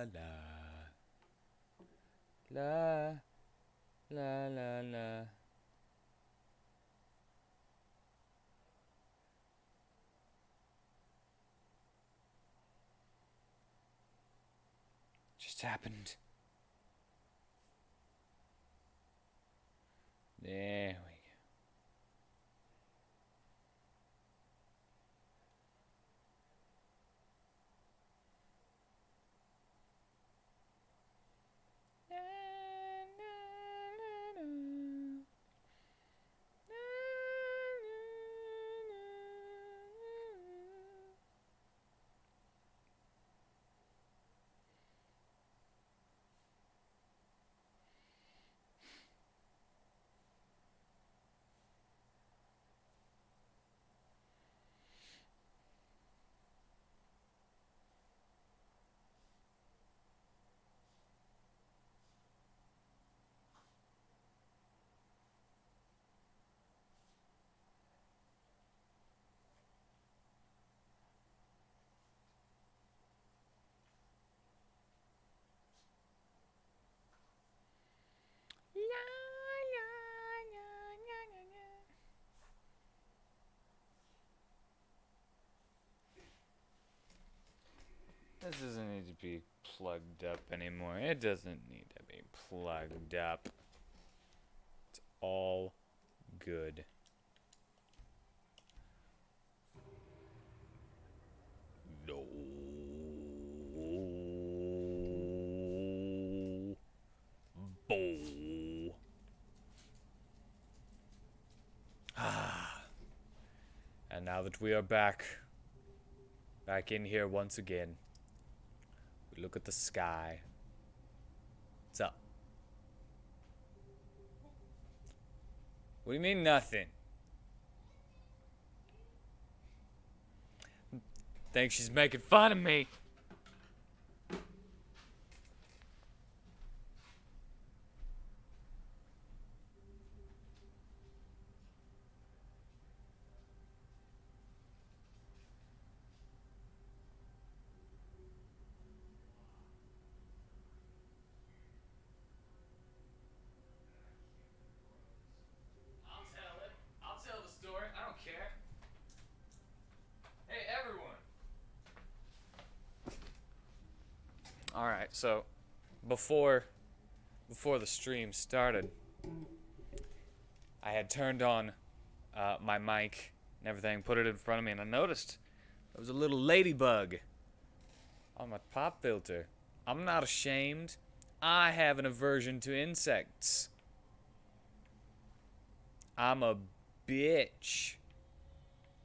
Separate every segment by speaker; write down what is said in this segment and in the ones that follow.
Speaker 1: la. La, la, la, la. Just happened. There we This doesn't need to be plugged up anymore. It doesn't need to be plugged up. It's all good. No. Bow. Ah. And now that we are back in here once again, we look at the sky. What's up? What do you mean nothing? Think she's making fun of me. I'll tell it. I'll tell the story. I don't care. Hey, everyone. All right, so before the stream started, I had turned on my mic and everything, put it in front of me, and I noticed there was a little ladybug on my pop filter. I'm not ashamed. I have an aversion to insects. I'm a bitch.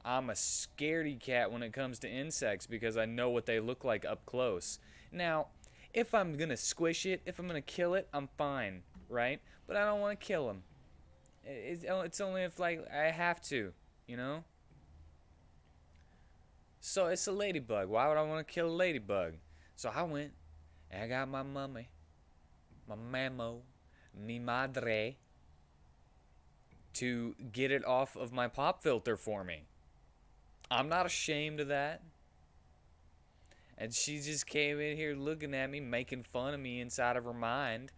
Speaker 1: I'm a scaredy cat when it comes to insects because I know what they look like up close. Now, if I'm gonna squish it, if I'm gonna kill it, I'm fine, right? But I don't want to kill him. It's only if, like, I have to, you know? So it's a ladybug. Why would I want to kill a ladybug? So I went and I got my mummy, my mamo, mi madre, to get it off of my pop filter for me. I'm not ashamed of that. And she just came in here looking at me, making fun of me inside of her mind.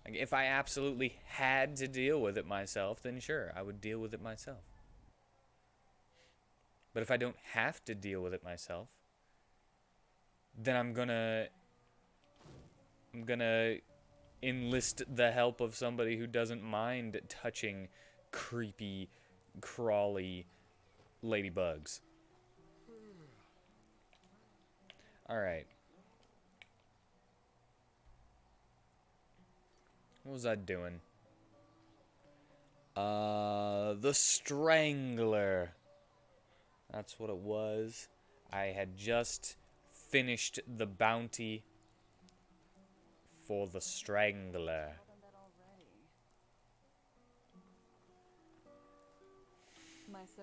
Speaker 1: Like, if I absolutely had to deal with it myself, then sure, I would deal with it myself. But if I don't have to deal with it myself, then I'm gonna enlist the help of somebody who doesn't mind touching creepy, crawly ladybugs. Alright. What was I doing? The Strangler. That's what it was. I had just finished the bounty for the Strangler.
Speaker 2: My sir?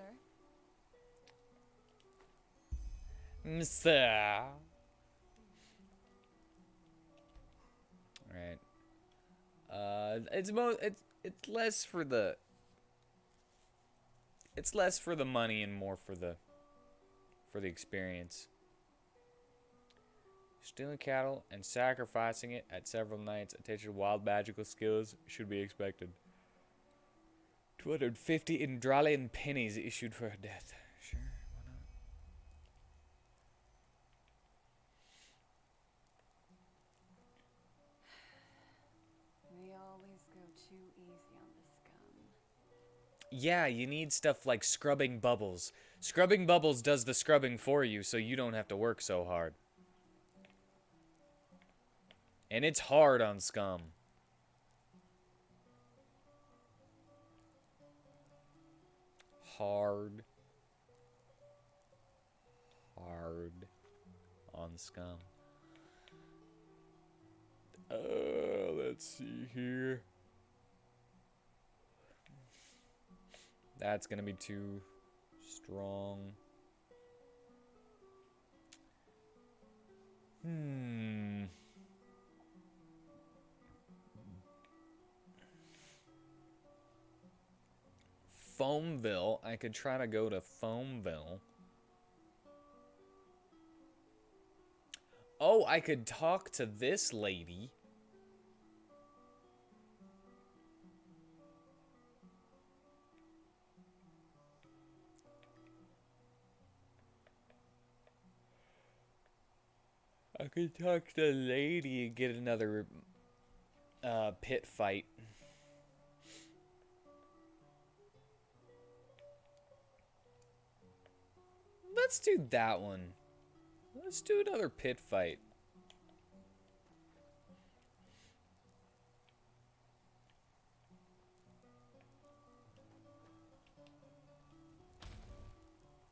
Speaker 1: Sir. Alright. It's less for the money and more for for the experience. Stealing cattle and sacrificing it at several nights. A taste of wild magical skills should be expected. 250 Enderalian pennies issued for her death. Sure, why not?
Speaker 2: They always go too easy on the scum.
Speaker 1: Yeah, you need stuff like scrubbing bubbles. Scrubbing bubbles does the scrubbing for you, so you don't have to work so hard. And it's hard on scum. Hard on scum. Let's see here. That's gonna be too strong. Foamville. I could try to go to Foamville. Oh, I could talk to this lady. I could talk to the lady and get another pit fight. Let's do that one. Let's do another pit fight.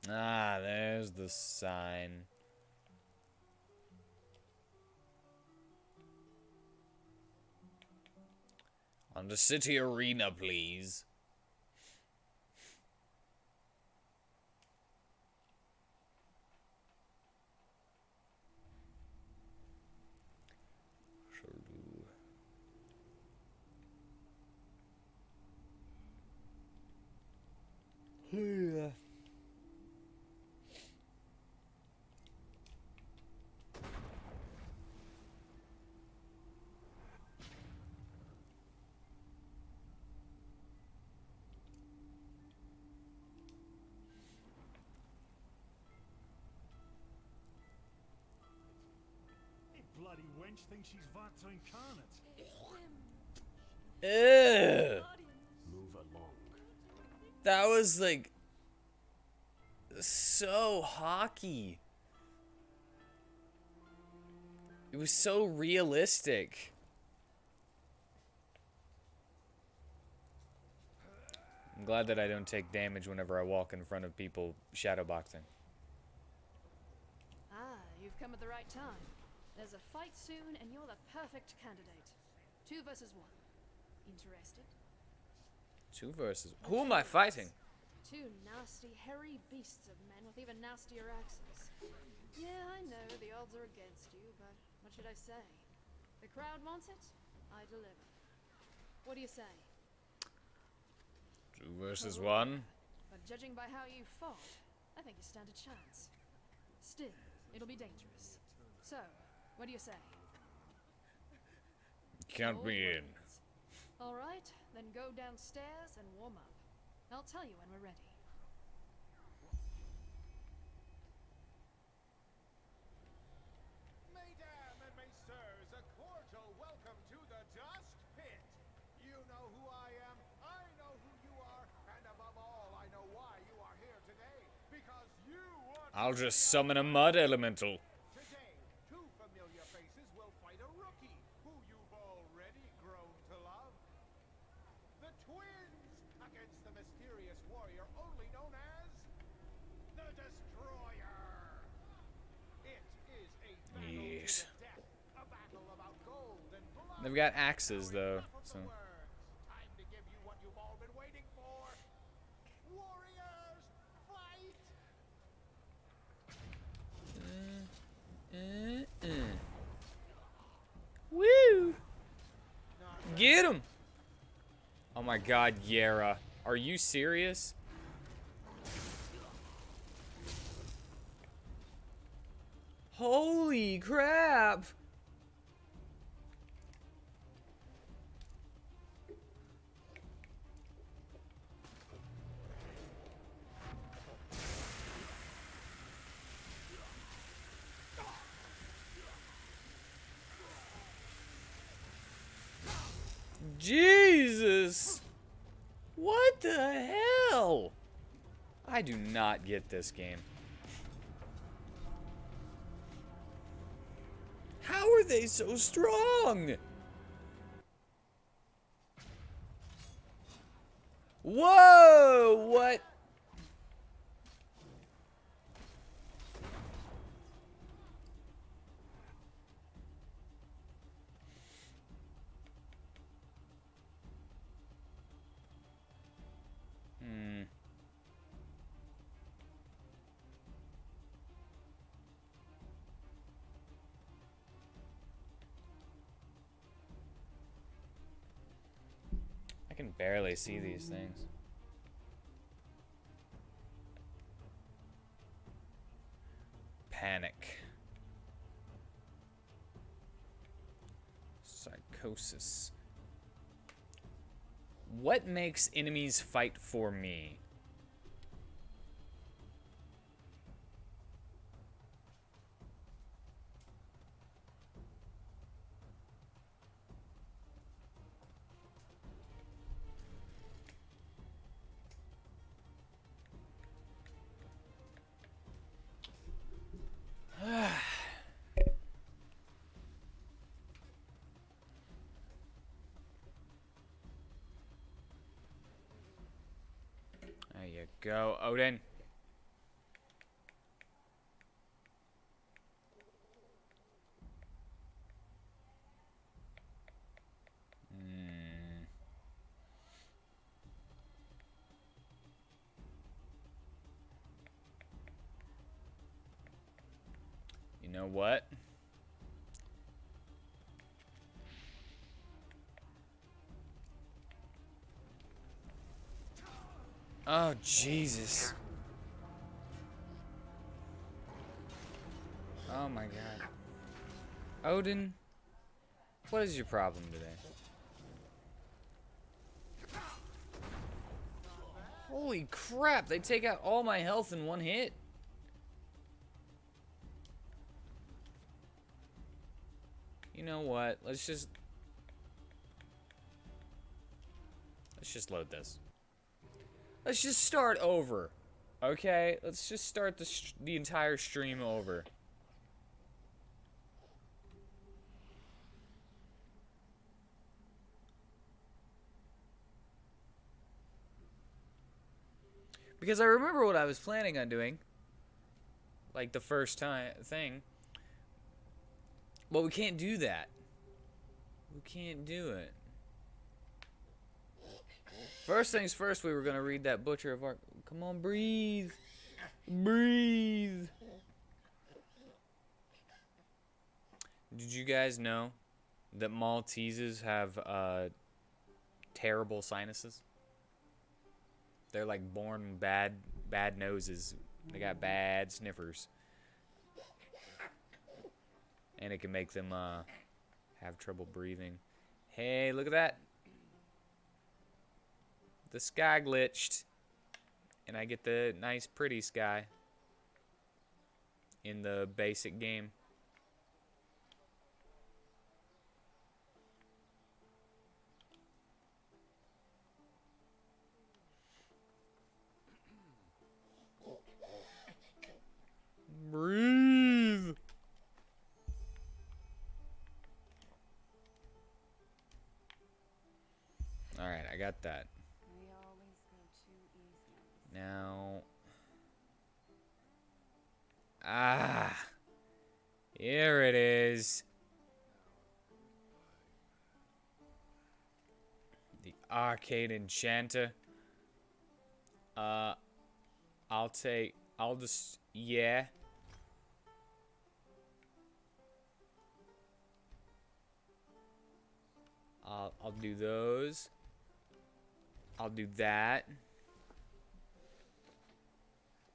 Speaker 1: Ah, there's the sign. On the city arena, please. Yeah.
Speaker 3: Bloody wench thinks she's WheatTon incarnate.
Speaker 1: Ew.
Speaker 3: Move along.
Speaker 1: That was like so hockey. It was so realistic. I'm glad that I don't take damage whenever I walk in front of people shadowboxing.
Speaker 4: Ah, you've come at the right time. There's a fight soon, and you're the perfect candidate. 2 versus 1. Interested?
Speaker 1: 2 versus... Who am I fighting?
Speaker 4: 2 nasty, hairy beasts of men with even nastier axes. Yeah, I know, the odds are against you, but what should I say? The crowd wants it, I deliver. What do you say?
Speaker 1: 2 versus 1?
Speaker 4: But judging by how you fought, I think you stand a chance. Still, it'll be dangerous. So, what do you say?
Speaker 1: Count me in.
Speaker 4: All right, then go downstairs and warm up. I'll tell you when we're ready.
Speaker 5: Mesdames and messieurs, a cordial welcome to the Dust Pit. You know who I am, I know who you are, and above all, I know why you are here today. Because you want
Speaker 1: I'll just summon a mud elemental.
Speaker 5: Today, 2 familiar faces will fight a rookie who you've already grown to love. The twins against the mysterious warrior only known as the Destroyer. It is a battle
Speaker 1: Yes.
Speaker 5: to the death, a battle about gold and blood.
Speaker 1: They've got axes though,
Speaker 5: Enough of
Speaker 1: so
Speaker 5: the words. Time to give you what you've all been waiting for. Warriors, fight!
Speaker 1: Woo! Get him! Oh my god, Yara. Are you serious? Holy crap! Jesus! What the hell? I do not get this game. How are they so strong? Whoa! What? I can barely see these things. Panic. Psychosis. What makes enemies fight for me? There you go, Odin. You know what? Oh, Jesus. Oh my god. Odin, what is your problem today? Holy crap, they take out all my health in one hit. You know what? Let's just load this. Let's just start over. Okay? Let's just start the entire stream over. Because I remember what I was planning on doing. Like the first thing. But we can't do that. We can't do it. First things first, we were going to read that Butcher of Ark. Come on, breathe. Breathe. Did you guys know that Maltesers have terrible sinuses? They're like born bad noses. They got bad sniffers. And it can make them have trouble breathing. Hey, look at that. The sky glitched. And I get the nice pretty sky in the basic game. Breathe. All right, I got that.
Speaker 2: We always go too easy on this.
Speaker 1: Now, here it is. The Arcade Enchanter. I'll just, yeah. I'll do those. I'll do that.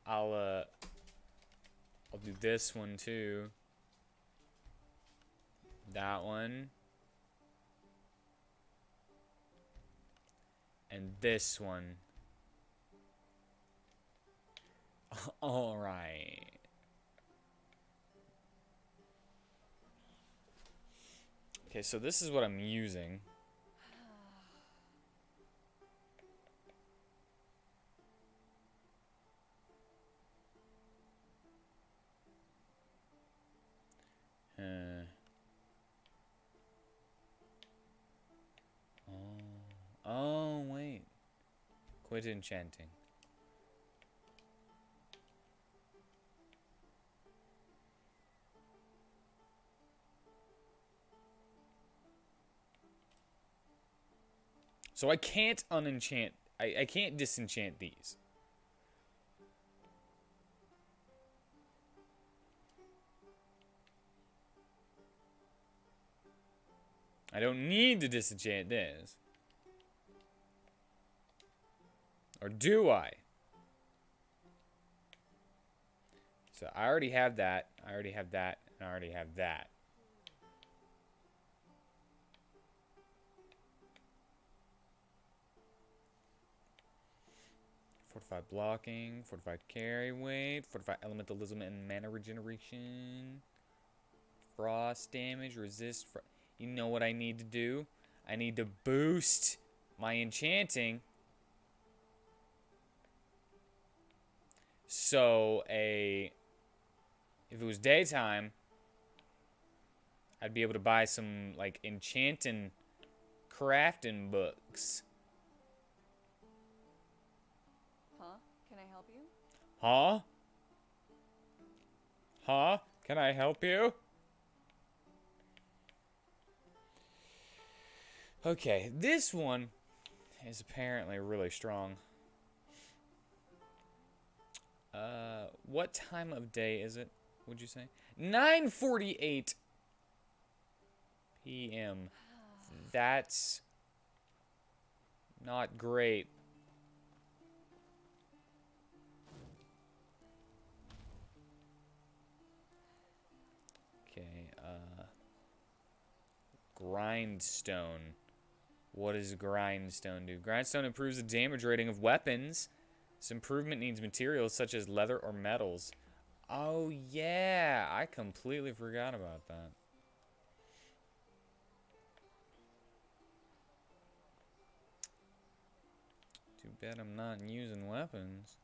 Speaker 1: I'll do this one too. that one. And this one. All right. Okay, so this is what I'm using. Oh, wait. Quit enchanting. So I can't unenchant. I can't disenchant these. I don't need to disenchant this. Or do I? So I already have that. I already have that. And I already have that. Fortified blocking, fortified carry weight, fortified elementalism and mana regeneration, frost damage, resist. You know what I need to do? I need to boost my enchanting. So if it was daytime, I'd be able to buy some like enchanting crafting books.
Speaker 2: Huh? Can I help you?
Speaker 1: Huh? Huh? Can I help you? Okay, this one is apparently really strong. What time of day is it, would you say? 9:48 p.m. That's not great. Okay, grindstone. What does grindstone do? Grindstone improves the damage rating of weapons. This improvement needs materials such as leather or metals. Oh yeah, I completely forgot about that. Too bad I'm not using weapons.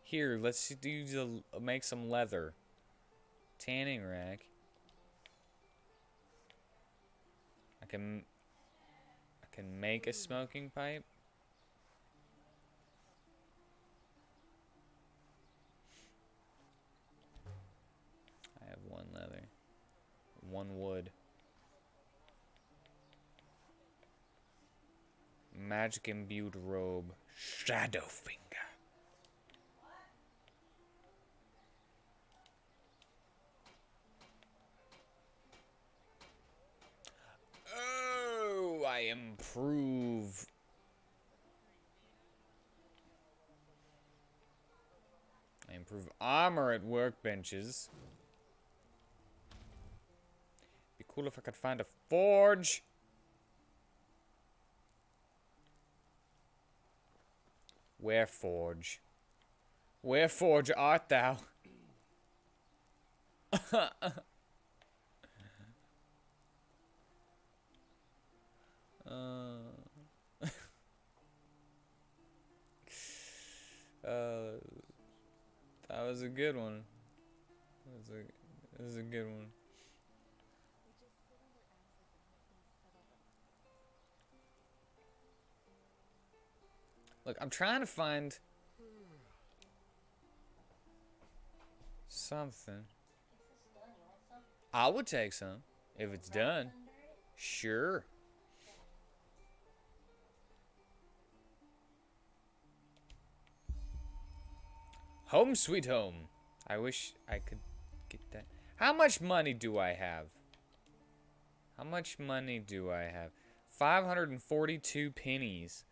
Speaker 1: Here, let's make some leather. Tanning rack. I can make a smoking pipe. I have one leather. One wood. Magic imbued robe. Shadowfinger. Oh, I improve. I improve armor at workbenches. Be cool if I could find a forge. Where forge? Where forge art thou? That was a good one. That was a good one. Look, I'm trying to find something. I would take some if it's done. Sure. Home sweet home. I wish I could get that. How much money do I have? How much money do I have? 542 pennies.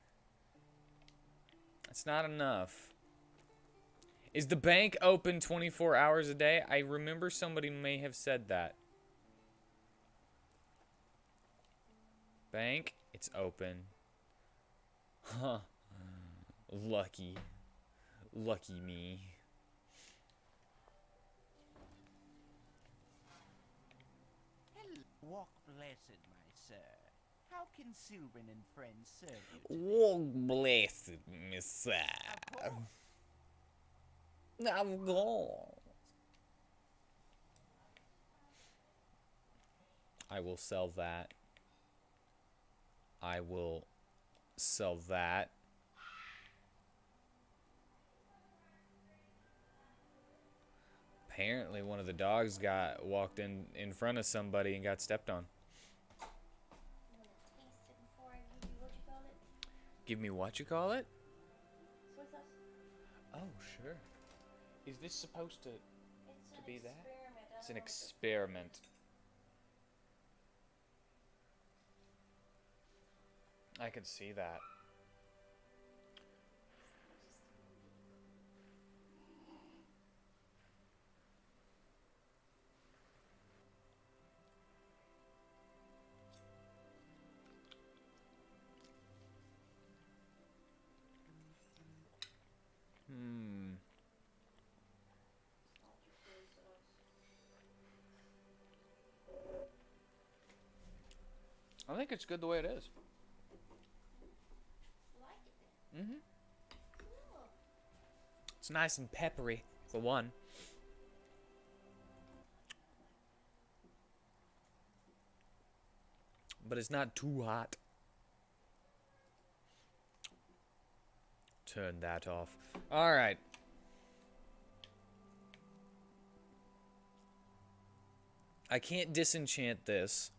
Speaker 1: That's not enough. Is the bank open 24 hours a day? I remember somebody may have said that. Bank. It's open. Huh. Lucky. Lucky me.
Speaker 6: Hello, walk blessed, my sir. How can Sylvan and friends serve you today?
Speaker 1: Walk blessed, Messiah.
Speaker 6: Of course.
Speaker 1: Of course. I will sell that. I will sell that. Apparently one of the dogs got walked in front of somebody and got stepped on.
Speaker 7: You want to taste it before I give you what you call it?
Speaker 1: Give me what you call it?
Speaker 7: Soy sauce.
Speaker 1: Oh, sure. Is this supposed to
Speaker 7: It's an
Speaker 1: be that?
Speaker 7: experiment. I
Speaker 1: It's
Speaker 7: don't
Speaker 1: an
Speaker 7: know what to-
Speaker 1: experiment. I could see that. Hmm. I think it's good the way it is.
Speaker 7: You like it then?
Speaker 1: Mm-hmm.
Speaker 7: Cool.
Speaker 1: It's nice and peppery, for one. But it's not too hot. Turn that off. Alright. I can't disenchant this.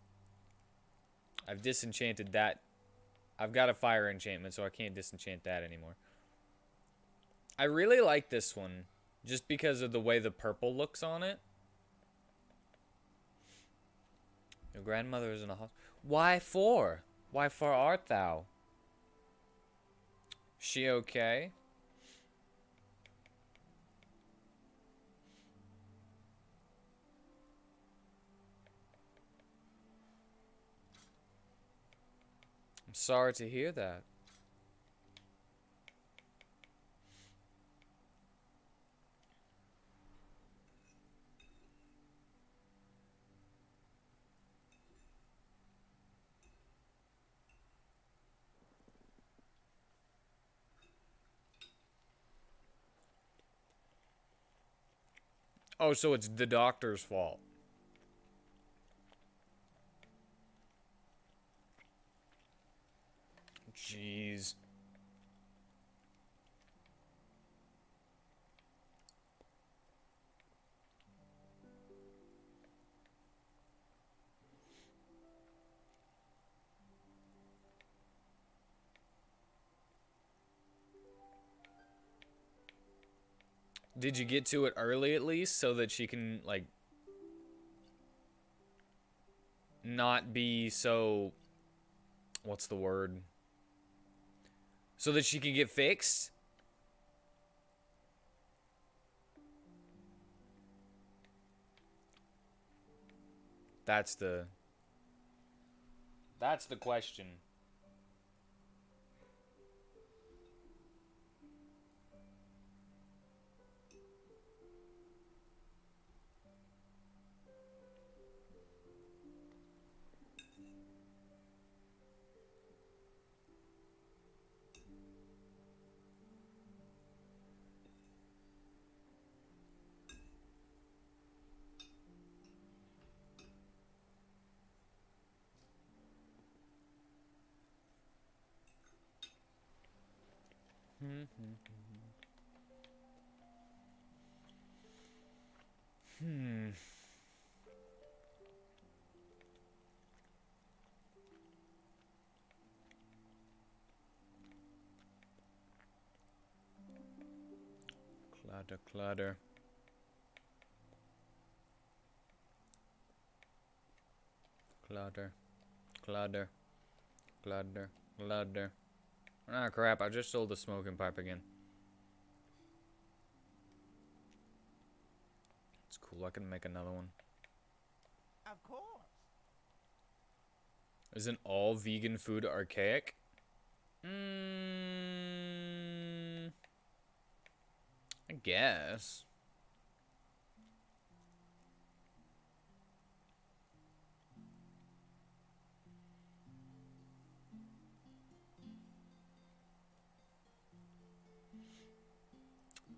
Speaker 1: I've disenchanted that. I've got a fire enchantment, so I can't disenchant that anymore. I really like this one, just because of the way the purple looks on it. Your grandmother is in a hospital. Why for? Why for art thou? She okay? I'm sorry to hear that. Oh, so it's the doctor's fault. Jeez. Did you get to it early at least so that she can, like, not be so... What's the word? So that she can get fixed? That's the question. Hmm. Clutter, clutter. Clutter. Clutter. Clutter. Clutter. Ah, crap. I just sold the smoking pipe again. It's cool. I can make another one.
Speaker 6: Of course.
Speaker 1: Isn't all vegan food archaic? I guess.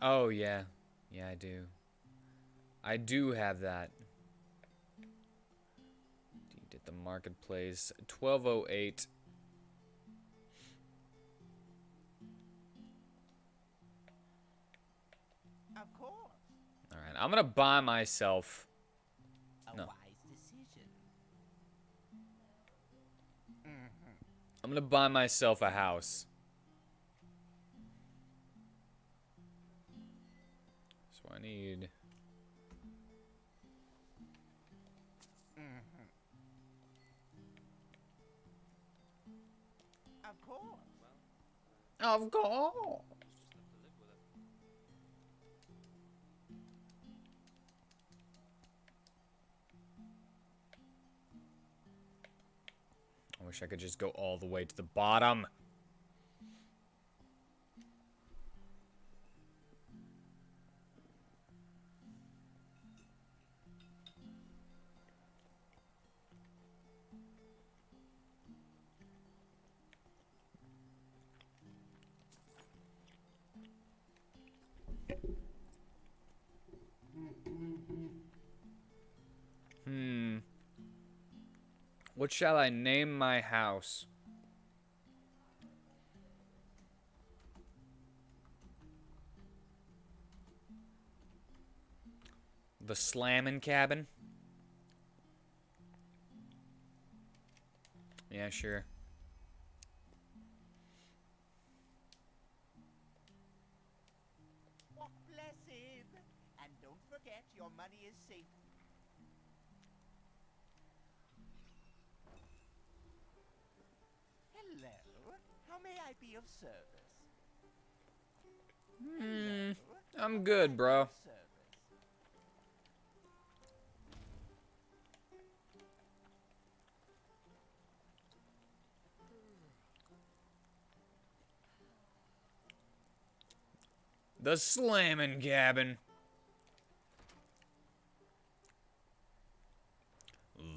Speaker 1: Oh, yeah. Yeah, I do. I do have that. Deed at the marketplace. 1208.
Speaker 6: Of course.
Speaker 1: Alright, I'm gonna buy myself...
Speaker 6: A
Speaker 1: No.
Speaker 6: wise decision.
Speaker 1: I'm gonna buy myself a house. So I need...
Speaker 6: Of course.
Speaker 1: Of course. I wish I could just go all the way to the bottom. What shall I name my house? The Slammin' Cabin? Yeah, sure.
Speaker 6: Walk blessed. And don't forget your money is safe. Hello. How may I be of service? Hello.
Speaker 1: I'm good, bro.
Speaker 6: Service.
Speaker 1: The Slammin' Cabin.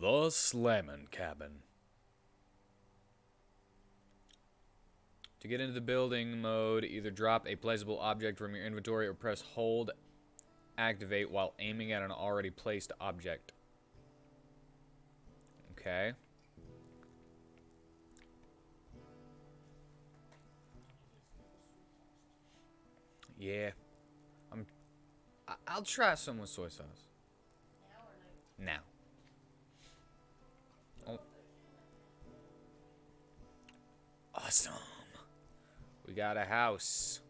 Speaker 1: The Slammin' Cabin. To get into the building mode, either drop a placeable object from your inventory or press hold activate while aiming at an already placed object. Okay. Yeah. I'll try some with soy sauce. Now. Oh. Awesome. We got a house.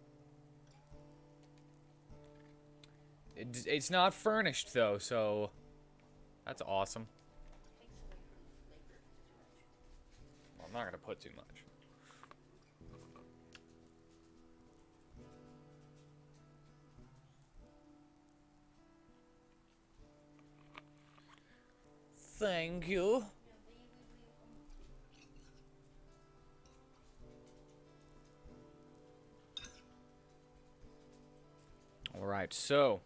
Speaker 1: It's not furnished though, so that's awesome. Well, I'm not gonna put too much. Thank you. All right, so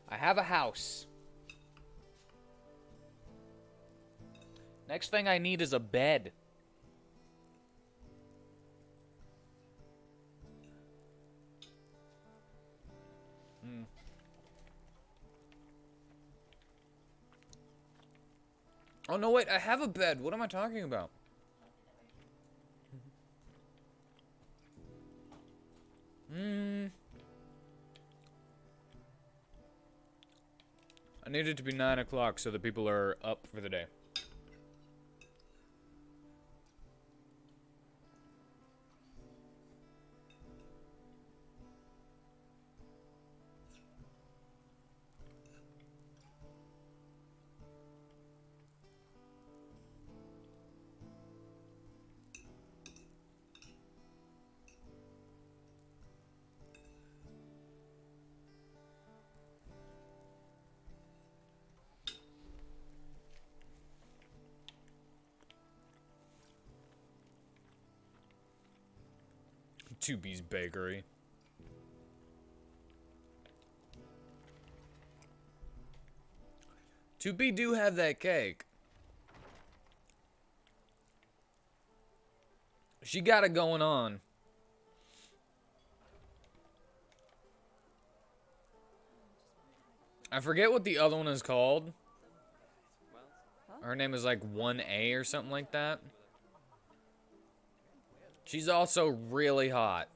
Speaker 1: I have a house. Next thing I need is a bed. Oh, no, wait, I have a bed. What am I talking about? I need it to be 9 o'clock so the people are up for the day. 2B's Bakery. Two B do have that cake. She got it going on. I forget what the other one is called. Her name is like 1A or something like that. She's also really hot.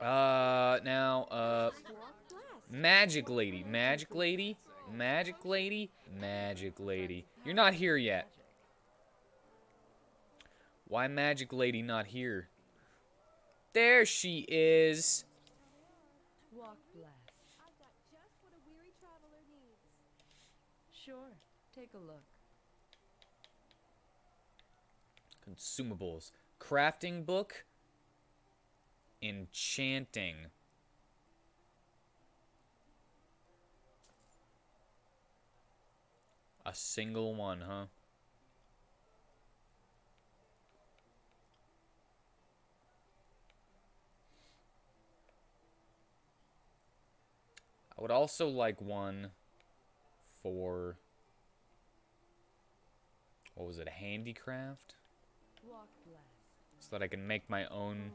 Speaker 1: Now, Magic Lady, Magic Lady, Magic Lady, Magic Lady. You're not here yet. Why Magic Lady not here? There she is.
Speaker 8: Walk blessed.
Speaker 4: I've got just what a weary traveler needs.
Speaker 8: Sure, take a look.
Speaker 1: Consumables. Crafting book. Enchanting. A single one, huh? I would also like one for, what was it, a handicraft?
Speaker 8: Walk blessed.
Speaker 1: So that I can make my own.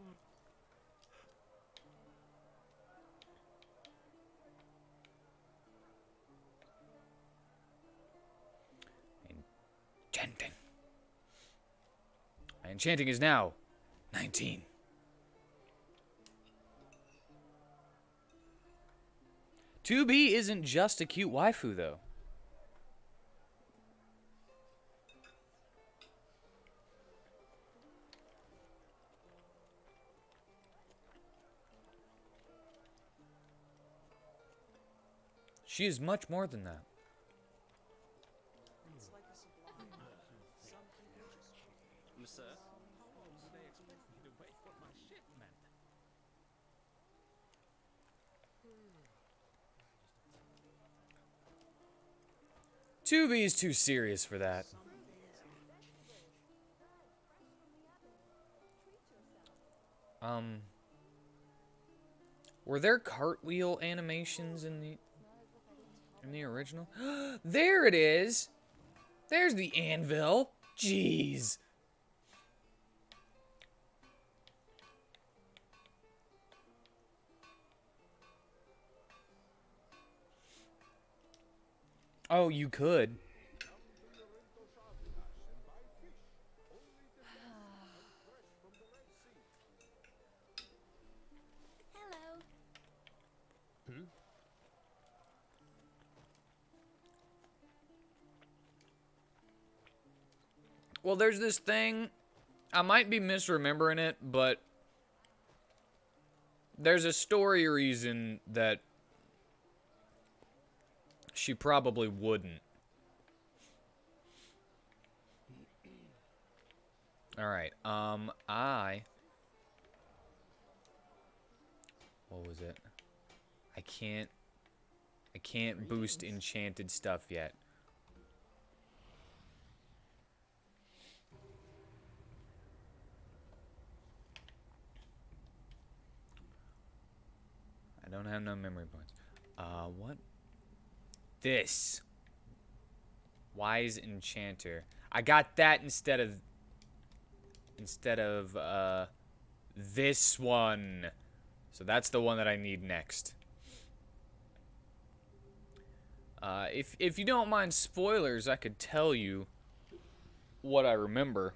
Speaker 1: Enchanting. My enchanting is now 19. Two B isn't just a cute waifu, though. She is much more than that.
Speaker 9: Sir, they expect me to wait for my shipment.
Speaker 1: 2B is too serious for that. Were there cartwheel animations in the original? There it is. There's the anvil. Jeez. Oh, you could.
Speaker 7: Hello.
Speaker 1: Well, there's this thing. I might be misremembering it, but there's a story reason that she probably wouldn't. Alright, what was it? I can't boost enchanted stuff yet. I don't have no memory points. What? This. Wise Enchanter. I got that instead of this one. So that's the one that I need next. If you don't mind spoilers, I could tell you what I remember.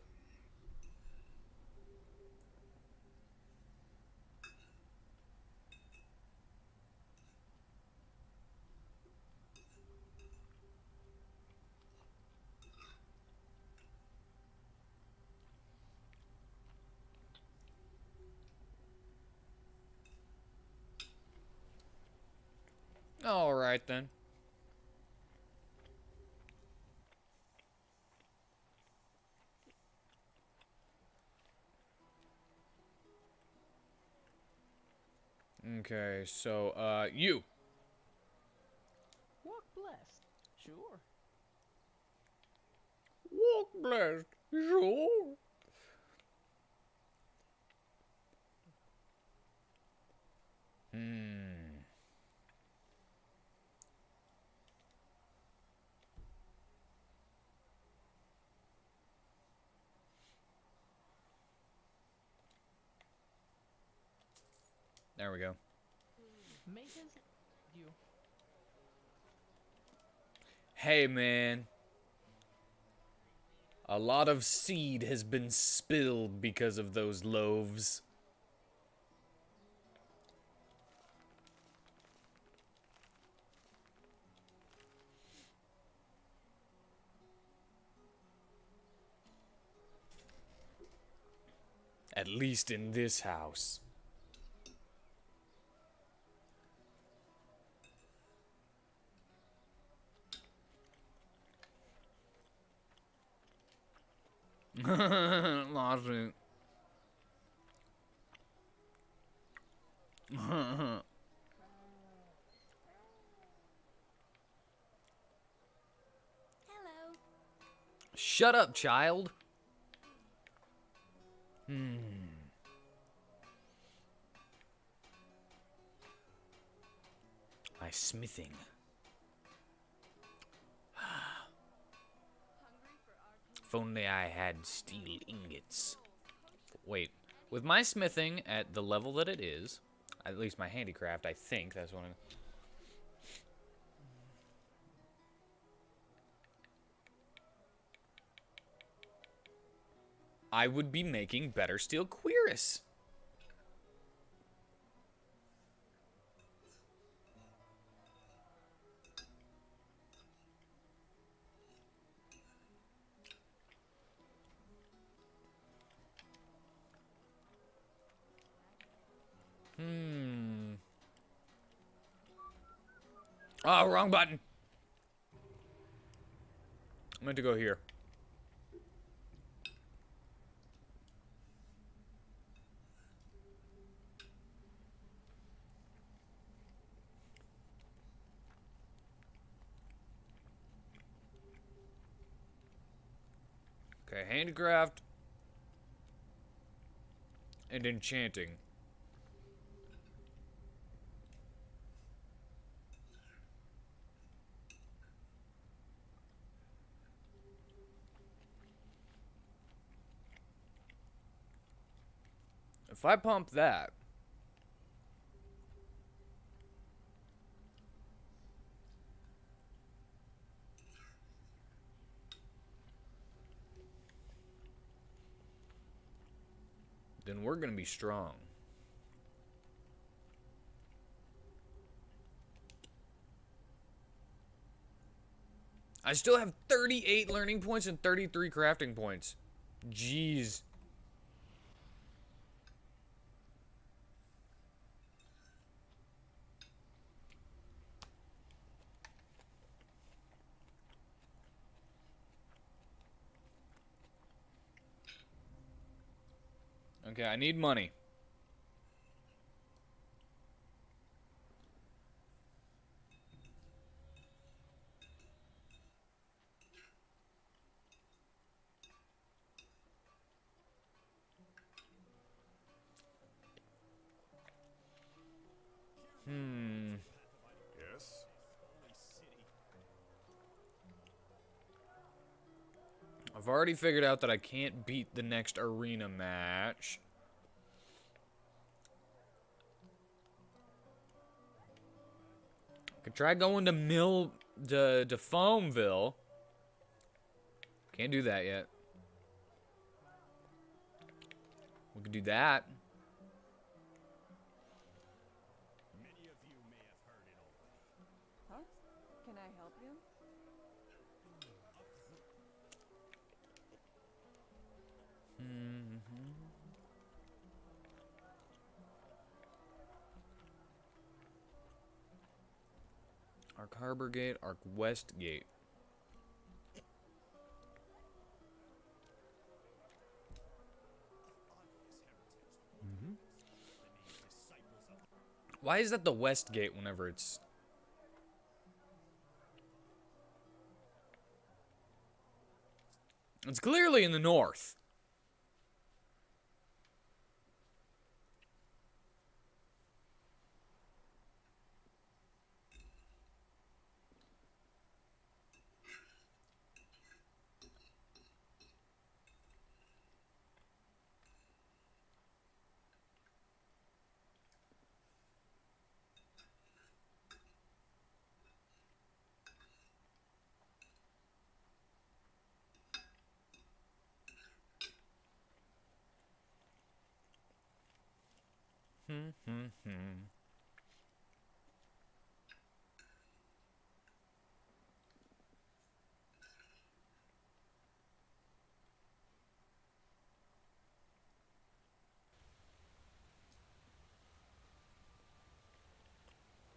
Speaker 1: All right then. Okay, so you.
Speaker 6: Walk blessed. Sure.
Speaker 1: Walk blessed. Sure. Hmm. There we go.
Speaker 9: Makers, you.
Speaker 1: Hey, man. A lot of seed has been spilled because of those loaves. At least in this house. Lawsuit.
Speaker 7: Hello.
Speaker 1: Shut up, child. My smithing. If only I had steel ingots. Wait, with my smithing at the level that it is, at least my handicraft, I think that's what I would be making better steel cuirass. Oh, wrong button. I meant to go here. Okay, handicraft and enchanting. If I pump that, then we're gonna be strong. I still have 38 learning points and 33 crafting points. Jeez. Okay, I need money.
Speaker 3: Yes?
Speaker 1: I've already figured out that I can't beat the next arena match. I could try going to to Foamville. Can't do that yet. We could do that.
Speaker 3: Many of you may have heard it already.
Speaker 2: Huh? Can I help you?
Speaker 1: Ark Harbor Gate, Ark West Gate. Why is that the West Gate whenever it's... It's clearly in the north.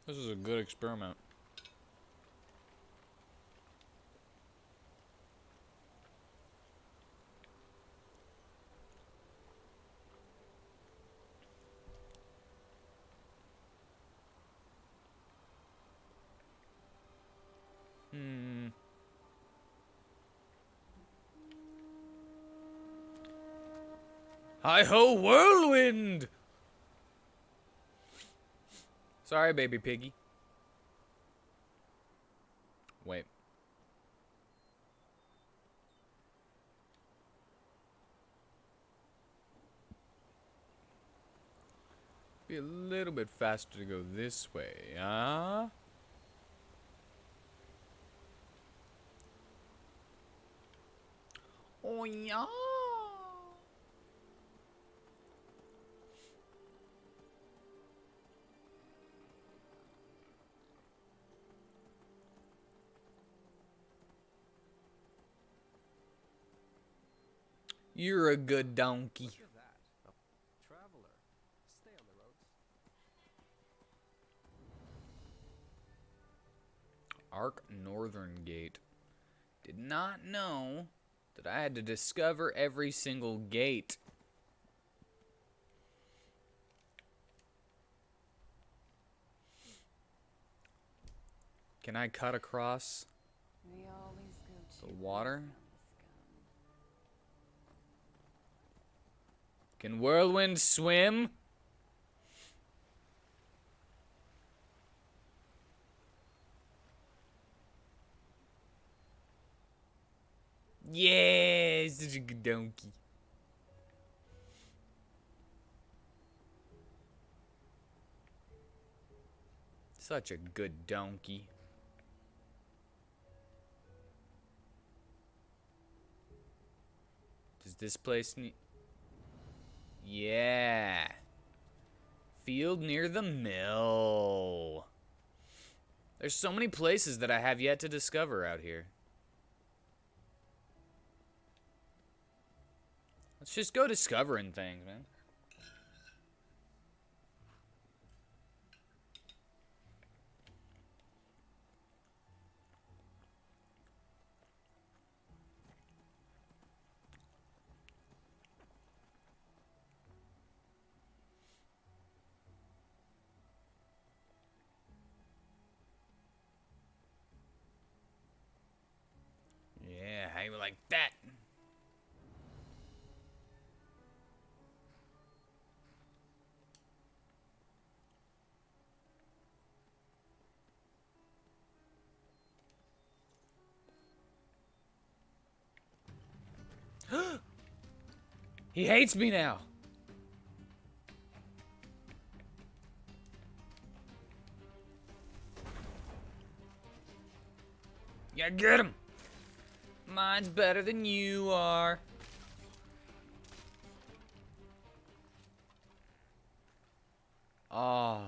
Speaker 1: This is a good experiment. Hi-ho, whirlwind! Sorry, baby piggy. Wait. Be a little bit faster to go this way, huh? Oh, yeah. You're a good donkey.
Speaker 9: Look at that. A traveler. Stay on the roads.
Speaker 1: Ark Northern Gate. Did not know that I had to discover every single gate. Can I cut across
Speaker 2: We always go
Speaker 1: the
Speaker 2: too
Speaker 1: water?
Speaker 2: easy on the scum.
Speaker 1: Can Whirlwind swim? Yeah, such a good donkey. Such a good donkey. Does this place need... Yeah. Field near the mill. There's so many places that I have yet to discover out here. Let's just go discovering things, man. Yeah, how you like that? He hates me now. Yeah, get him. Mine's better than you are. Ah.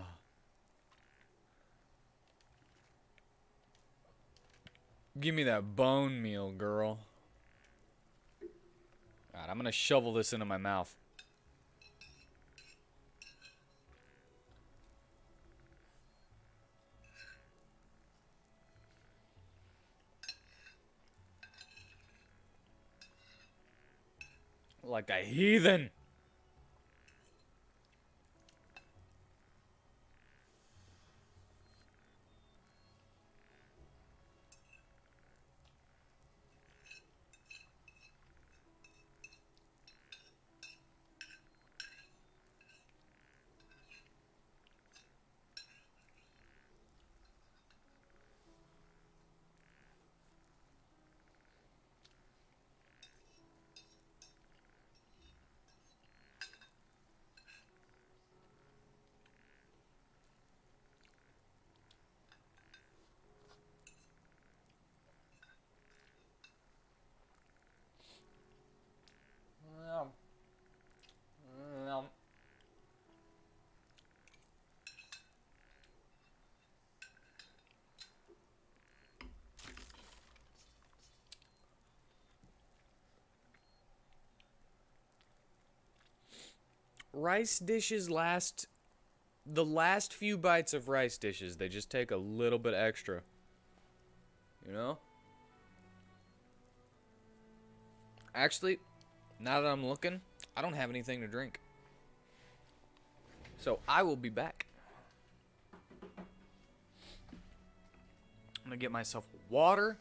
Speaker 1: Give me that bone meal, girl. God, I'm gonna shovel this into my mouth. Like a heathen. rice dishes last... The last few bites of rice dishes, they just take a little bit extra. You know? Actually, now that I'm looking, I don't have anything to drink. So I will be back. I'm gonna get myself water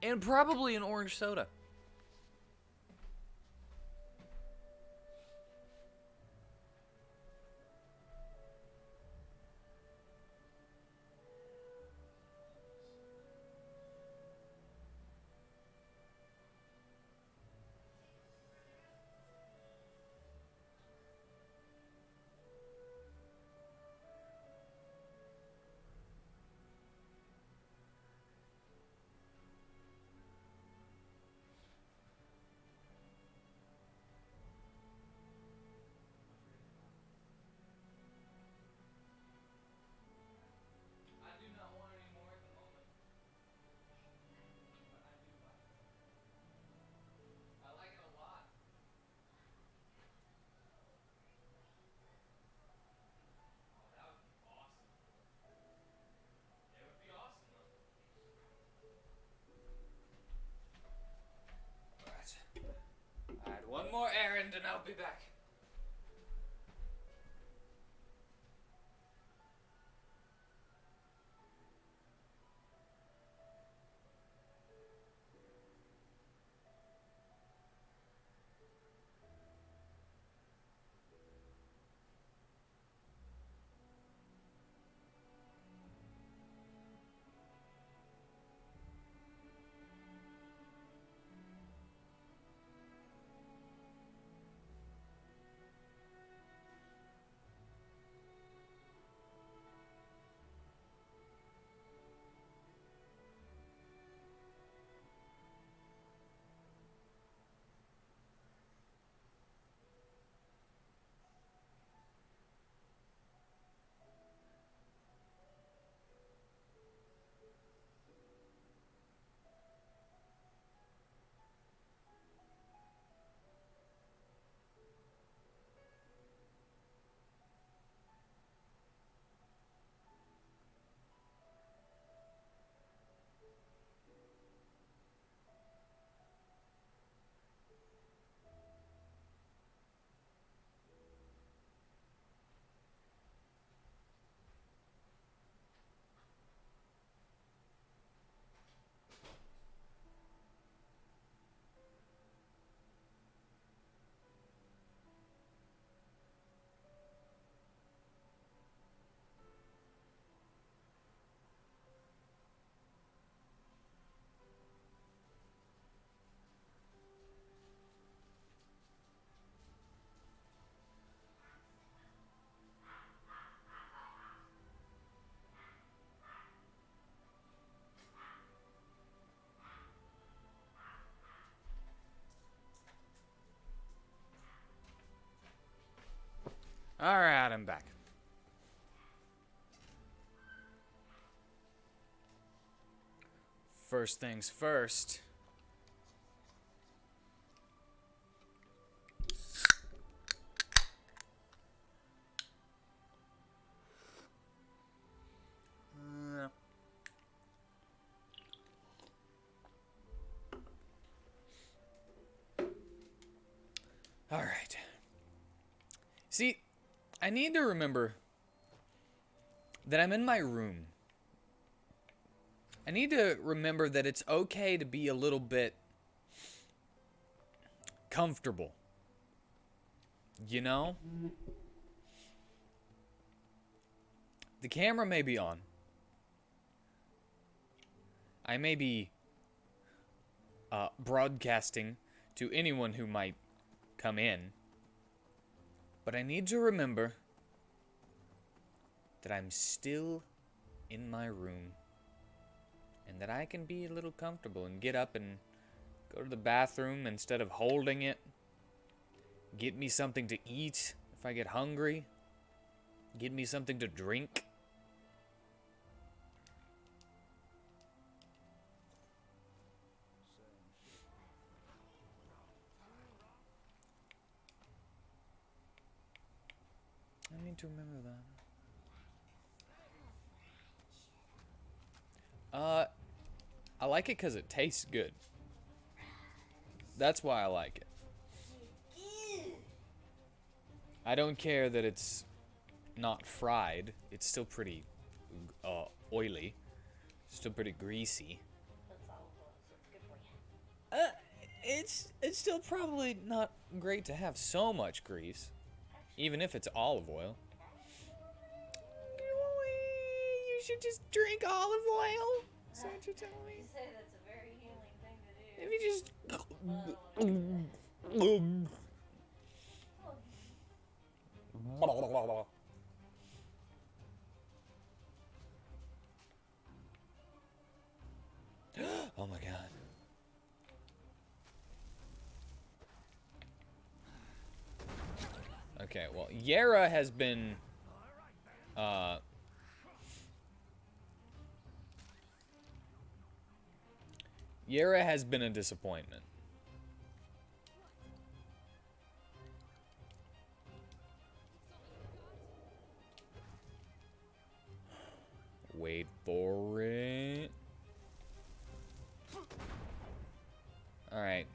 Speaker 1: and probably an orange soda. Alright, one more errand and I'll be back. Alright, I'm back. First things first. Alright. See, I need to remember that I'm in my room. I need to remember that it's okay to be a little bit comfortable. You know? The camera may be on. I may be broadcasting to anyone who might come in. But I need to remember that I'm still in my room. And that I can be a little comfortable and get up and go to the bathroom instead of holding it. Get me something to eat if I get hungry. Get me something to drink. to remember that. I like it because it tastes good. That's why I like it. I don't care that it's not fried. It's still pretty oily. Still pretty greasy.
Speaker 7: That's olive oil, so it's good for you.
Speaker 1: It's still probably not great to have so much grease, even if it's olive oil. You should just drink olive oil. Is that what you're telling me?
Speaker 7: You say that's a very healing thing to do.
Speaker 1: If you just. Oh my god. Okay, well, Yara has been Yara has been a disappointment. Wait for it. Alright.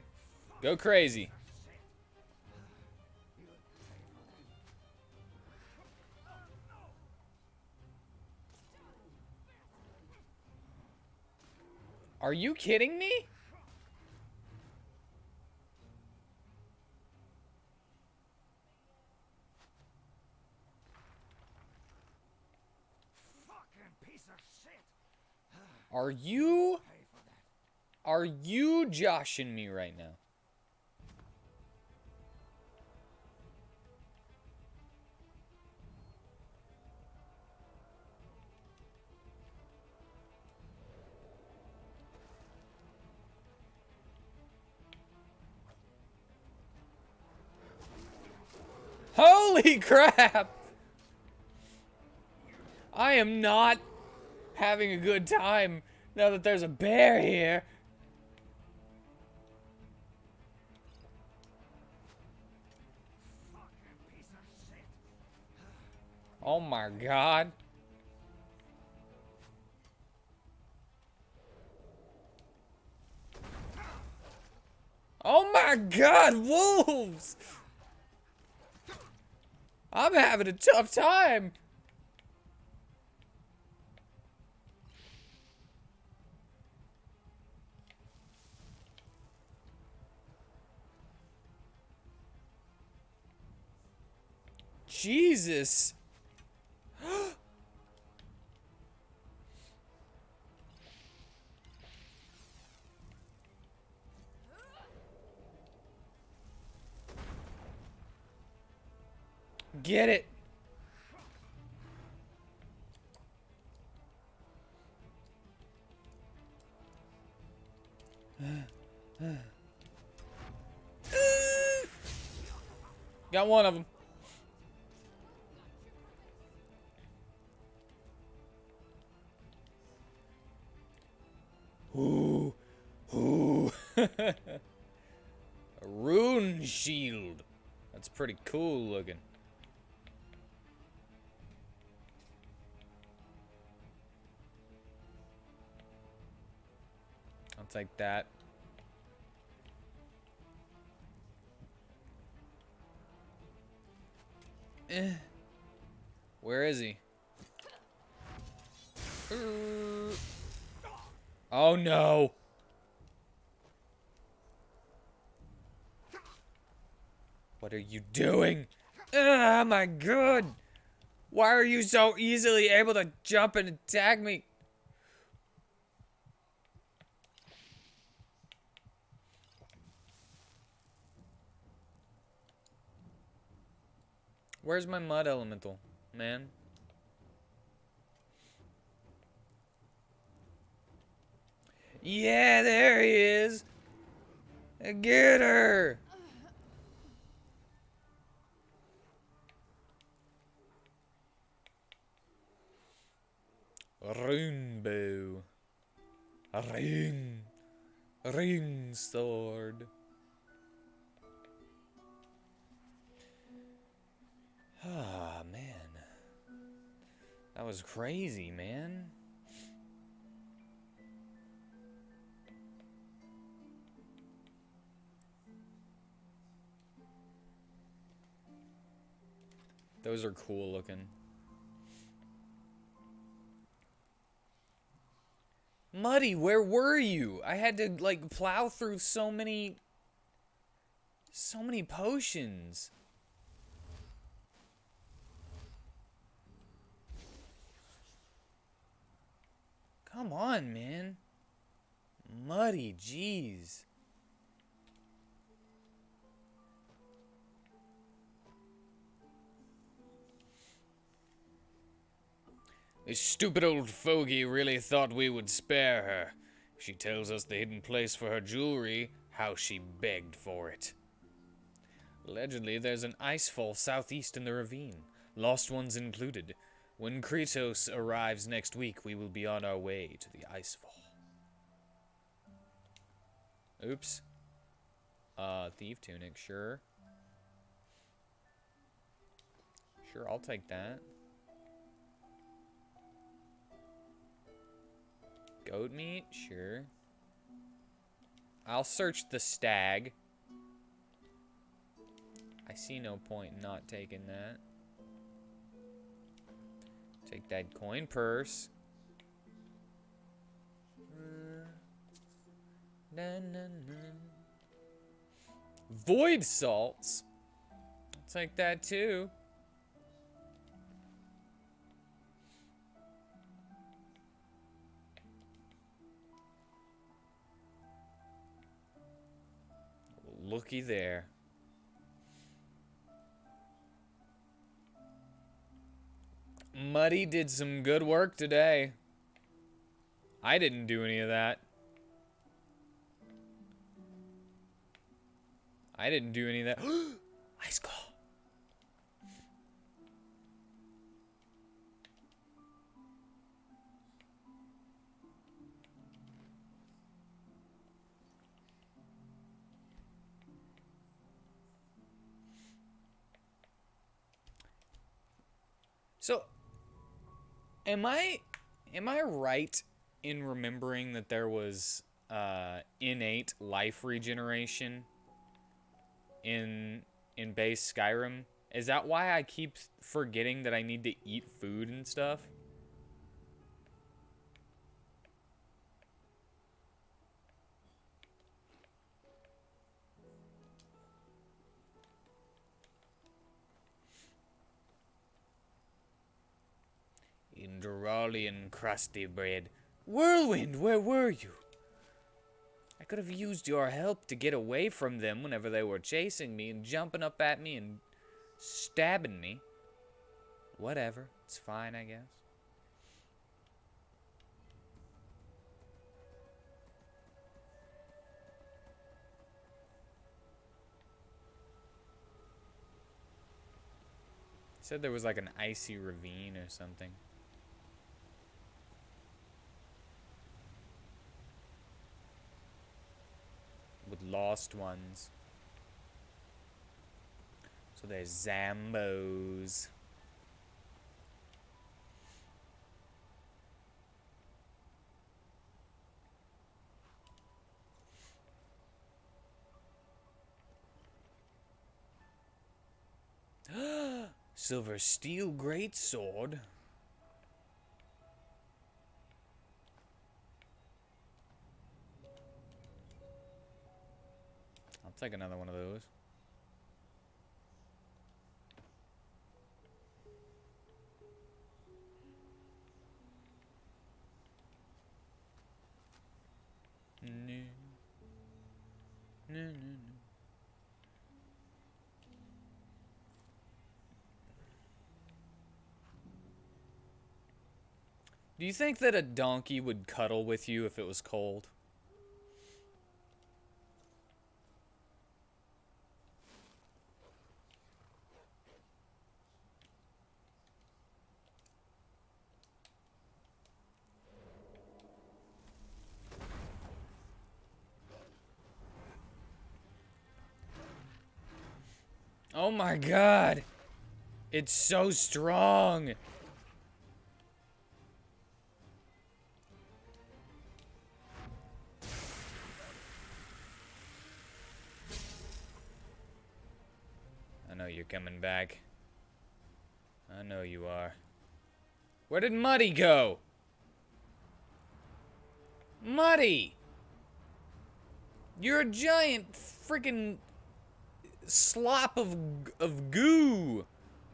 Speaker 1: Go crazy. Are you kidding me? Are you joshing me right now? Holy crap! I am not having a good time now that there's a bear here. Oh my god. Oh my god, wolves! I'm having a tough time. Jesus. Get it. Got one of them. Ooh. Ooh. A rune shield. That's pretty cool looking. I'll take that. Where is he? Oh no. What are you doing? Oh my god. Why are you so easily able to jump and attack me? Where's my mud elemental, man? Yeah, there he is. Get her. Rune bow. Ring sword. Ah, man. That was crazy, man. Those are cool looking. Muddy, where were you? I had to like plow through so many potions. Come on, man. Muddy, jeez. This stupid old fogey really thought we would spare her. She tells us the hidden place for her jewelry, how she begged for it. Allegedly, there's an icefall southeast in the ravine, lost ones included. When Kratos arrives next week, we will be on our way to the icefall. Oops. Thief tunic, sure. Sure, I'll take that. Goat meat? Sure. I'll search the stag. I see no point in not taking that. Take that coin purse. Void salts. I'll take that too. Looky there. Muddy did some good work today. I didn't do any of that. I didn't do any of that. Ice claw. So, am I right in remembering that there was innate life regeneration in base Skyrim? Is that why I keep forgetting that I need to eat food and stuff? Enderalian crusty bread. Whirlwind, where were you? I could have used your help to get away from them whenever they were chasing me and jumping up at me and stabbing me. Whatever, it's fine, I guess. Said there was like an icy ravine or something. With lost ones. So there's Zambos. Silver steel greatsword. I'll take another one of those. No. No, no, no. Do you think that a donkey would cuddle with you if it was cold? Oh my god! It's so strong! you're coming back. I know you are. Where did Muddy go? Muddy! You're a giant freaking slop of goo.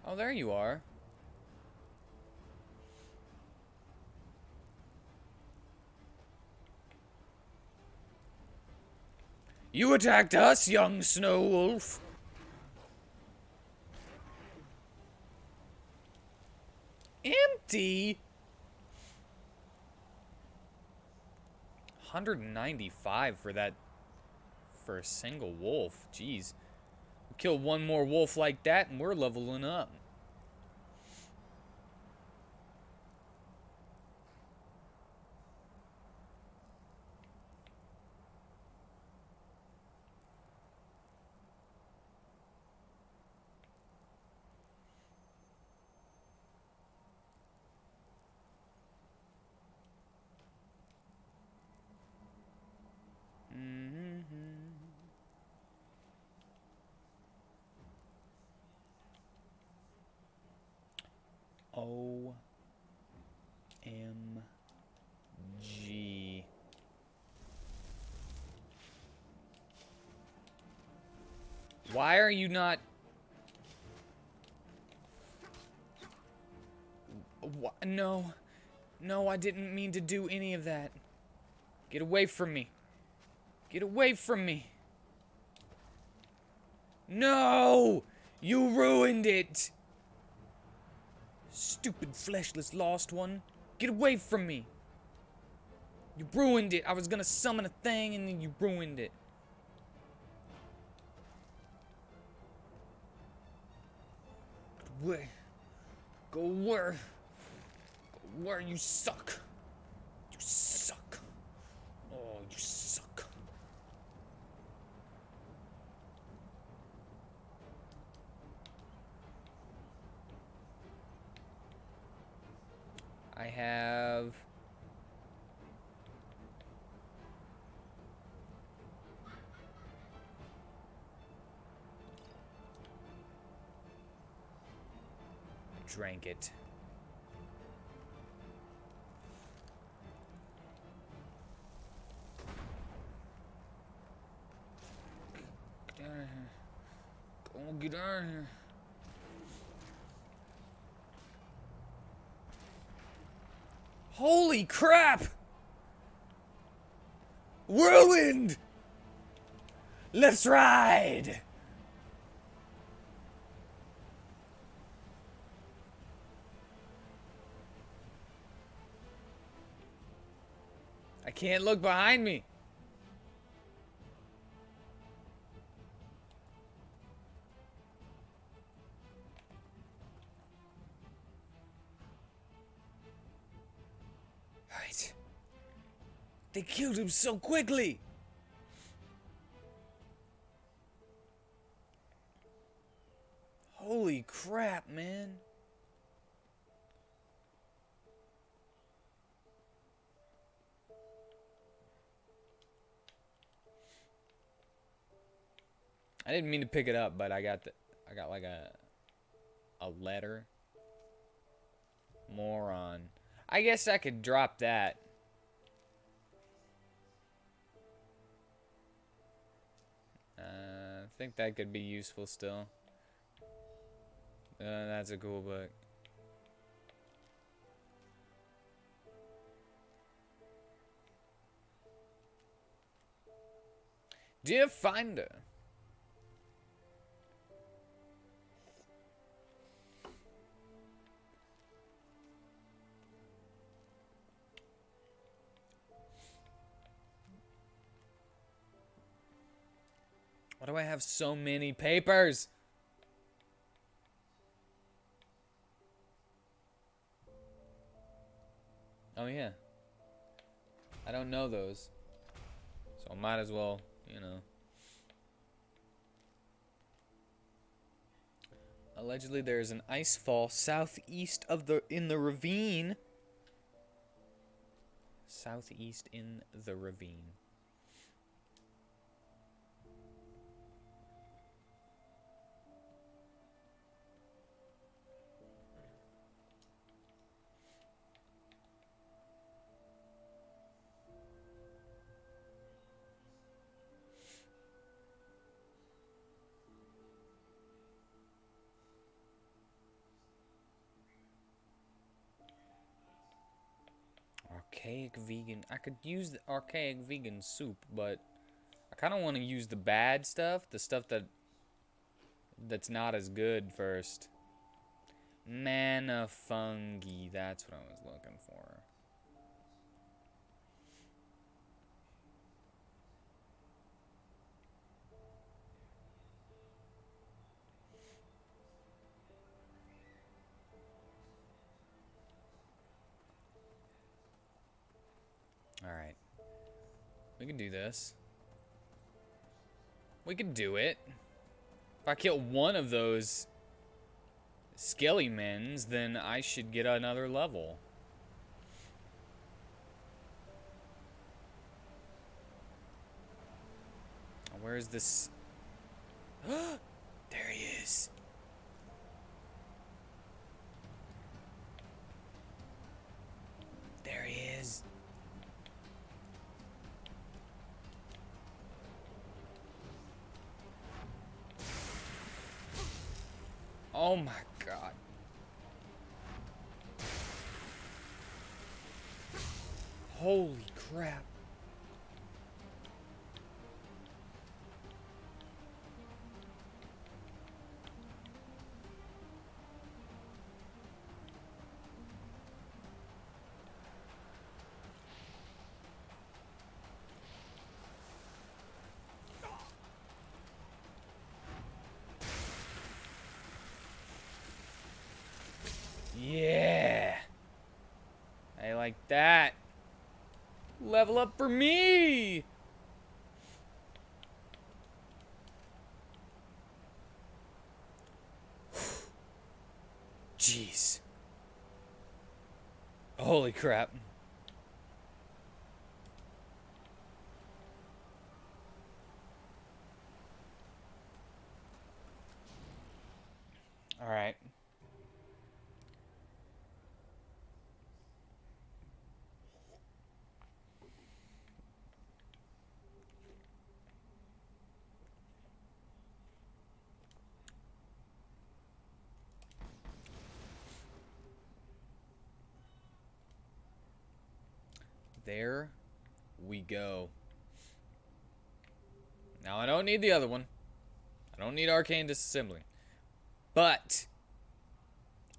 Speaker 1: Oh, there you are. You attacked us, young snow wolf. Empty? 195 for that, for a single wolf. Jeez. Kill one more wolf like that and we're leveling up. OMG. Why are you not... No. No, I didn't mean to do any of that. Get away from me. Get away from me. No! You ruined it! Stupid fleshless lost one. Get away from me. You ruined it. I was gonna summon a thing and then you ruined it. Go away. Go where? Go where you suck. You suck. Oh, you suck. I have... drank it. Get out of here. Go get out of here. Holy crap! Whirlwind! Let's ride! I can't look behind me. Right. They killed him so quickly. Holy crap, man. I didn't mean to pick it up, but I got like a letter. Moron. I guess I could drop that. I think that could be useful still. That's a cool book. Dear Finder. Why do I have so many papers? Oh yeah. I don't know those. So I might as well, you know. Allegedly there is an ice fall southeast of in the ravine. Southeast in the ravine. Archaic vegan. I could use the archaic vegan soup, but I kind of want to use the bad stuff, the stuff that's not as good first. Mana fungi, that's what I was looking for. Alright. We can do this. We can do it. If I kill one of those skelly men's, then I should get another level. Where is this? There he is. There he is. Oh my god. Holy crap. Yeah. I like that. Level up for me. Jeez. Holy crap. All right. There we go. Now I don't need the other one. I don't need arcane disassembly. But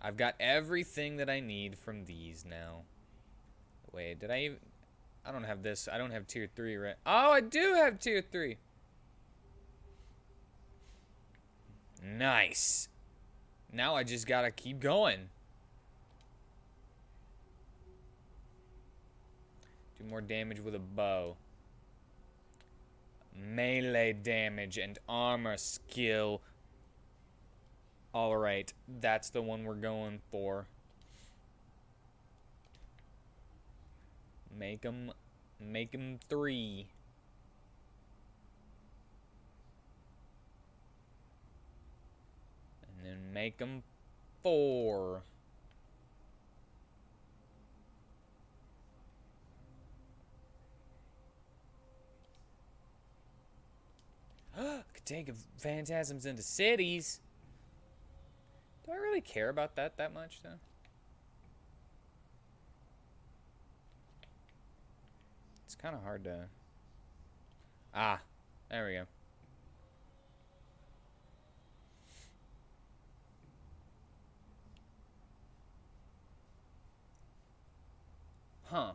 Speaker 1: I've got everything that I need from these now. Wait, did I even... I don't have this. I don't have tier 3, right? Oh, I do have tier 3. Nice. Now I just gotta keep going. Do more damage with a bow. Melee damage and armor skill. Alright, that's the one we're going for. Make 'em 3. And then make 'em 4. Could take phantasms into cities. Do I really care about that much, though? It's kind of hard to... Ah, there we go. Huh.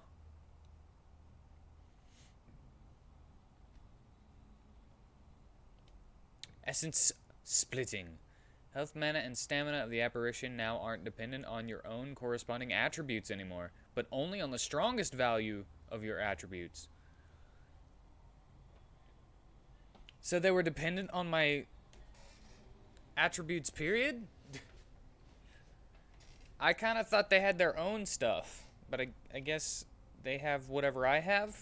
Speaker 1: Essence splitting. Health, mana, and stamina of the apparition now aren't dependent on your own corresponding attributes anymore, but only on the strongest value of your attributes. So they were dependent on my attributes, period? I kind of thought they had their own stuff, but I guess they have whatever I have.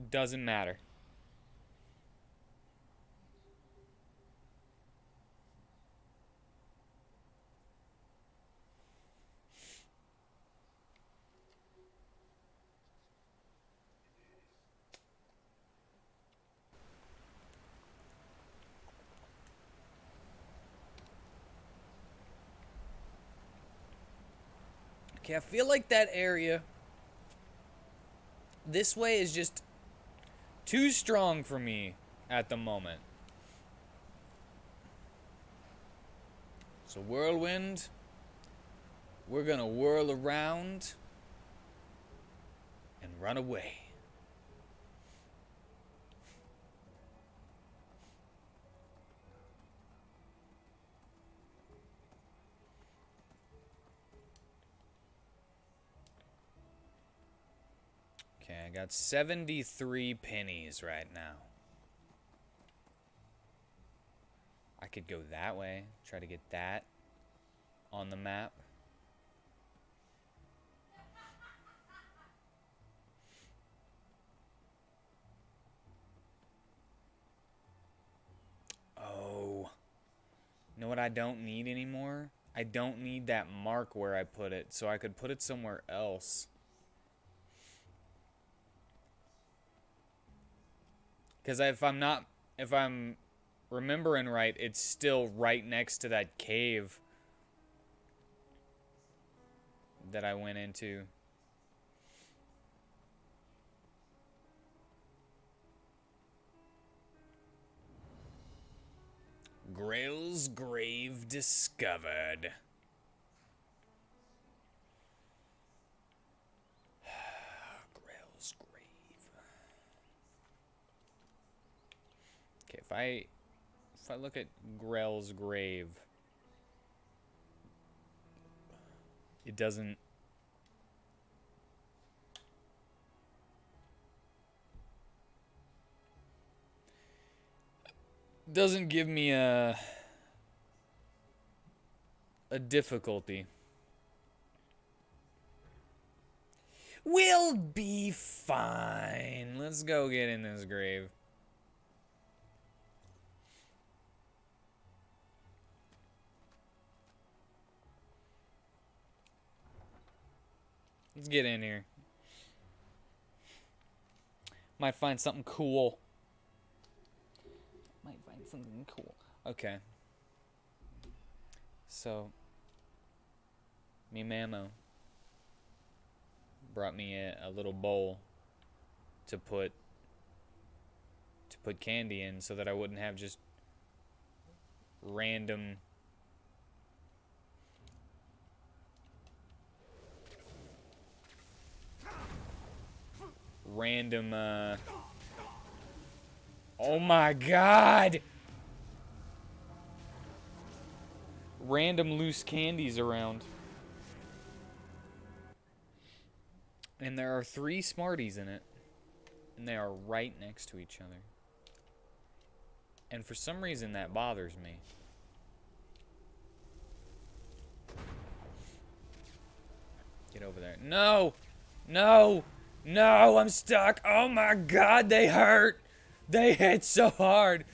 Speaker 1: Doesn't matter. Okay, I feel like that area this way is just too strong for me at the moment. So whirlwind, we're gonna whirl around and run away. Okay, I got 73 pennies right now. I could go that way, try to get that on the map. Oh. You know what I don't need anymore? I don't need that mark where I put it, so I could put it somewhere else. Because if I'm remembering right, it's still right next to that cave that I went into. Grail's grave discovered. Grail's grave. Okay, if I look at Grail's grave, it doesn't give me a difficulty. We'll be fine. Let's go get in this grave. Let's get in here. Might find something cool. Might find something cool. Okay. So, me Mamo brought me a little bowl to put candy in so that I wouldn't have just random oh my god, random loose candies around. And there are 3 Smarties in it, and they are right next to each other. And for some reason that bothers me. Get over there. No! No! No! I'm stuck! Oh my god, they hurt! They hit so hard!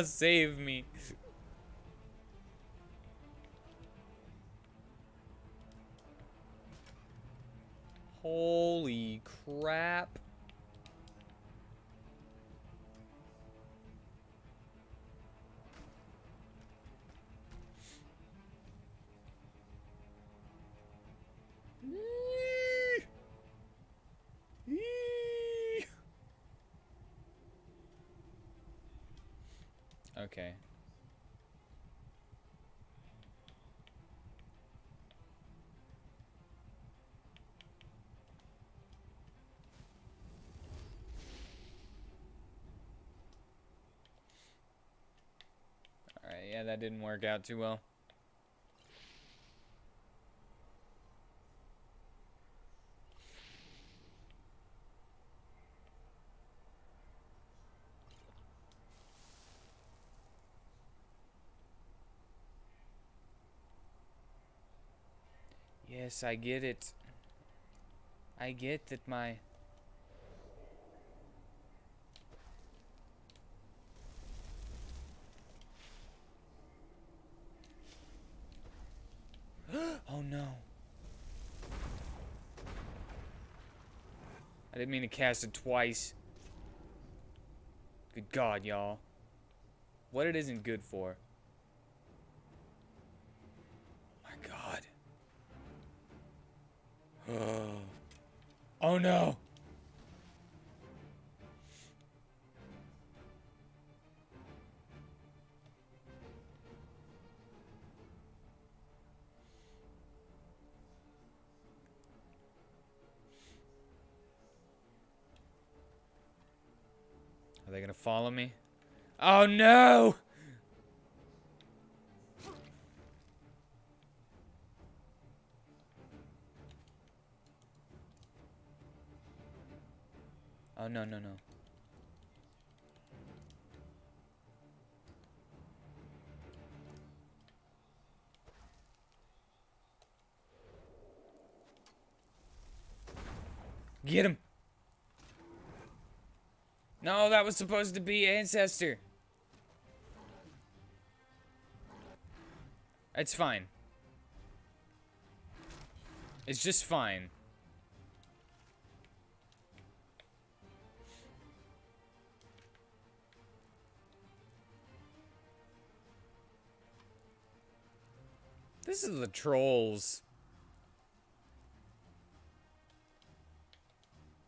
Speaker 1: Save me. Holy crap. Okay. Alright, yeah, that didn't work out too well. Yes, I get it. I get that my... Oh no. I didn't mean to cast it twice. Good God, y'all. What it isn't good for. Oh no! Are they gonna follow me? Oh no! Oh no, no, no. Get him! No, that was supposed to be Ancestor. It's fine. It's just fine. This is the trolls.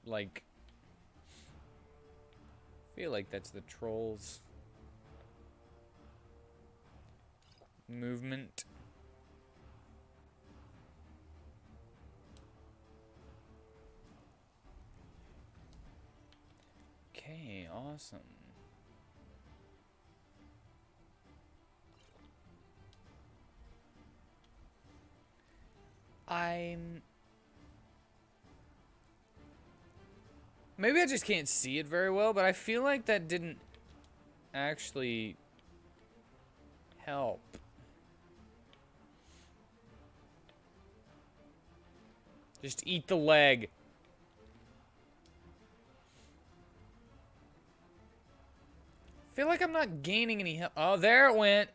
Speaker 1: Like, I feel like that's the trolls. Movement. Okay, awesome. Maybe I just can't see it very well, but I feel like that didn't actually help. Just eat the leg. I feel like I'm not gaining any health. Oh, there it went.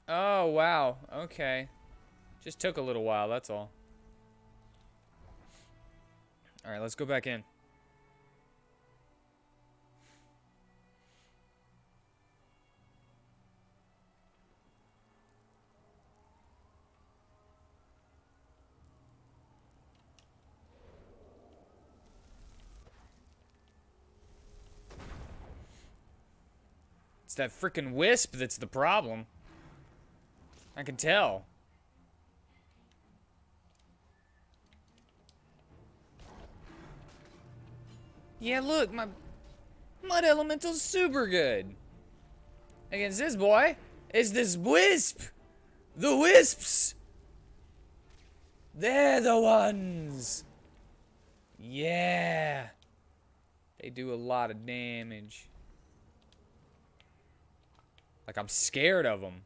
Speaker 1: Oh, wow. Okay. Just took a little while, that's all. Alright, let's go back in. It's that frickin' wisp that's the problem. I can tell. Yeah, look, my mud elemental's super good. Against this boy, it's this wisp. The wisps. They're the ones. Yeah. They do a lot of damage. Like, I'm scared of them.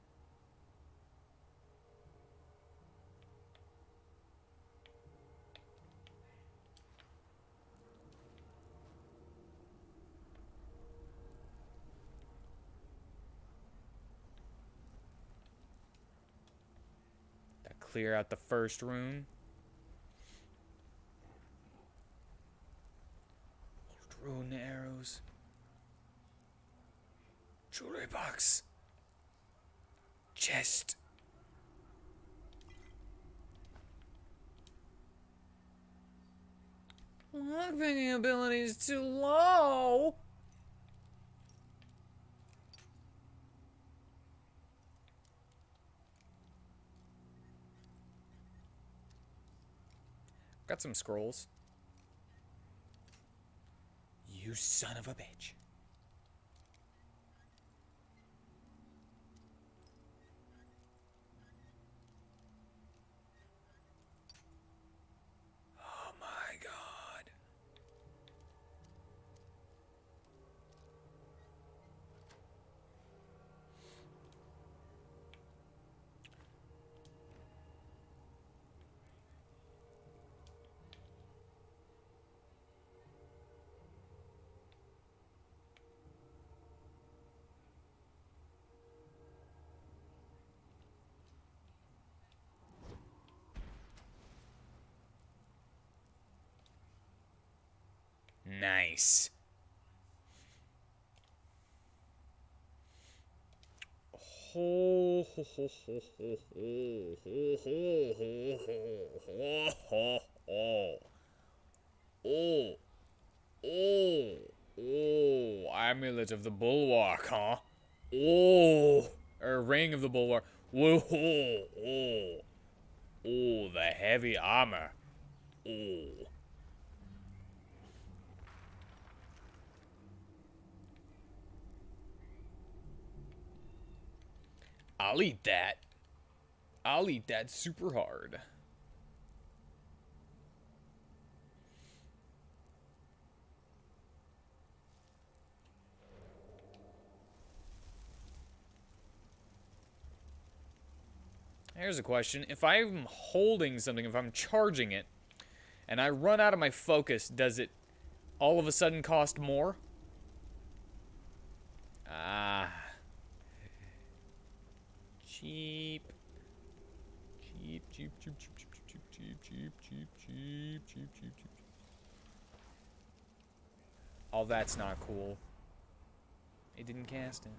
Speaker 1: That clear out the first room. Ruin the arrows. Jewelry box. Chest. Lockpicking ability is too low. Got some scrolls. You son of a bitch. Oh my god. Nice. Ho, ho, ho, ho, ho, ho, ho, ho, ho, ho, ho. Oh. Oh. Oh. Oh. Amulet of the Bulwark, huh? Oh. Or Ring of the Bulwark. Whoa. Oh. Oh, the heavy armor. Oh. I'll eat that. I'll eat that super hard. Here's a question. If I'm holding something, if I'm charging it, and I run out of my focus, does it all of a sudden cost more? Ah. Cheap. Cheap, cheap, cheap, cheap, cheap, cheap, cheap, cheap, cheap, cheap, cheap, cheap, cheap. Oh, that's not cool. It didn't cast it.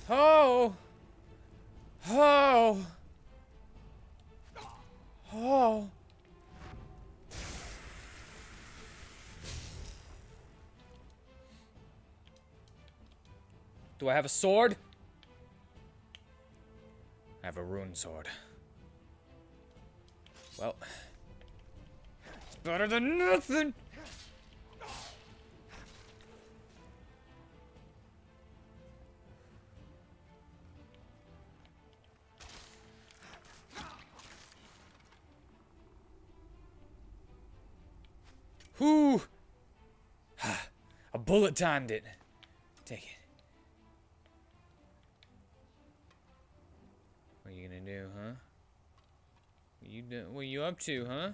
Speaker 1: Oh! Oh! Oh! Do I have a sword? I have a rune sword. Well, it's better than nothing! Whew! A bullet timed it. Take it. What are you gonna do, huh? What are you up to, huh?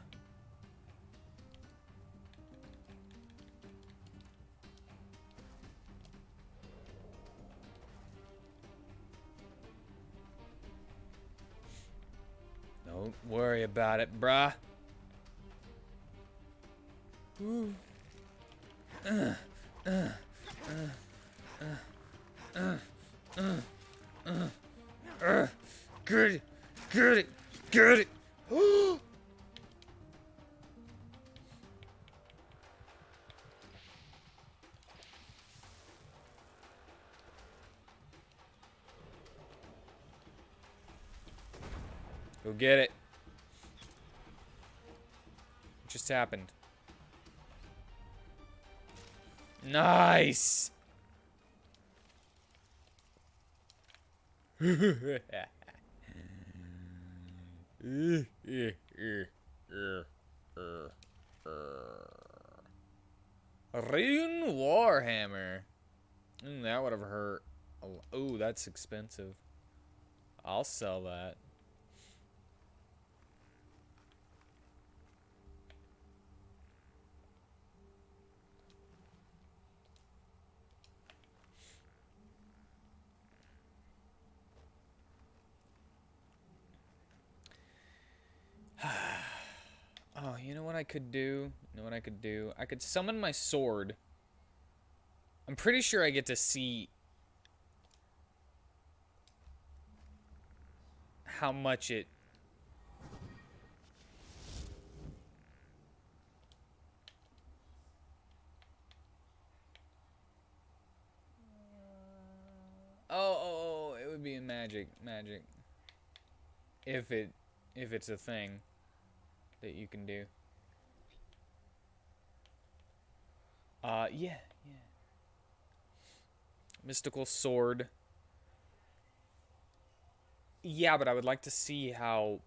Speaker 1: Don't worry about it, bruh. Ooh. Get it! Get it! Get it! Go get it. What just happened? Nice! Rune Warhammer. That would have hurt. Ooh, that's expensive. I'll sell that. Oh, you know what I could do? You know what I could do? I could summon my sword. I'm pretty sure I get to see how much it... Oh, it would be in magic. If it's a thing that you can do. Yeah. Mystical sword. Yeah, but I would like to see how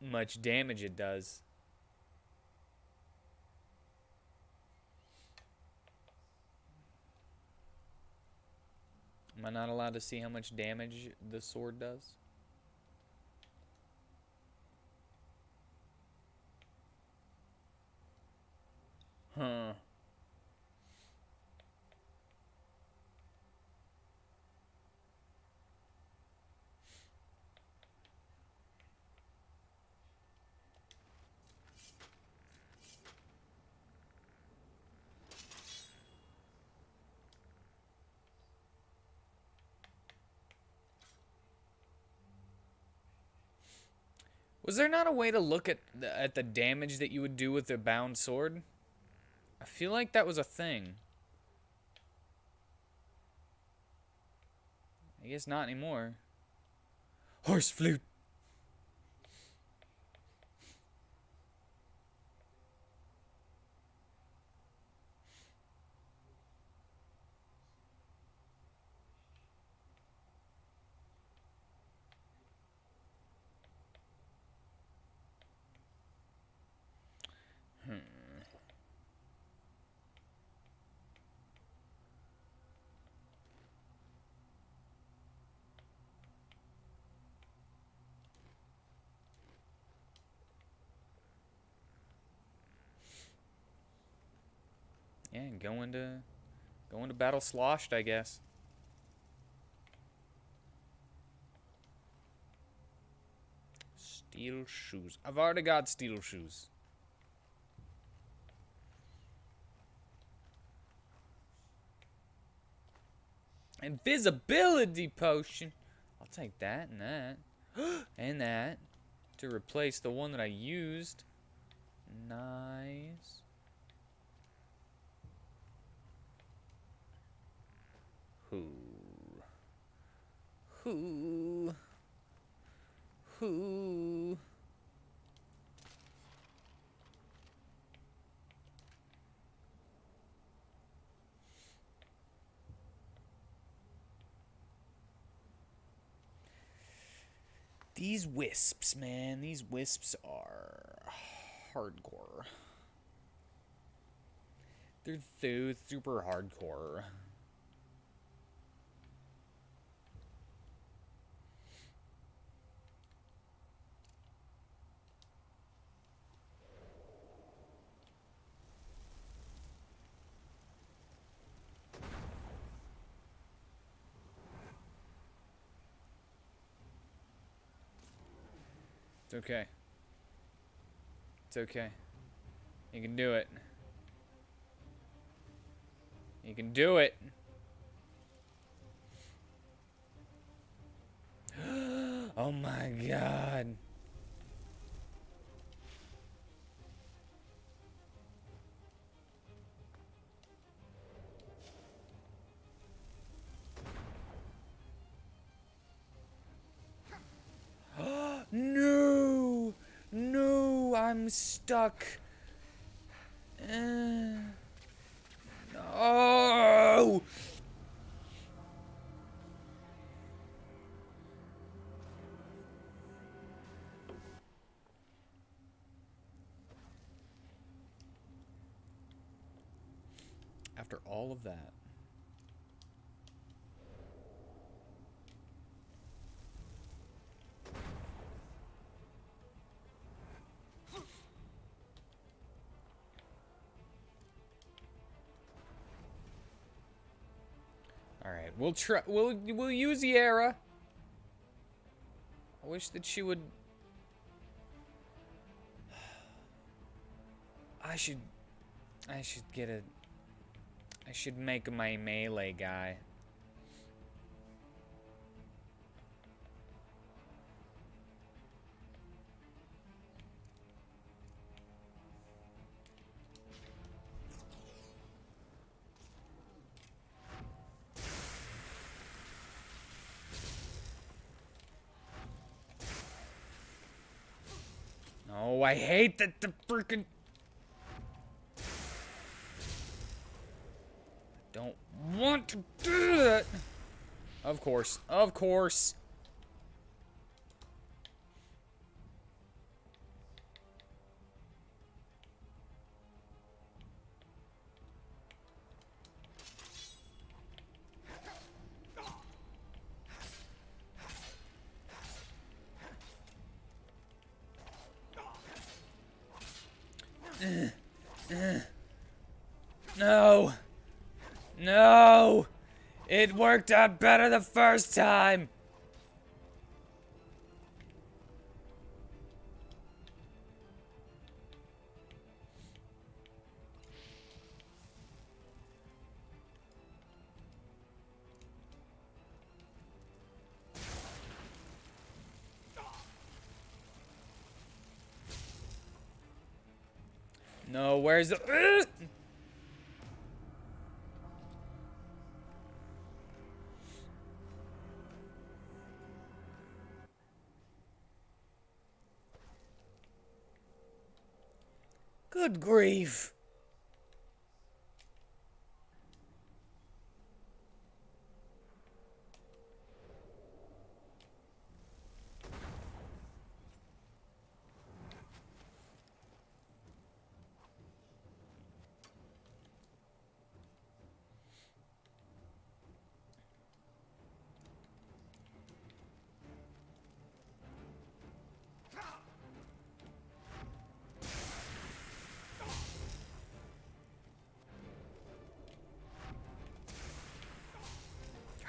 Speaker 1: much damage it does. Am I not allowed to see how much damage the sword does? Huh. Was there not a way to look at the damage that you would do with a bound sword? I feel like that was a thing. I guess not anymore. Horse flute. Yeah, going to battle sloshed, I guess. Steel shoes. I've already got steel shoes. Invisibility potion. I'll take that and that. And that. To replace the one that I used. Nice. Who? These wisps, man. These wisps are hardcore. They're so super hardcore. It's okay. It's okay. You can do it. You can do it. Oh my god. No! No, I'm stuck. No! After all of that. All right, we'll try. We'll use the era. I wish that she would. I should get a. I should make my melee guy. No, I hate that the freaking. Don't want to do that. Of course. Of course. No. No. It worked out better the first time. No, where's the... Good grief.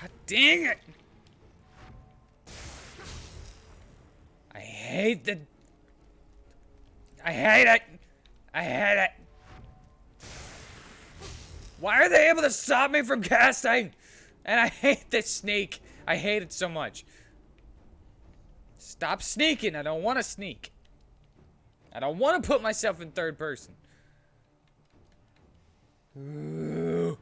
Speaker 1: God dang it! I hate it! I hate it! Why are they able to stop me from casting? And I hate this sneak. I hate it so much. Stop sneaking. I don't want to sneak. I don't want to put myself in third person. Ooh.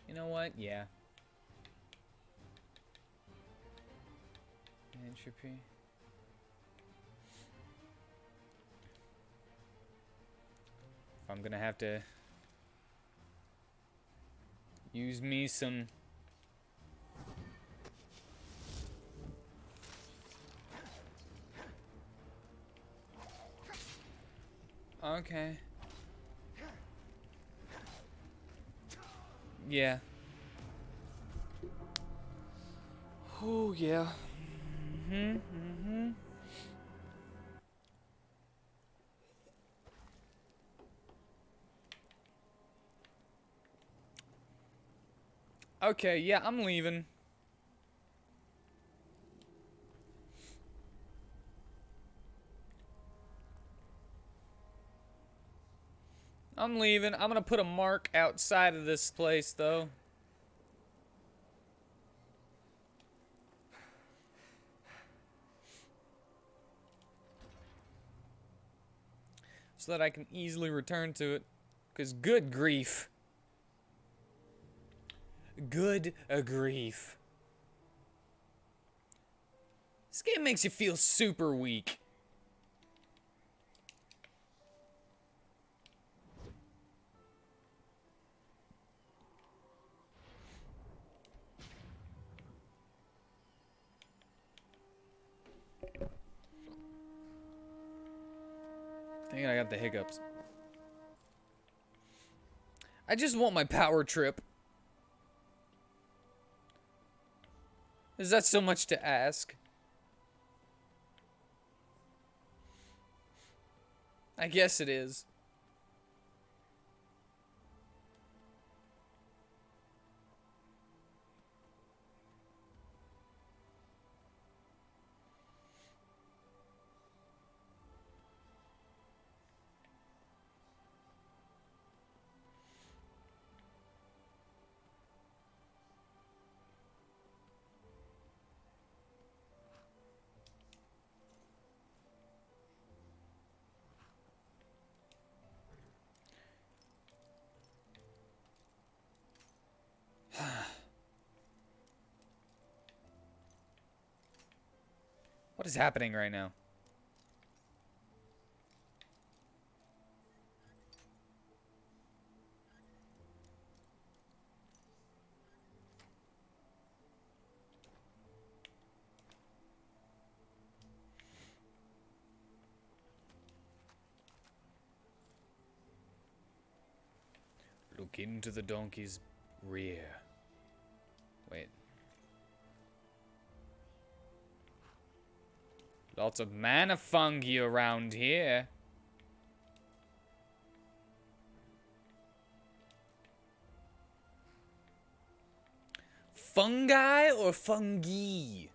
Speaker 1: You know what? Yeah. Entropy. If I'm gonna have to use me some... Okay. Yeah. Oh, yeah. Okay, yeah, I'm leaving. I'm leaving. I'm gonna put a mark outside of this place, though. So that I can easily return to it. Because good grief. Good grief. This game makes you feel super weak. I think I got the hiccups. I just want my power trip. Is that so much to ask? I guess it is. What is happening right now? Look into the donkey's rear. Wait. Lots of mana fungi around here. fungi or fungi?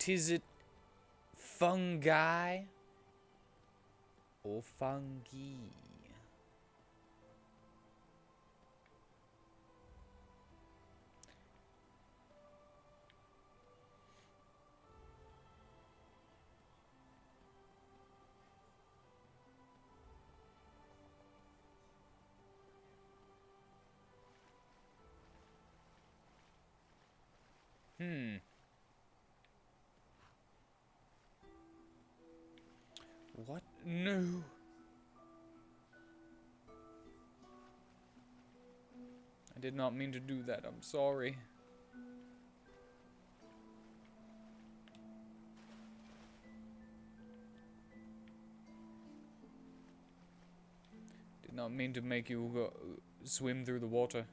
Speaker 1: Is it fungi or fungi? What? No. I did not mean to do that. I'm sorry. Did not mean to make you go swim through the water.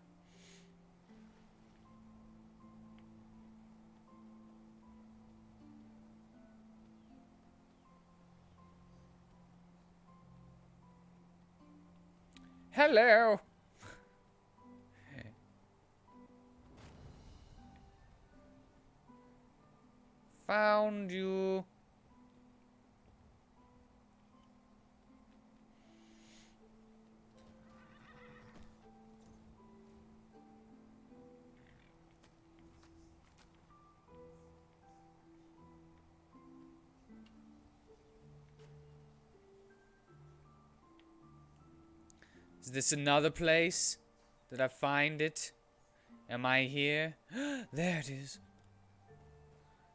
Speaker 1: Hello. Found you. Is this another place? Did I find it? Am I here? There it is.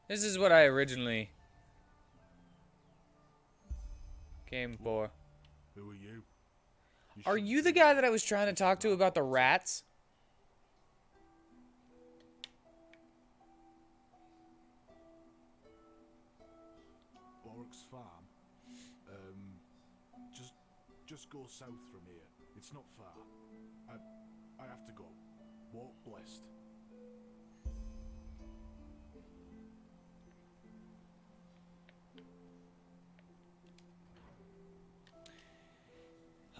Speaker 1: This is what I originally came for.
Speaker 3: Who are you?
Speaker 1: Are you the guy that I was trying to talk to about the rats?
Speaker 3: Bork's farm? Just go south from here. It's not far. I have to go. Walk blessed.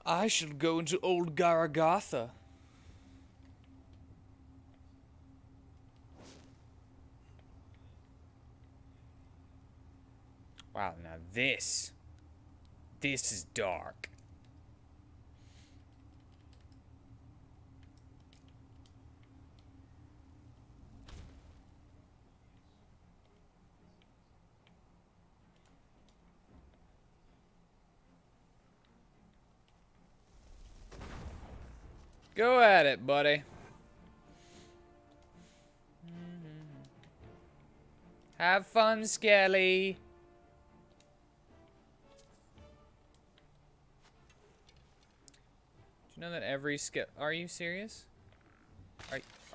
Speaker 1: I shall go into old Garagatha. Wow, now this is dark. Go at it, buddy. Have fun, Skelly. Do you know that every Are you serious?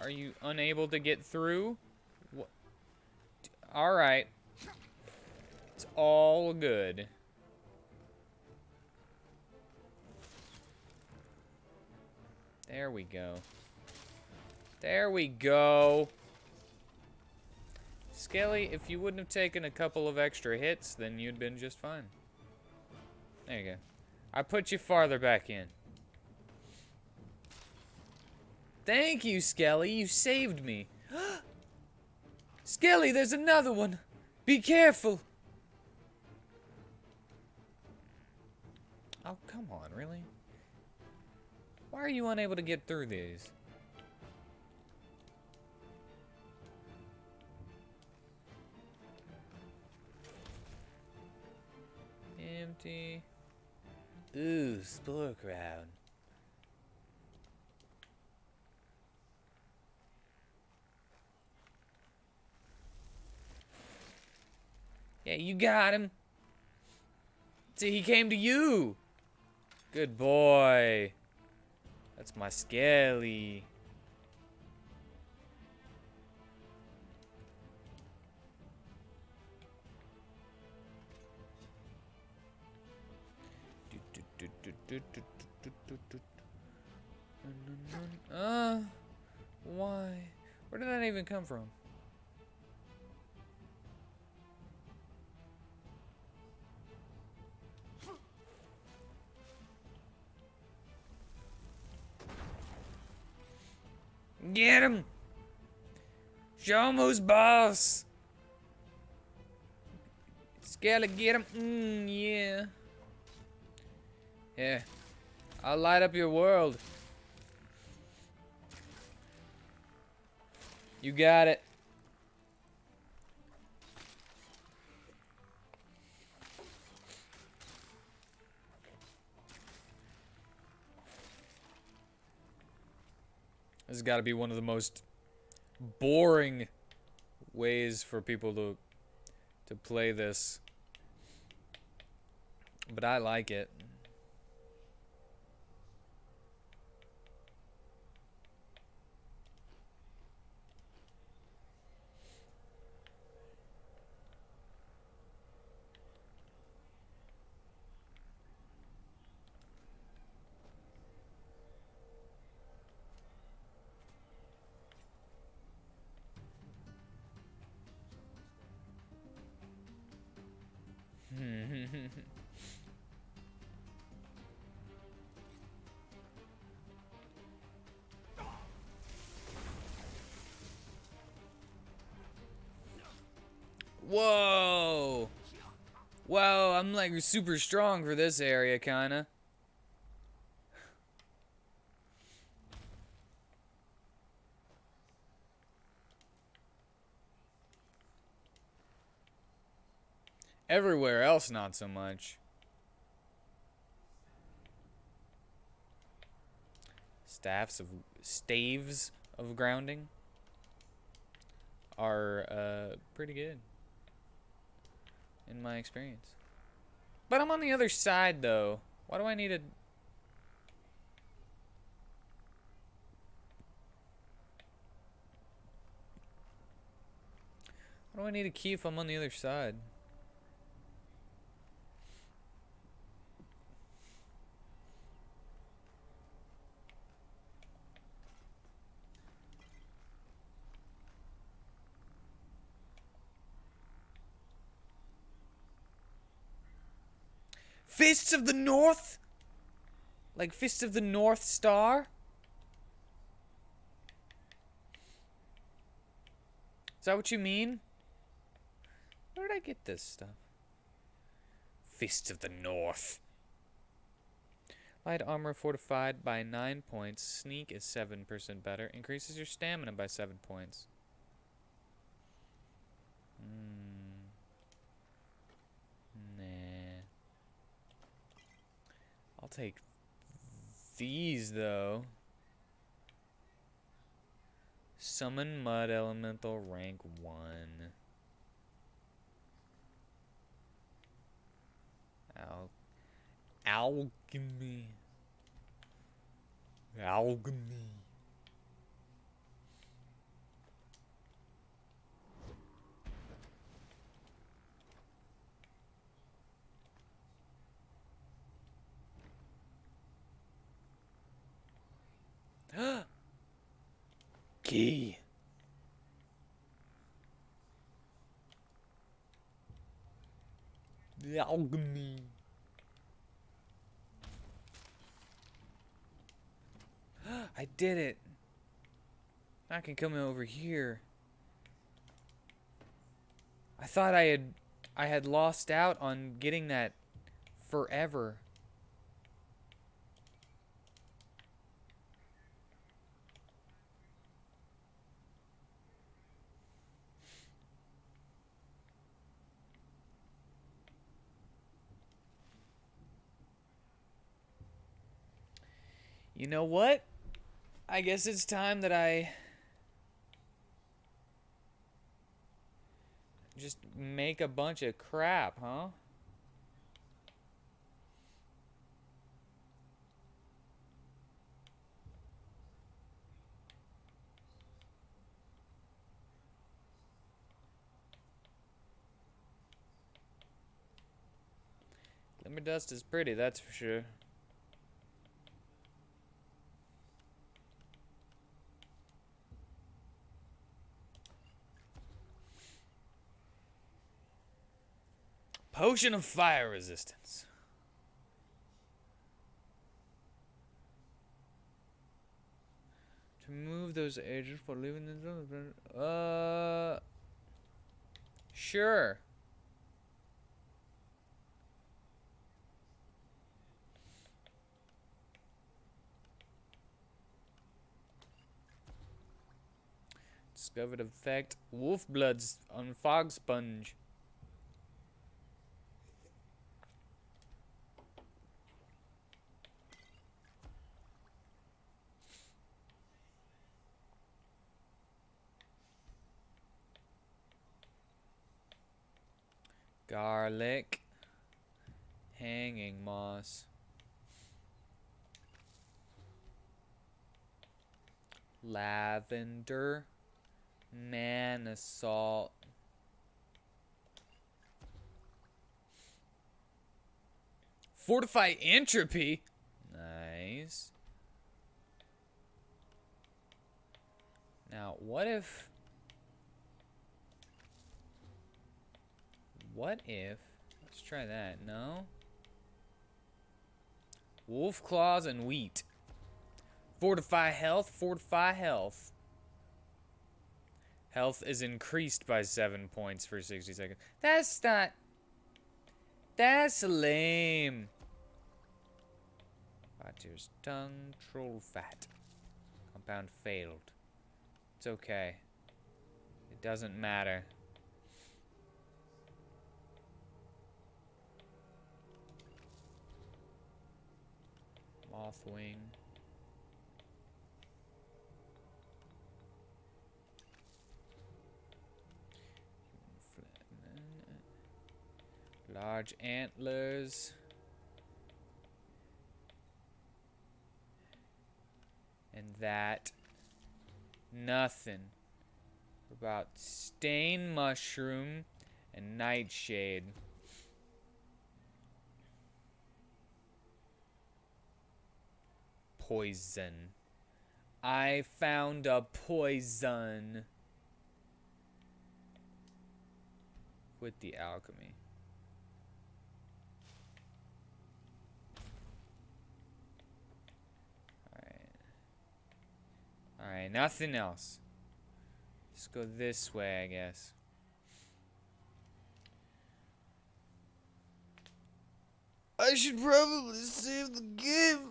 Speaker 1: Are you unable to get through? What? All right. It's all good. There we go. There we go. Skelly, if you wouldn't have taken a couple of extra hits, then you'd been just fine. There you go. I put you farther back in. Thank you, Skelly. You saved me. Skelly, there's another one. Be careful. Oh, come on, really? Why are you unable to get through these? Empty. Ooh, spore crown. Yeah, you got him. See, he came to you. Good boy. That's my Skelly. Why? Where did that even come from? Get him! Show him who's boss! Skelly, get him! Yeah. Yeah. I'll light up your world. You got it. This has got to be one of the most boring ways for people to play this. But I like it. Whoa! Whoa, I'm like super strong for this area, kinda. Everywhere else, not so much. Staves of grounding are pretty good in my experience. But I'm on the other side though. Why do I need a... Why do I need a key if I'm on the other side? Fists of the North? Like Fists of the North Star? Is that what you mean? Where did I get this stuff? Fists of the North. Light armor fortified by 9 points. Sneak is 7% better. Increases your stamina by 7 points. Nah. I'll take these though. Summon Mud Elemental rank 1. Alchemy. Alchemy. Key. The alchemy. I did it. I can come over here. I thought I had lost out on getting that forever. You know what? I guess it's time that I just make a bunch of crap, huh? Glimmer dust is pretty, that's for sure. Potion of fire resistance. To move those agents for leaving the zone. Sure. Discovered effect. Wolf bloods on fog sponge. Garlic. Hanging moss. Lavender. Mana salt. Fortify entropy. Nice. Now, what if... Let's try that. No? Wolf claws and wheat. Fortify health. Fortify health. Health is increased by 7 points for 60 seconds. That's not... That's lame. Butcher's tongue. Troll fat. Compound failed. It's okay. It doesn't matter. Mothwing. Large antlers. And that. Nothing. About stain mushroom and nightshade. Poison. I found a poison. With the alchemy. Alright, nothing else. Let's go this way, I guess. I should probably save the game.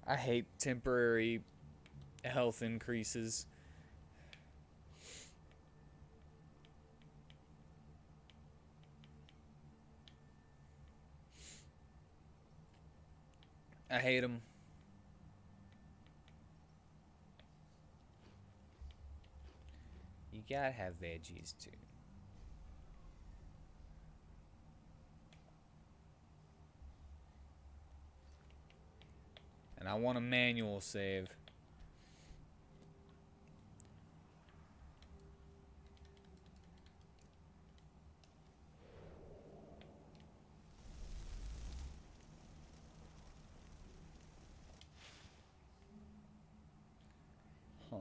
Speaker 1: I hate temporary health increases. I hate them. You gotta have veggies too. And I want a manual save. Huh.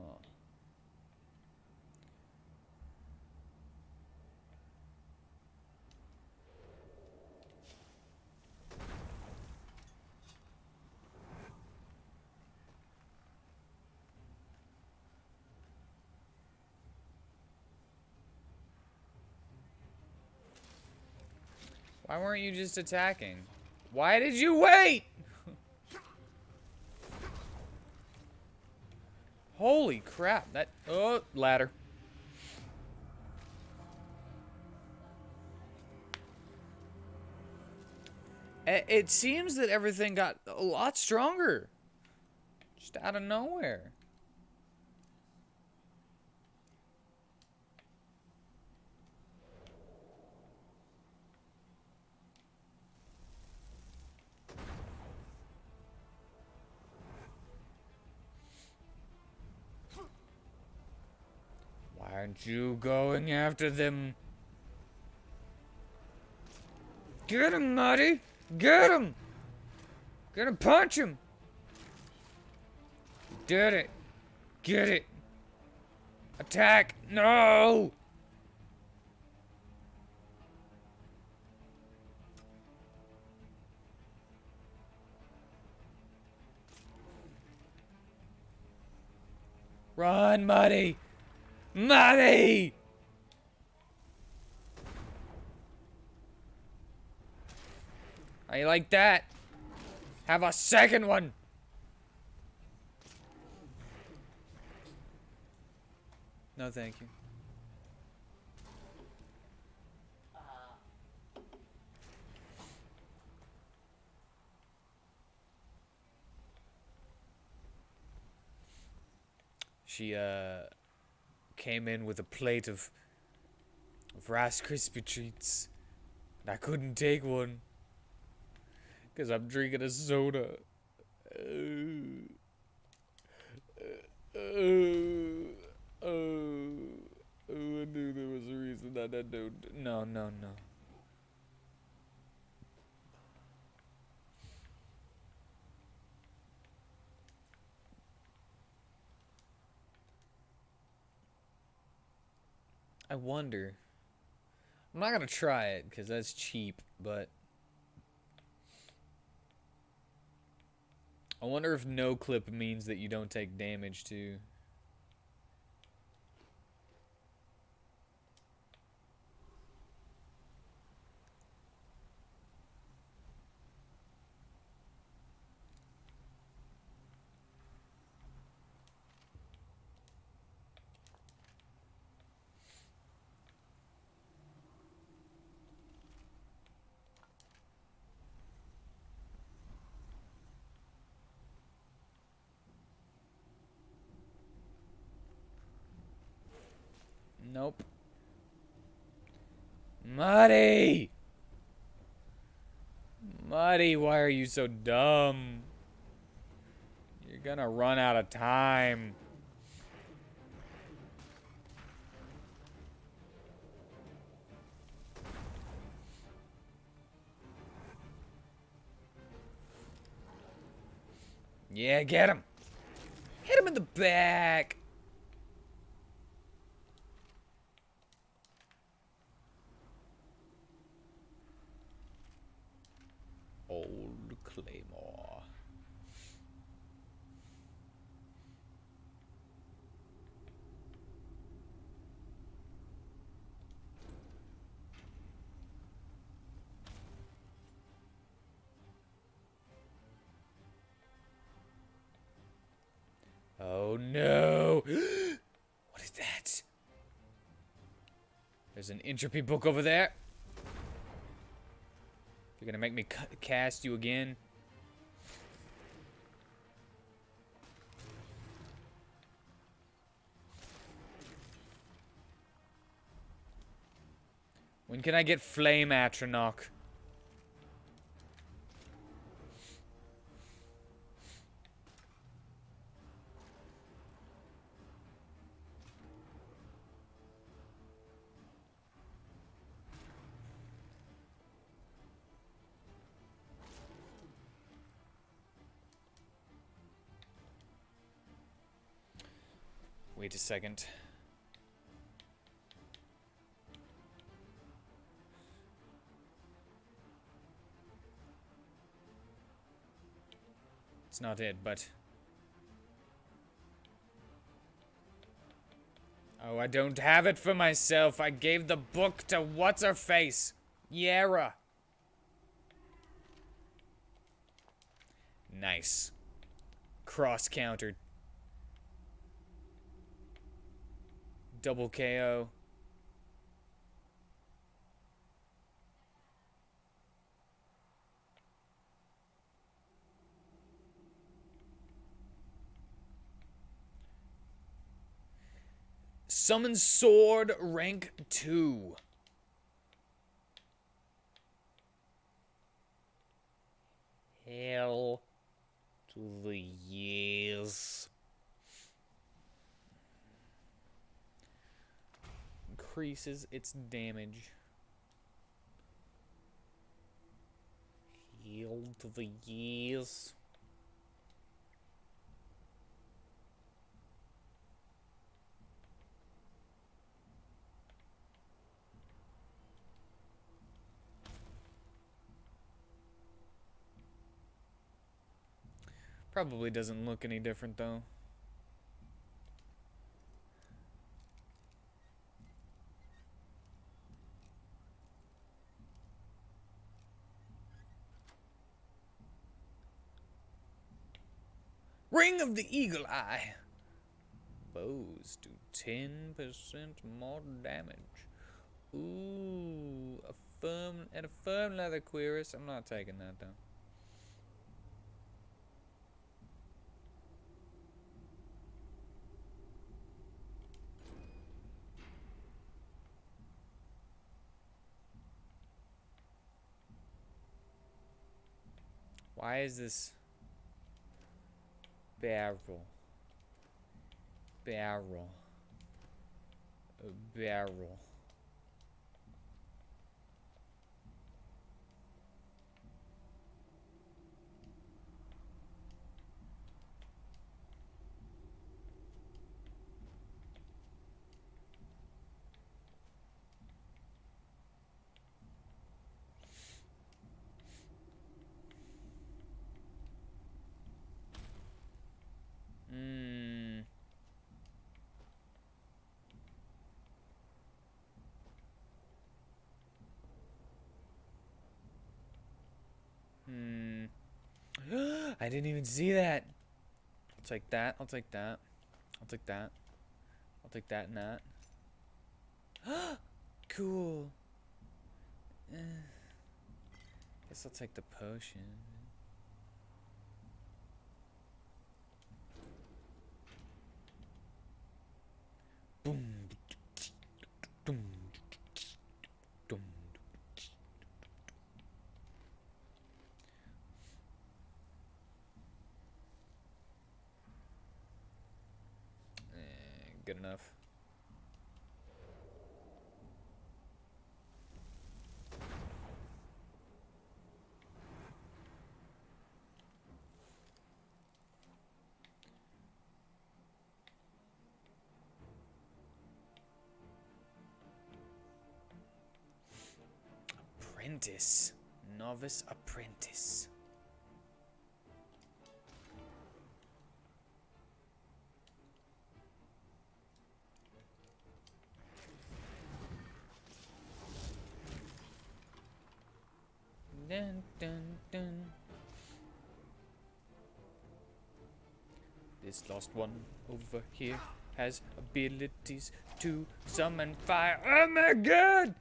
Speaker 1: Why weren't you just attacking? Why did you wait? Holy crap, that... Oh, ladder. It seems that everything got a lot stronger. Just out of nowhere. Why are Aren't you going after them? Get him, Marty! Get him! Gonna punch him! Did it! Get it! Attack! No! Run, Muddy! Muddy! How you like that? Have a second one! No, thank you. She, came in with a plate of Rice Krispie treats. And I couldn't take one. Because I'm drinking a soda. I knew there was a reason that I don't. No, no, no. I wonder. I'm not gonna try it because that's cheap, but I wonder if no clip means that you don't take damage too. Nope. Muddy! Muddy, why are you so dumb? You're gonna run out of time. Yeah, get him. Hit him in the back. Old Claymore. Oh no! What is that? There's an entropy book over there. You're gonna make me cast you again? When can I get Flame Atronach? Wait a second. It's not it, but... Oh, I don't have it for myself. I gave the book to what's-her-face? Yara. Nice. Cross-countered. Double KO. Summon Sword, rank 2. Hell to the yes. increases its damage. Heal to the years. Probably doesn't look any different though. Ring of the Eagle Eye. Bows do 10% more damage. Ooh, a firm leather cuirass. I'm not taking that though. Why is this barrel? Barrel. A barrel. I didn't even see that. I'll take that. I'll take that. I'll take that. I'll take that and that. Cool. Guess I'll take the potion. Boom. Boom. Boom. Good enough. Apprentice. Novice apprentice. Dun, dun, dun. This lost one over here has abilities to summon fire. Oh my god!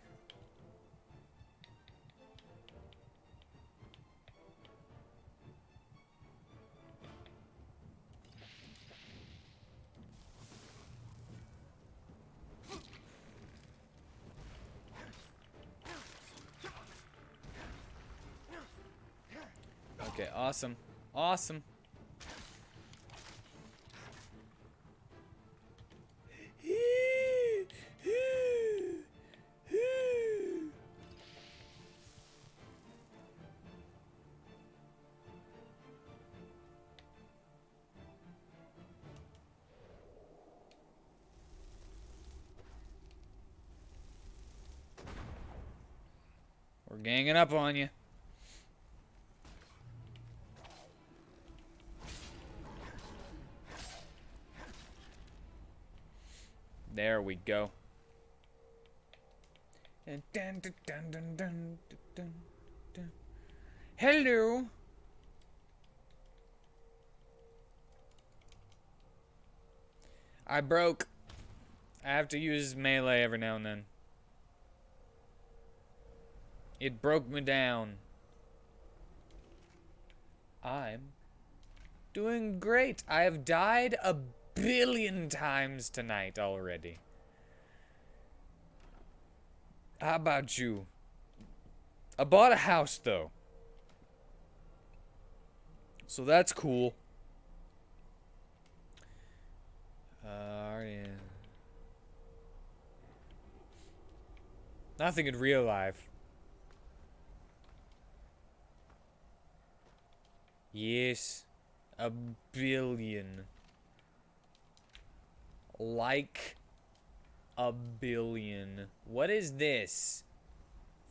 Speaker 1: Okay, awesome. Awesome. We're ganging up on you. There we go. Dun, dun, dun, dun, dun, dun, dun, dun. Hello. I broke. I have to use melee every now and then. It broke me down. I'm doing great. I have died a billion times tonight already. How about you? I bought a house though. So that's cool. Yeah. Nothing in real life. Yes. A billion. Like a billion. What is this?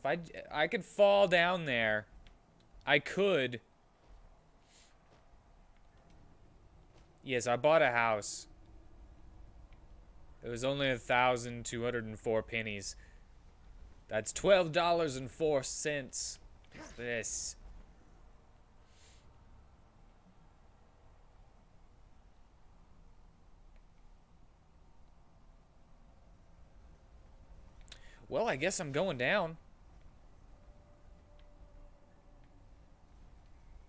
Speaker 1: If I could fall down there. I could. Yes, I bought a house. It was only 1,204 pennies. That's $12.04. What's this? Well, I guess I'm going down.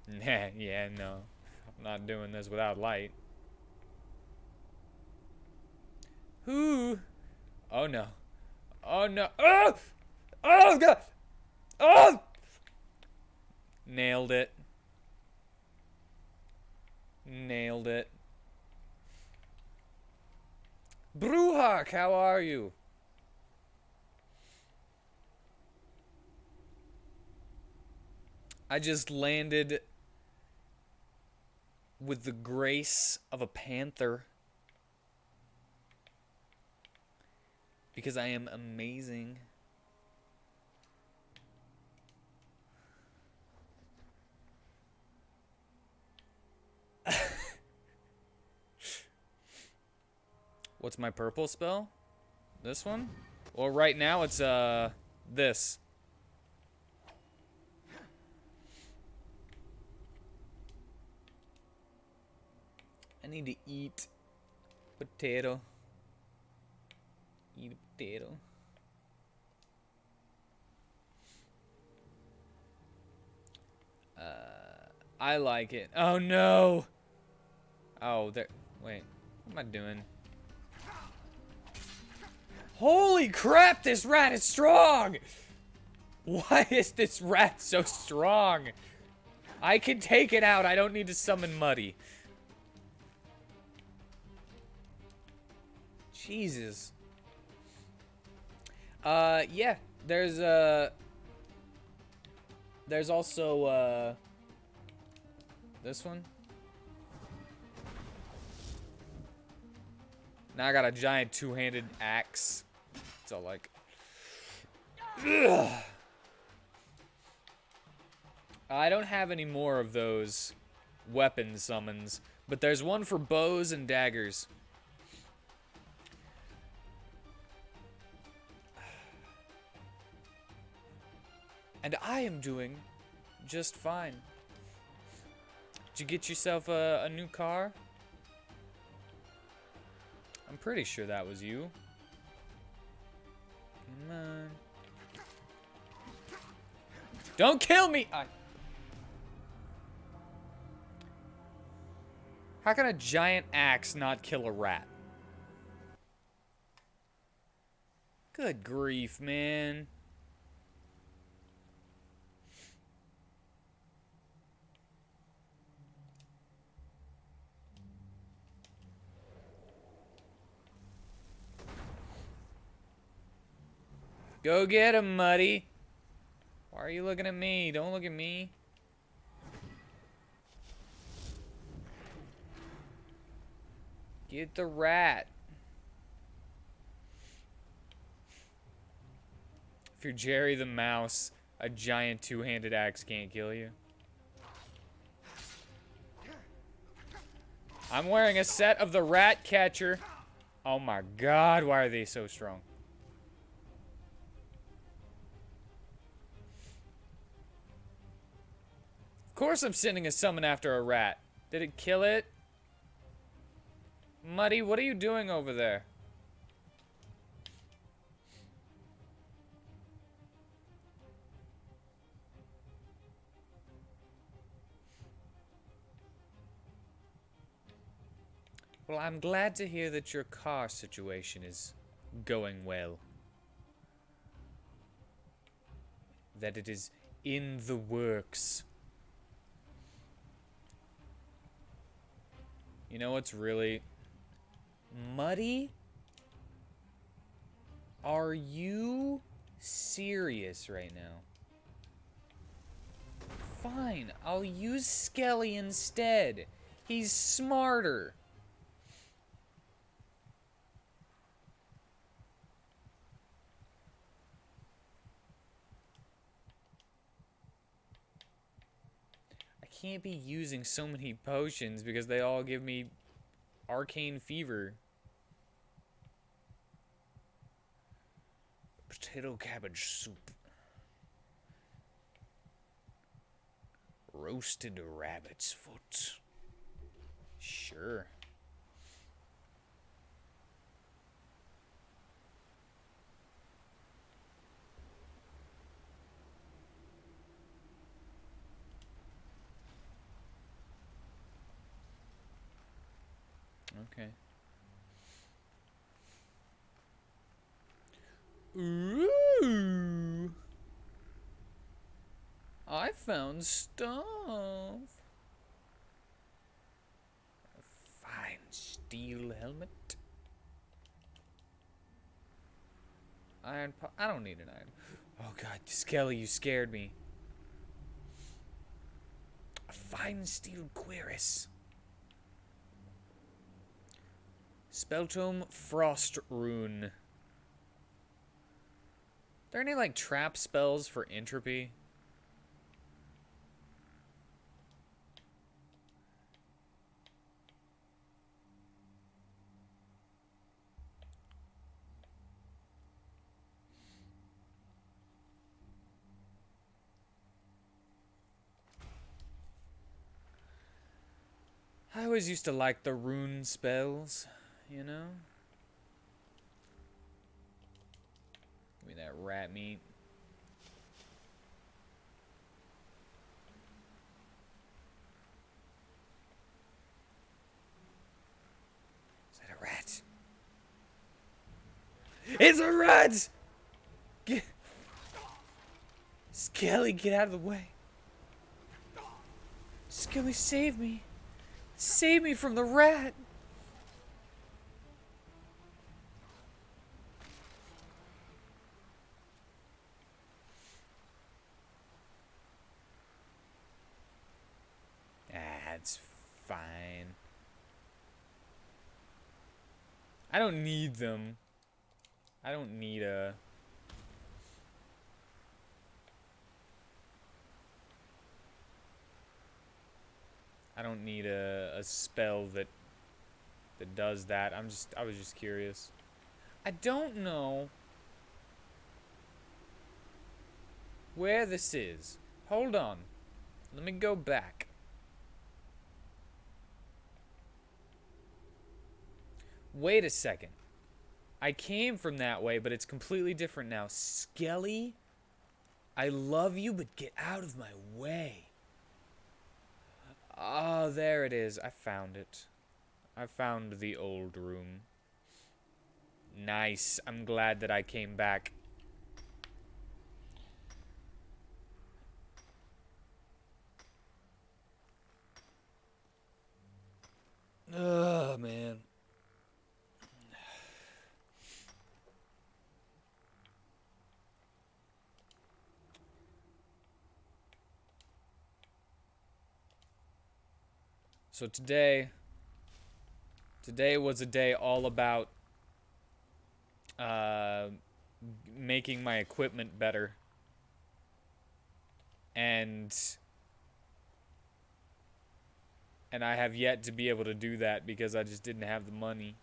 Speaker 1: Nah, yeah, no. I'm not doing this without light. Whoo! Oh no. Oh no. Oh! Oh god! Oh! Nailed it. Nailed it. Bruhak, how are you? I just landed with the grace of a panther. Because I am amazing. What's my purple spell? This one? Well, right now it's this. I need to eat potato. Eat a potato. I like it. Oh no! Oh, there. Wait. What am I doing? Holy crap, this rat is strong! Why is this rat so strong? I can take it out. I don't need to summon Muddy. Jesus. Yeah. There's also, this one. Now I got a giant two-handed axe. So like, ugh. I don't have any more of those weapon summons, but there's one for bows and daggers. And I am doing just fine. Did you get yourself a new car? I'm pretty sure that was you. Come on. Don't kill me! How can a giant axe not kill a rat? Good grief, man. Go get him, Muddy. Why are you looking at me? Don't look at me. Get the rat. If you're Jerry the Mouse, a giant two-handed axe can't kill you. I'm wearing a set of the rat catcher. Oh my god, why are they so strong? Of course I'm sending a summon after a rat. Did it kill it? Muddy, what are you doing over there? Well, I'm glad to hear that your car situation is going well. That it is in the works. You know what's really... Muddy? Are you serious right now. Fine, I'll use Skelly instead. He's smarter. I can't be using so many potions because they all give me arcane fever. Potato cabbage soup. Roasted rabbit's foot. Sure. Okay. Ooh. I found stuff. A fine steel helmet. I don't need an iron. Oh god, Skelly, you scared me. A fine steel cuirass. Spelltome Frost Rune. Are there any like trap spells for entropy? I always used to like the rune spells, you know? Give me that rat meat. Is that a rat? It's a rat! Skelly, get out of the way. Skelly, save me. Save me from the rat. That's fine. I don't need them. I don't need a... I don't need a spell that does that. I was just curious. I don't know where this is. Hold on. Let me go back. Wait a second. I came from that way, but it's completely different now. Skelly, I love you, but get out of my way. Oh, there it is. I found it. I found the old room. Nice. I'm glad that I came back. Ugh, man. So today was a day all about making my equipment better. And I have yet to be able to do that because I just didn't have the money.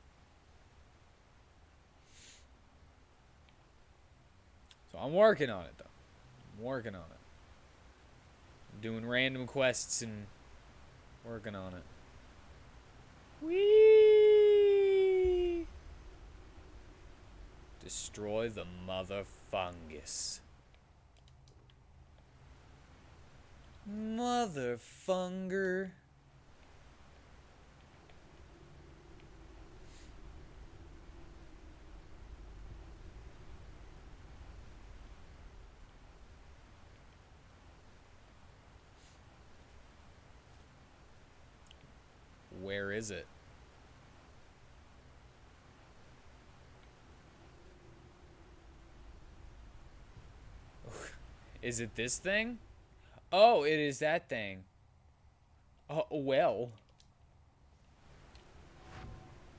Speaker 1: So I'm working on it, though. I'm working on it. I'm doing random quests and working on it. Whee! Destroy the mother fungus. Mother funger. Where is it? Is it this thing? Oh, it is that thing. Oh, well.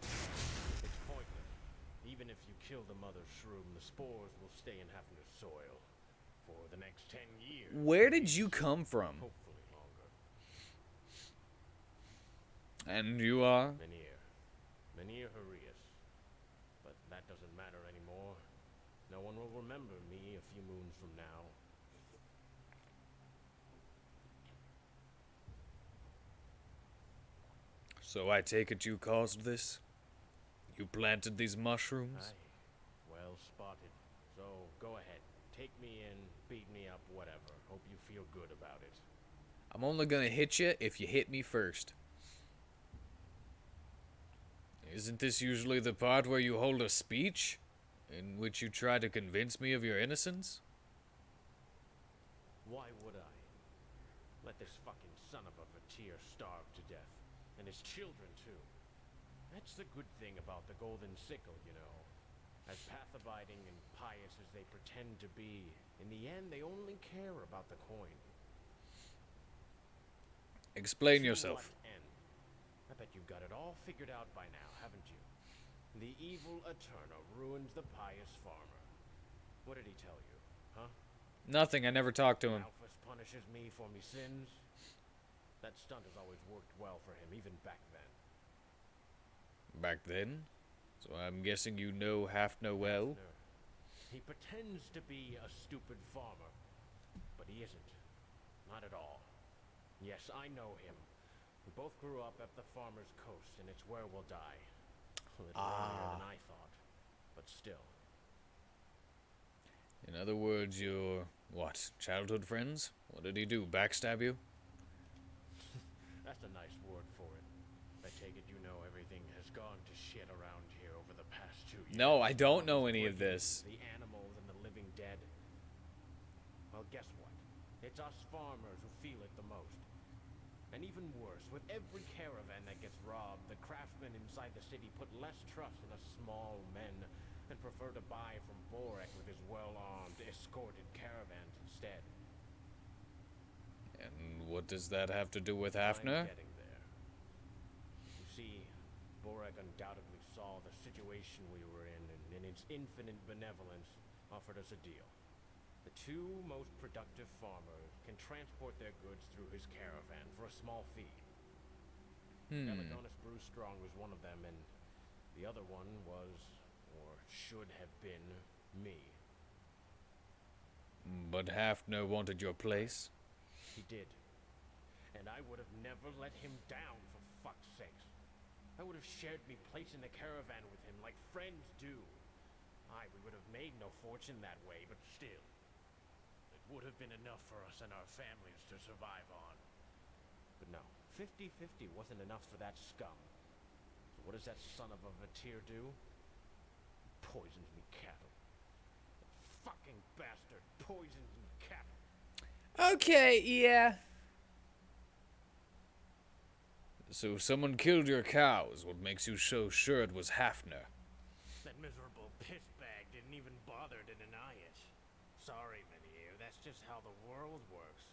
Speaker 9: It's pointless. Even if you kill the mother shroom, the spores will stay in Hafner's soil for the next 10 years.
Speaker 1: Where did you come from?
Speaker 9: Hopefully longer.
Speaker 1: And you are?
Speaker 9: Menir Harius. But that doesn't matter anymore. No one will remember me a few moons from now.
Speaker 1: So I take it you caused this? You planted these mushrooms?
Speaker 9: Aye. Well spotted. So, go ahead. Take me in, beat me up, whatever. Hope you feel good about it.
Speaker 1: I'm only gonna hit you if you hit me first. Isn't this usually the part where you hold a speech? In which you try to convince me of your innocence?
Speaker 9: Why would I? Let this fucking son of a Vatir starve to death. And his children, too. That's the good thing about the Golden Sickle, you know. As path-abiding and pious as they pretend to be, in the end they only care about the coin.
Speaker 1: Explain
Speaker 9: To
Speaker 1: yourself.
Speaker 9: what end? I bet you've got it all figured out by now, haven't you? The evil Eterna ruined the pious farmer. What did he tell you, huh?
Speaker 1: Nothing, I never talked to him.
Speaker 9: Alphys punishes me for me sins? That stunt has always worked well for him, even back then.
Speaker 1: Back then? So I'm guessing you know Hafner well?
Speaker 9: Hafner. He pretends to be a stupid farmer, but he isn't. Not at all. Yes, I know him. We both grew up at the farmer's coast, and it's where we'll die. A little earlier than I thought, but still.
Speaker 1: In other words, you're, what, childhood friends? What did he do, backstab you?
Speaker 9: That's a nice word for it. I take it you know everything has gone to shit around here over the past 2 years.
Speaker 1: No, I don't know any of this.
Speaker 9: The animals and the living dead. Well, guess what? It's us farmers who feel it the most. And even worse, with every caravan that gets robbed, the craftsmen inside the city put less trust in us small men and prefer to buy from Borek with his well-armed, escorted caravans instead.
Speaker 1: And what does that have to do with Hafner?
Speaker 9: I'm getting there. You see, Borek undoubtedly saw the situation we were in, and in its infinite benevolence, offered us a deal. The two most productive farmers can transport their goods through his caravan for a small fee. Eladonis Brewstrong was one of them, and the other one was, or should have been, me.
Speaker 1: But Hafner wanted your place?
Speaker 9: He did. And I would have never let him down, for fuck's sakes. I would have shared me place in the caravan with him like friends do. Aye, we would have made no fortune that way, but still. It would have been enough for us and our families to survive on. But no, 50-50 wasn't enough for that scum. So what does that son of a Vatir do? Poisons me cattle. That fucking bastard poisons me cattle.
Speaker 1: Okay, yeah. So someone killed your cows. What makes you so sure it was Hafner?
Speaker 9: That miserable pissbag didn't even bother to deny it. Sorry, Menhir, that's just how the world works.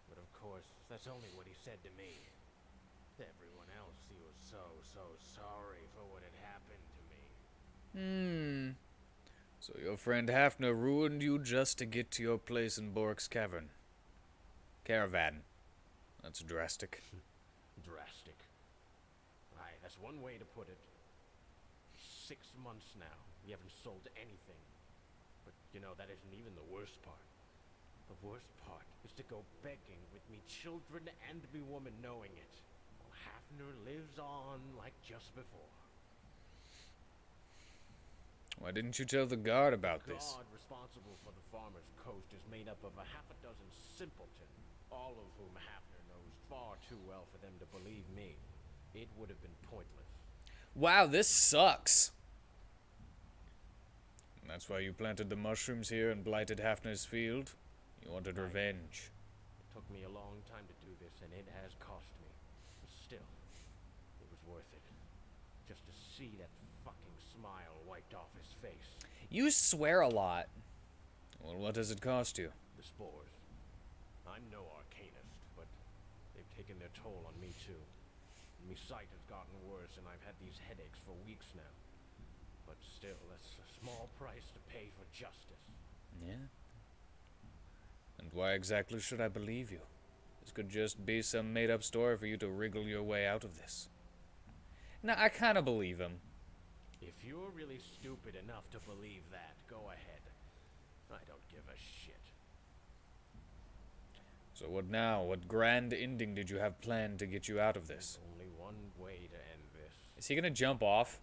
Speaker 9: But of course, that's only what he said to me. To everyone else, he was so sorry for what had happened to me.
Speaker 1: So your friend Hafner ruined you just to get to your place in Borek's cavern. Caravan. That's drastic.
Speaker 9: Drastic. Aye, that's one way to put it. 6 months now, we haven't sold anything. But, you know, that isn't even the worst part. The worst part is to go begging with me children and me woman knowing it, while Hafner lives on like just before.
Speaker 1: Why didn't you tell the guard about
Speaker 9: The
Speaker 1: this?
Speaker 9: god responsible for the farmer's coast is made up of a half a dozen simpletons, all of whom Hafner knows far too well for them to believe me. It would have been pointless.
Speaker 1: Wow, this sucks. And that's why you planted the mushrooms here and blighted Hafner's field? You wanted revenge.
Speaker 9: It took me a long time to do this, and it has cost me. But still, it was worth it. Just to see that fucking smile wiped off his face.
Speaker 1: You swear a lot. Well, what does it cost you?
Speaker 9: The the spores. I'm no arcanist, but they've taken their toll on me too. My sight has gotten worse, and I've had these headaches for weeks now. But still, that's a small price to pay for justice.
Speaker 1: Yeah. And why exactly should I believe you? This could just be some made-up story for you to wriggle your way out of this. Now, I kind of believe him.
Speaker 9: If you're really stupid enough to believe that, go ahead. I don't give a shit.
Speaker 1: So what now? What grand ending did you have planned to get you out of this?
Speaker 9: There's only one way to end this.
Speaker 1: Is he gonna jump off?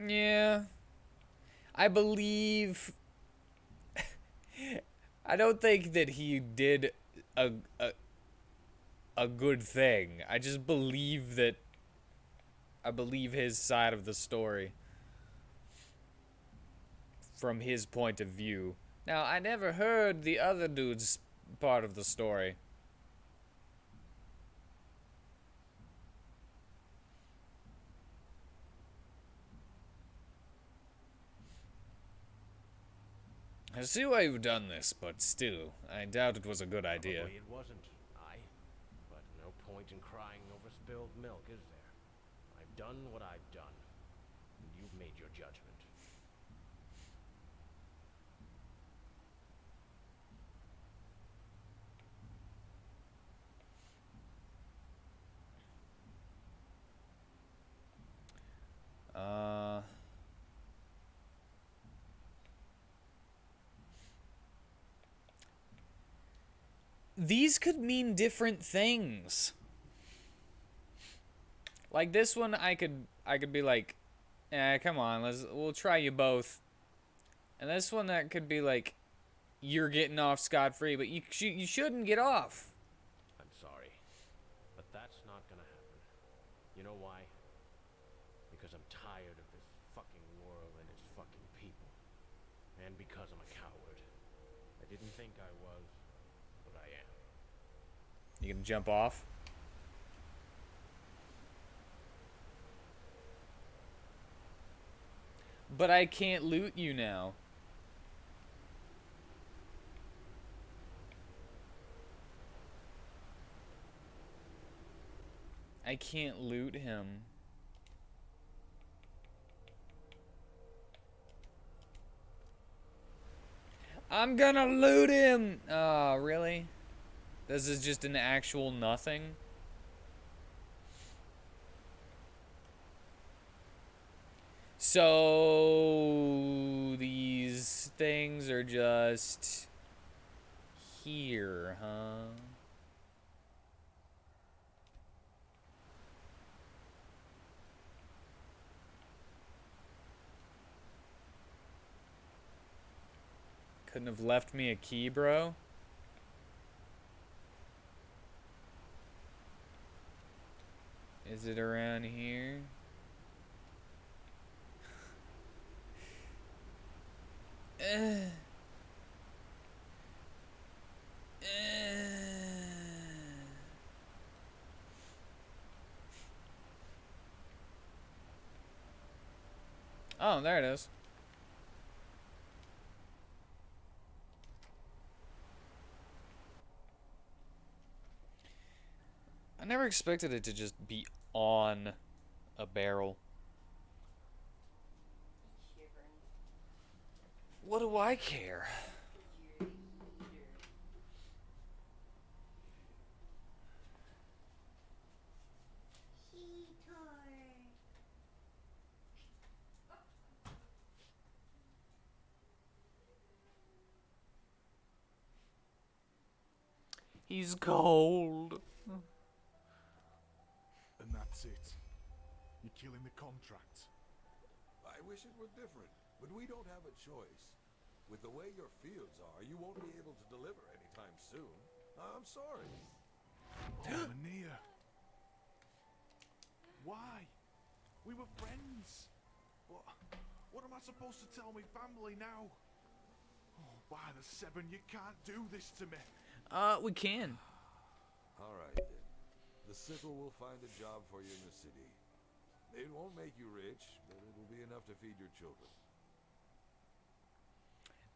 Speaker 1: Yeah. I believe... I don't think that he did a good thing. I just believe that... I believe his side of the story. From his point of view. Now, I never heard the other dude's part of the story. I see why you've done this, but still, I doubt it was a good idea.
Speaker 9: Probably it wasn't, but no point in crying over spilled milk, is there? I've done what I've done, and you've made your judgment.
Speaker 1: These could mean different things. Like this one, I could be like, come on, we'll try you both. And this one, that could be like, you're getting off scot-free, but you shouldn't get off.
Speaker 9: I'm sorry, but that's not gonna happen. You know why? Because I'm tired of this fucking world and its fucking people. And because I'm a coward. I didn't think I was, but I am.
Speaker 1: You gonna jump off? But I can't loot you now. I can't loot him. I'm gonna loot him! Oh, really? This is just an actual nothing? So these things are just here, huh? Couldn't have left me a key, bro. Is it around here? Oh, there it is. I never expected it to just be on a barrel. What do I care? He's cold.
Speaker 3: And that's it. You're killing the contract.
Speaker 10: I wish it were different, but we don't have a choice. With the way your fields are, you won't be able to deliver anytime soon. I'm sorry.
Speaker 3: Oh, Mania. Why? We were friends. What am I supposed to tell my family now? Oh, by the seven, you can't do this to me.
Speaker 1: We can.
Speaker 10: All right, then. The sickle will find a job for you in the city. It won't make you rich, but it'll be enough to feed your children.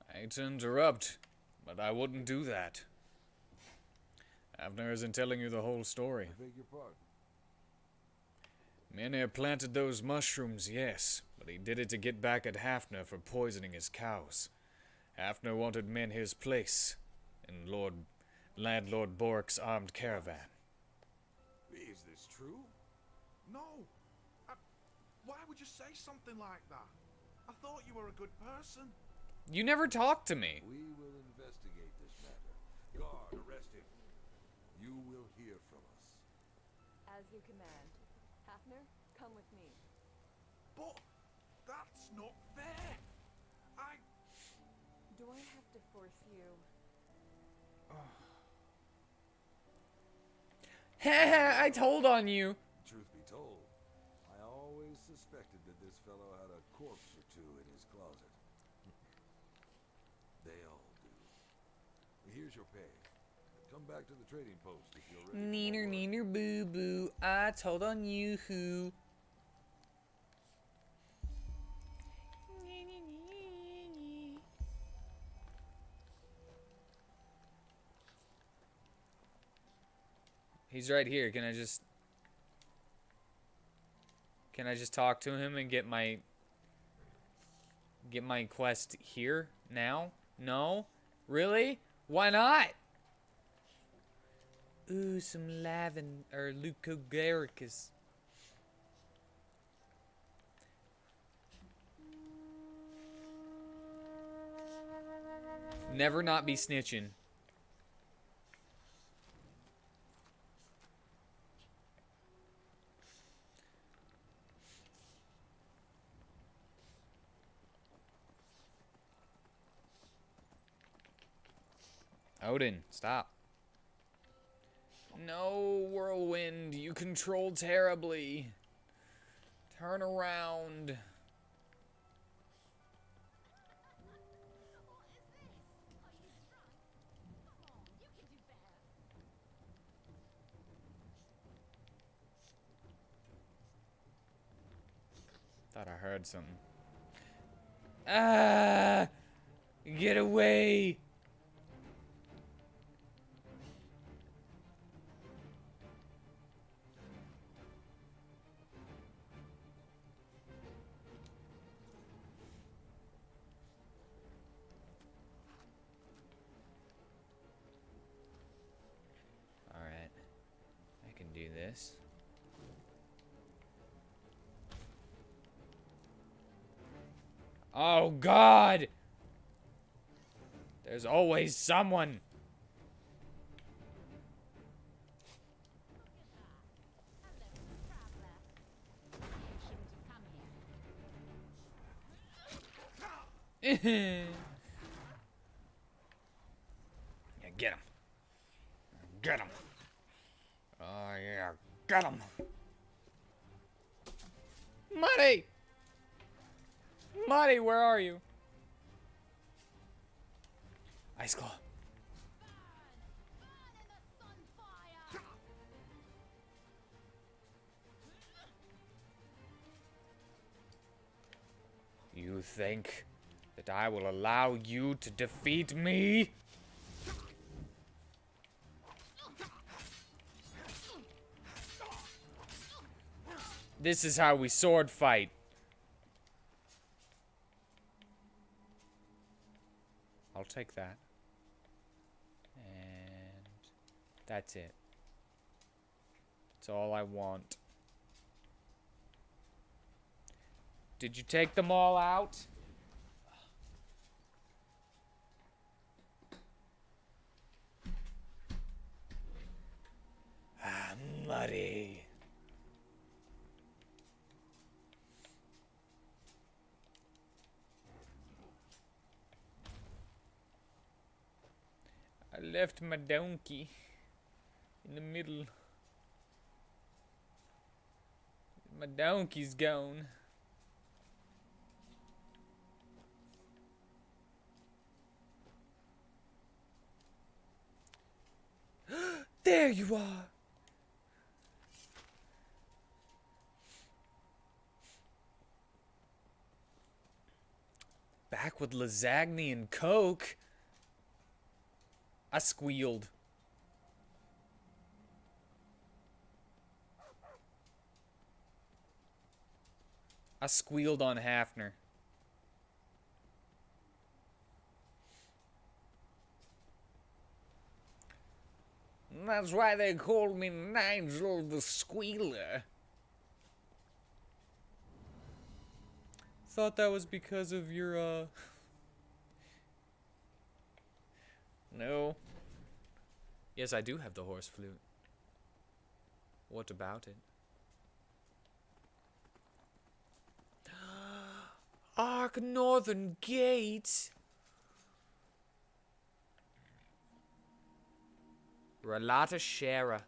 Speaker 1: I hate to interrupt, but I wouldn't do that. Avner isn't telling you the whole story.
Speaker 10: I beg your pardon.
Speaker 1: Menir planted those mushrooms, yes, but he did it to get back at Hafner for poisoning his cows. Hafner wanted men his place in Landlord Bork's armed caravan.
Speaker 3: Is this true? No. Why would you say something like that? I thought you were a good person.
Speaker 1: You never talked to me.
Speaker 10: We will investigate this matter. Guard, arrest him. You will hear from us.
Speaker 8: As you command. Hafner, come with me.
Speaker 3: But that's not fair.
Speaker 8: Do I have to force you?
Speaker 1: I told on you.
Speaker 10: Truth be told, I always suspected that this fellow had a corpse or two in his closet. They all do. Here's your pay. Come back to the trading post if you're ready.
Speaker 1: Neener, neener, boo, boo. I told on you who. He's right here. Can I just talk to him and get my quest here now? No? Really? Why not? Ooh, some lavin or leucogaricus. Never not be snitching. Odin, stop. No, Whirlwind, you control terribly. Turn around. Thought I heard something. Ah! Get away! Alright. I can do this. Oh, God! There's always someone! Yeah, get him. Get him. Oh, yeah. Get him. Muddy! Muddy, where are you? Ice Claw. You think that I will allow you to defeat me? This is how we sword fight. I'll take that. And that's it. That's all I want. Did you take them all out? Ah, muddy. I left my donkey in the middle. My donkey's gone. There you are. Back with lasagna and Coke. I squealed. I squealed on Hafner. That's why they called me Nigel the Squealer. Thought that was because of your, No. Yes, I do have the horse flute. What about it? Ark Northern Gate. Relata Shara.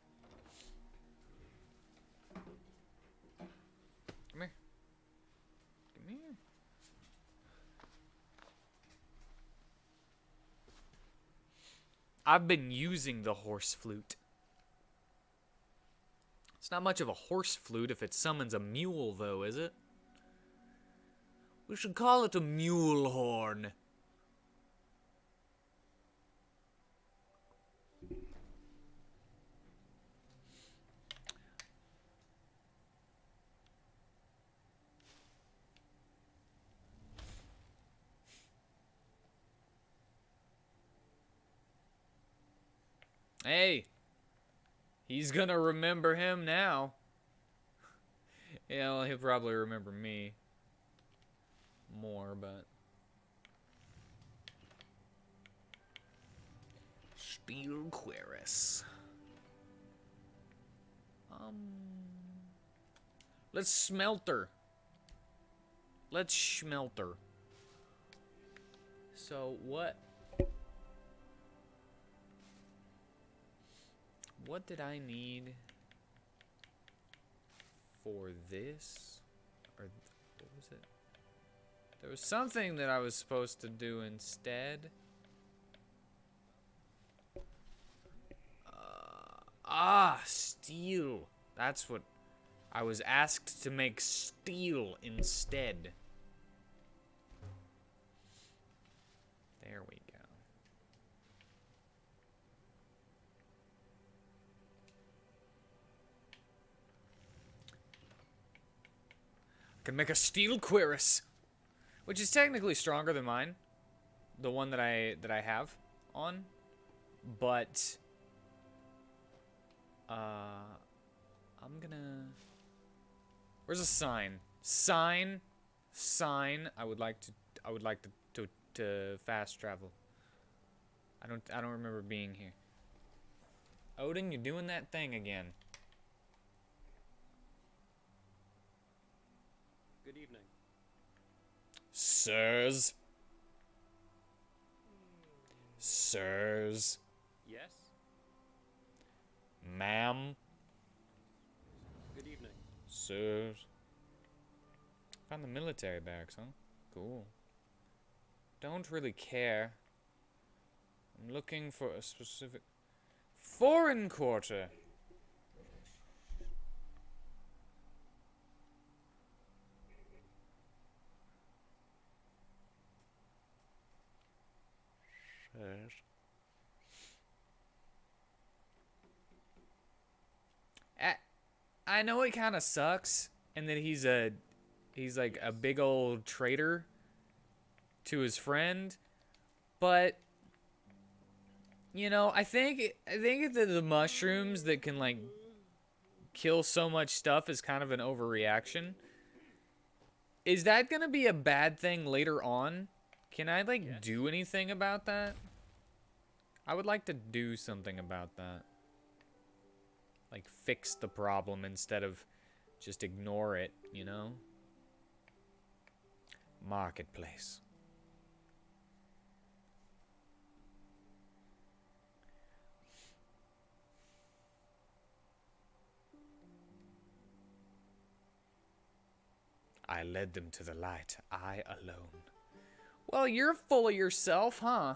Speaker 1: Come here. Come here. I've been using the horse flute. It's not much of a horse flute if it summons a mule, though, is it? We should call it a mule horn. Hey, he's gonna remember him now. Yeah, well, he'll probably remember me more, but Steel Cuirass. Let's smelter. Let's schmelter. So what did I need for this? Or what was it? There was something that I was supposed to do instead. Steel. That's what I was asked to make, steel instead. There we go. I can make a steel cuirass, which is technically stronger than mine, the one that I have on, but I'm gonna. Where's a sign? Sign. I would like to fast travel. I don't remember being here. Odin, you're doing that thing again.
Speaker 9: Good evening.
Speaker 1: Sirs. Sirs.
Speaker 9: Yes?
Speaker 1: Ma'am.
Speaker 9: Good evening.
Speaker 1: Sirs. Found the military barracks, huh? Cool. Don't really care. I'm looking for a specific foreign quarter. Sirs. I know it kind of sucks, and that he's like a big old traitor to his friend, but you know, I think that the mushrooms that can like kill so much stuff is kind of an overreaction. Is that gonna be a bad thing later on? Can I like do anything about that? I would like to do something about that. Like fix the problem instead of just ignore it, you know? Marketplace. I led them to the light, I alone. Well, you're full of yourself, huh?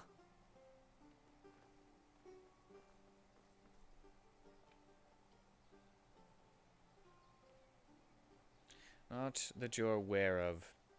Speaker 1: Not that you're aware of.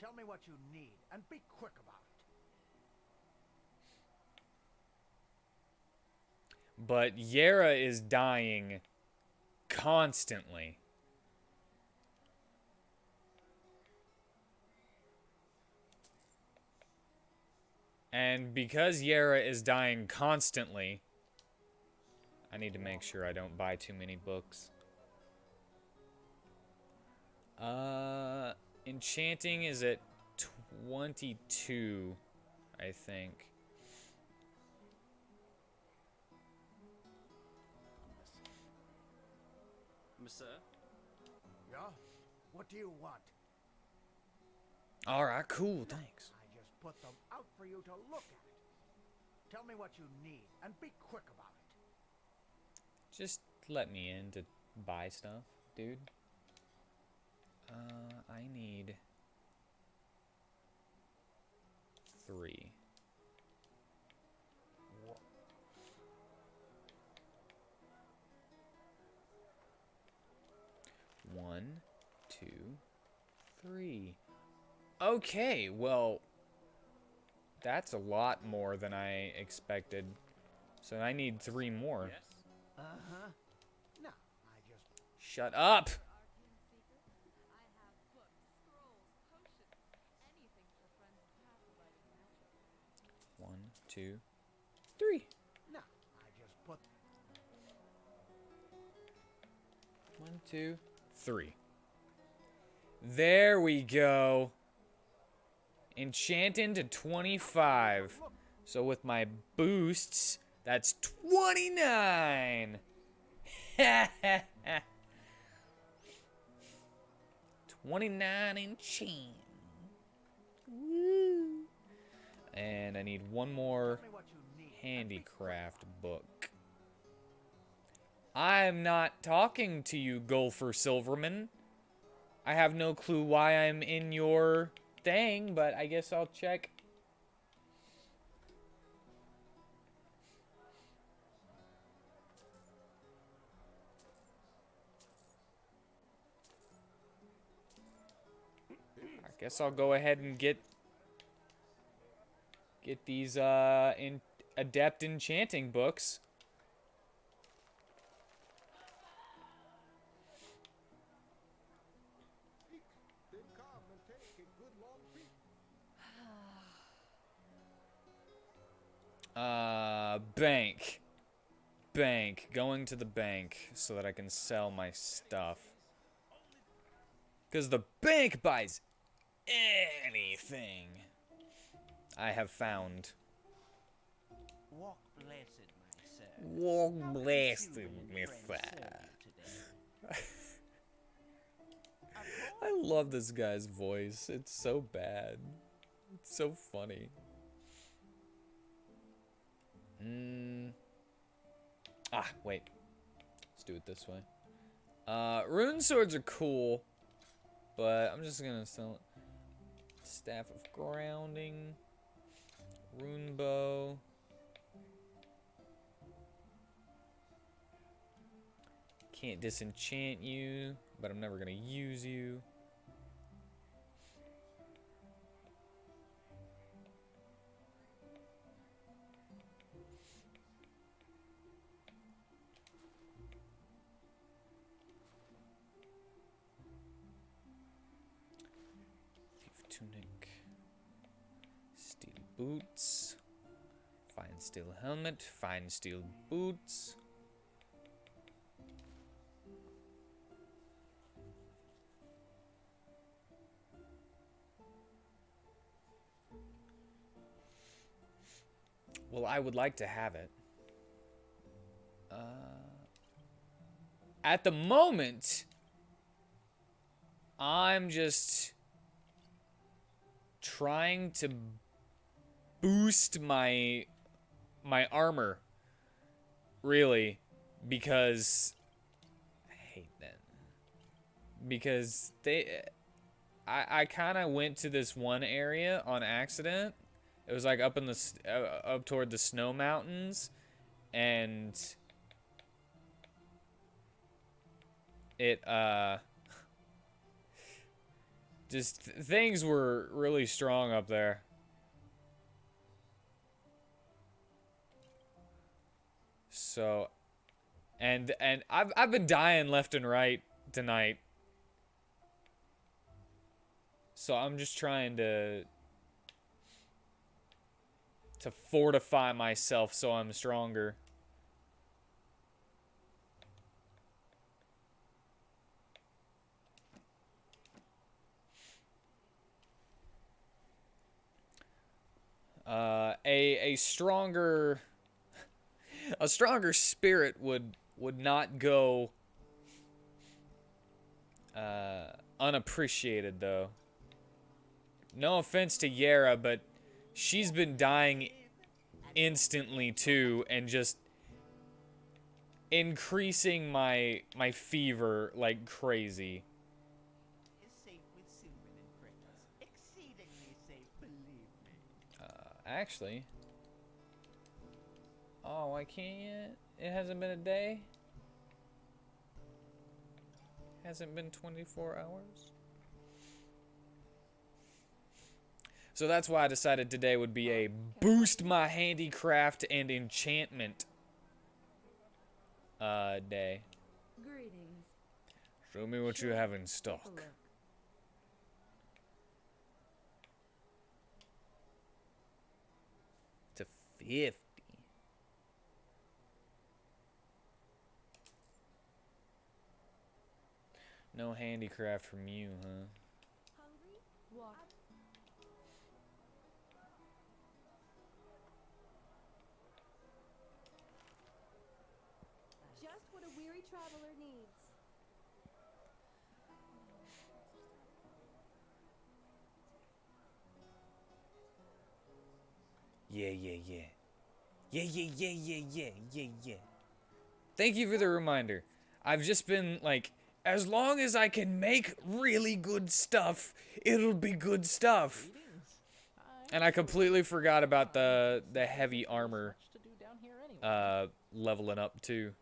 Speaker 5: Tell me what you need, and be quick about it.
Speaker 1: But Yara is dying constantly. And because Yara is dying constantly, I need to make sure I don't buy too many books. Enchanting is at 22, I think.
Speaker 11: Monsieur?
Speaker 5: Yeah? What do you want?
Speaker 1: Alright, cool, thanks.
Speaker 5: I just put them out for you to look at. Tell me what you need, and be quick about it.
Speaker 1: Just let me in to buy stuff, dude. I need 3. One, 2, 3. Okay, well, that's a lot more than I expected. So I need 3 more.
Speaker 11: Yes?
Speaker 5: Uh-huh. No, I just...
Speaker 1: Shut up! One, 2, 3.
Speaker 5: No, I just put...
Speaker 1: 1, 2, 3. There we go. Enchanting to 25. So with my boosts, that's 29. 29 enchant. Woo. And I need one more handicraft book. I'm not talking to you, Gulfer Silverman. I have no clue why I'm in your thing, but I guess I'll check. I guess I'll go ahead and get these adept enchanting books.
Speaker 5: Then come and take a good long peek.
Speaker 1: Bank. Bank. Going to the bank so that I can sell my stuff. Because the bank buys anything I have found.
Speaker 6: Walk blessed, my sir.
Speaker 1: Walk
Speaker 6: How
Speaker 1: blessed,
Speaker 6: consumed
Speaker 1: my
Speaker 6: and friends
Speaker 1: sir.
Speaker 6: serve you today?
Speaker 1: I love this guy's voice. It's so bad. It's so funny. Wait. Let's do it this way. Rune swords are cool, but I'm just gonna sell it. Staff of grounding. Rune bow. Can't disenchant you, but I'm never gonna use you. Thief tunic. Steel boots. Fine steel helmet. Fine steel boots. Well, I would like to have it. At the moment, I'm just trying to boost my armor, really, because I hate them. Because I kind of went to this one area on accident. It was like up in the up toward the snow mountains, and it Just things were really strong up there. So, and I've been dying left and right tonight. So I'm just trying to fortify myself so I'm stronger. A stronger spirit would not go unappreciated though. No offense to Yara, but she's been dying instantly too, and just increasing my fever like crazy.
Speaker 6: Is safe with Sylvan and friends. Exceedingly safe, believe me.
Speaker 1: Actually. Oh, why can't you? It hasn't been a day? Hasn't been 24 hours? So that's why I decided today would be a boost my handicraft and enchantment day.
Speaker 8: Greetings.
Speaker 1: Show me what you have in stock.
Speaker 8: Take a look.
Speaker 1: To 50. No handicraft from you, huh?
Speaker 7: Hungry?
Speaker 8: Walk.
Speaker 7: Just what a weary traveler needs.
Speaker 1: Yeah. Thank you for the reminder. I've just been like, as long as I can make really good stuff, it'll be good stuff. And I completely forgot about the heavy armor leveling up too.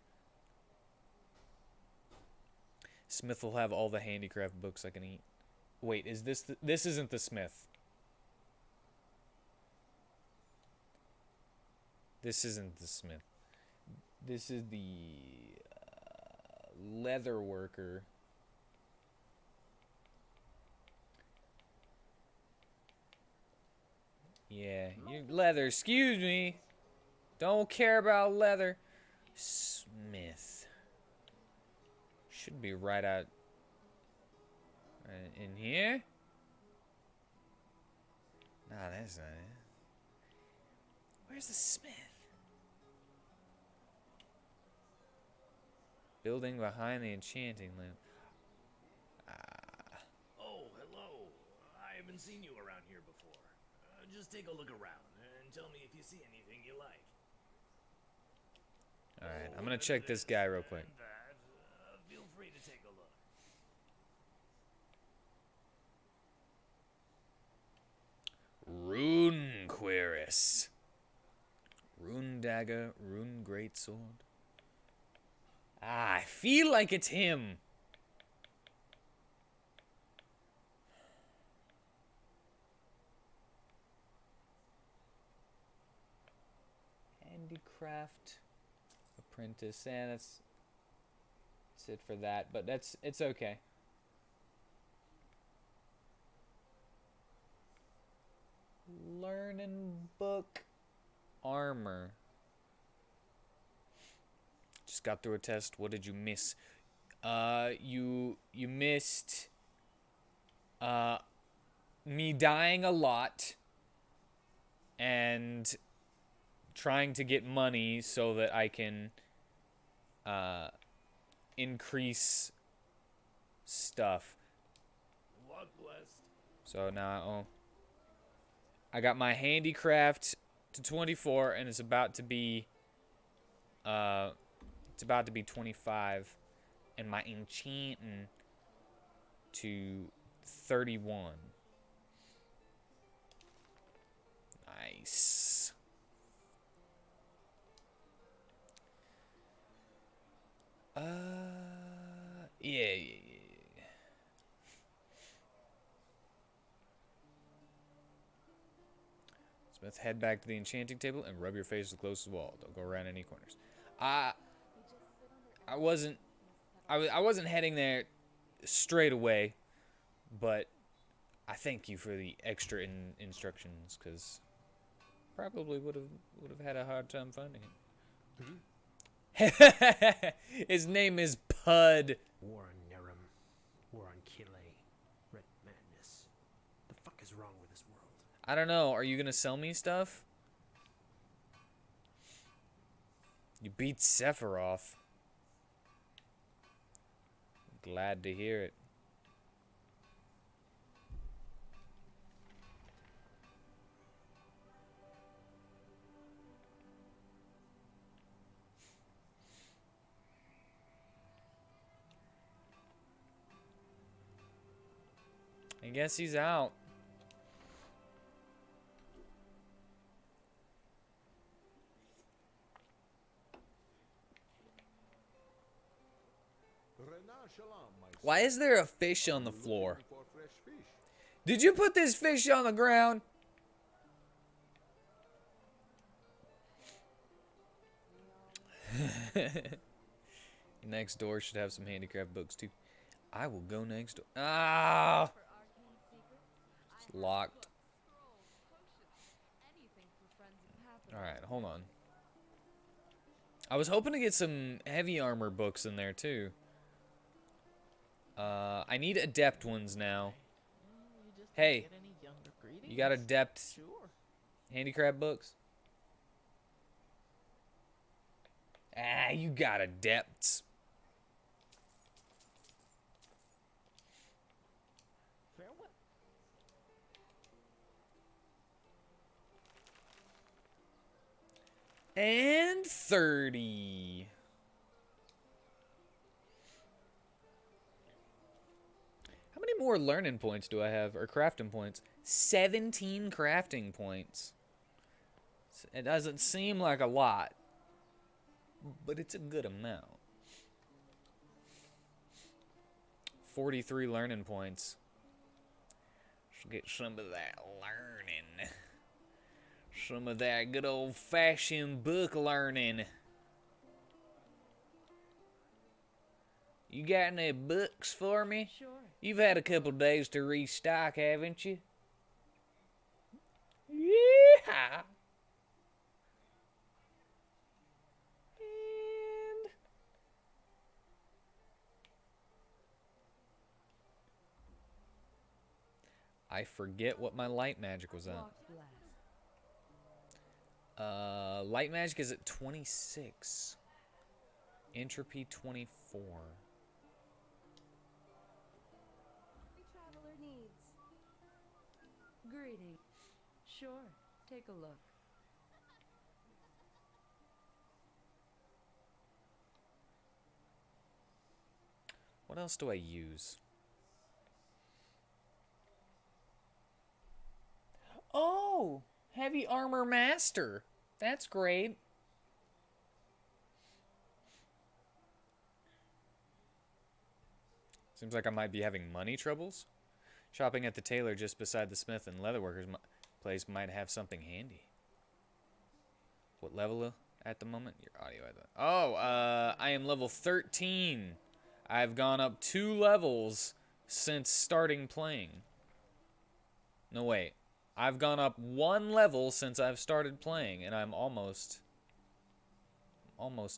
Speaker 1: Smith will have all the handicraft books I can eat. Wait, is this this isn't the Smith. This isn't the Smith. This is the leather worker. Yeah, you leather. Excuse me. Don't care about leather. Smith. Should be right out in here. Nah, that's not it. Where's the Smith? Building behind the enchanting lamp.
Speaker 11: Oh, hello. I haven't seen you around here before. Just take a look around and tell me if you see anything you like.
Speaker 1: Alright, I'm gonna check this guy real quick.
Speaker 11: Feel free to take a look.
Speaker 1: Rune Queris. Rune dagger, rune greatsword. Ah, I feel like it's him. Handicraft apprentice. And that's it for that, but it's okay. Learning book armor. Just got through a test. What did you miss? You missed me dying a lot and trying to get money so that I can increase stuff.
Speaker 11: Walk blessed.
Speaker 1: So now I got my handicraft to 24 and it's about to be 25, and my enchanting to 31. Nice. Yeah. Smith, head back to the enchanting table and rub your face to the closest wall. Don't go around any corners. I wasn't heading there straight away, but I thank you for the extra instructions, because probably would have had a hard time finding it. His name is Pud.
Speaker 9: War on Nerum. War on Kile. Red madness. The fuck is wrong with this world?
Speaker 1: I don't know. Are you gonna sell me stuff? You beat Sephiroth. Glad to hear it. I guess he's out. Why is there a fish on the floor? Did you put this fish on the ground? Next door should have some handicraft books too. I will go next door. Ah! It's locked. Alright, hold on. I was hoping to get some heavy armor books in there too. I need adept ones now. Hey, you got adept handicraft books? Ah, you got adepts. And 30. How many more learning points do I have? Or crafting points? 17 crafting points. It doesn't seem like a lot, but it's a good amount. 43 learning points. Should get some of that learning. Some of that good old-fashioned book learning. You got any books for me?
Speaker 8: Sure.
Speaker 1: You've had a couple days to restock, haven't you? Yeah. And I forget what my light magic was at. Light magic is at 26. Entropy 24.
Speaker 8: Traveler needs. Greeting. Sure, take a look.
Speaker 1: What else do I use? Oh, heavy armor master. That's great. Seems like I might be having money troubles. Shopping at the tailor just beside the smith and leatherworker's place might have something handy. What level at the moment? Your audio. Oh, I am level 13. I've gone up 2 levels since starting playing. No, wait. I've gone up 1 level since I've started playing, and I'm almost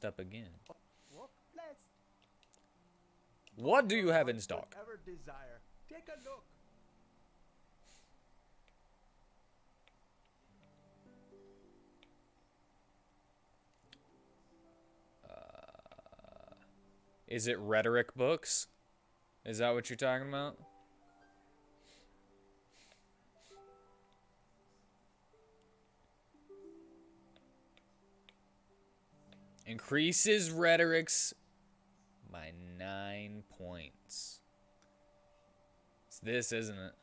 Speaker 1: up again. What do you have in stock?
Speaker 5: Desire. Take a look.
Speaker 1: Is it rhetoric books? Is that what you're talking about? Increases rhetorics by 9 points. It's this, isn't it?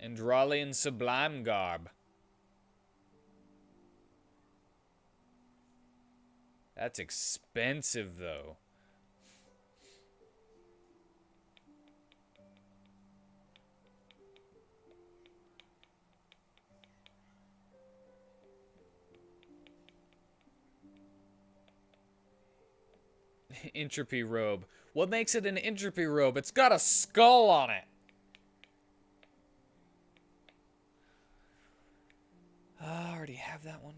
Speaker 1: Enderalian Sublime Garb. That's expensive, though. Entropy robe. What makes it an entropy robe? It's got a skull on it. I already have that one.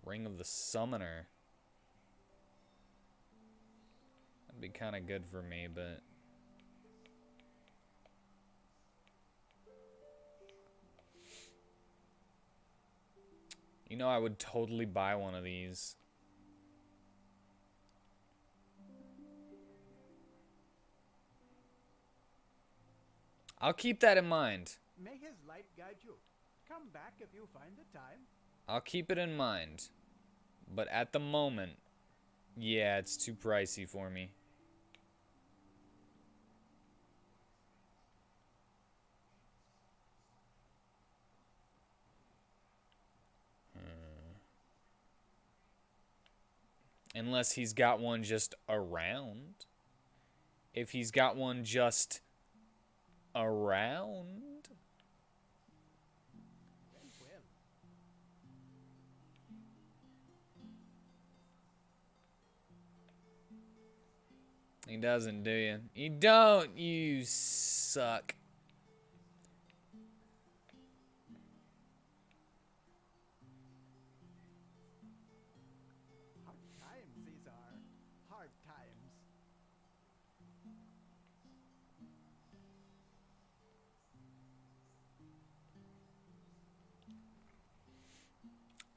Speaker 1: Ring of the Summoner. That'd be kind of good for me, but... You know, I would totally buy one of these. I'll keep that in mind.
Speaker 12: May his light guide you. Come back if you find the time.
Speaker 1: I'll keep it in mind. But at the moment, yeah, it's too pricey for me. Unless he's got one just around. If he's got one just around. He doesn't, do you? You don't, you suck.
Speaker 12: Hard times these are. Hard times.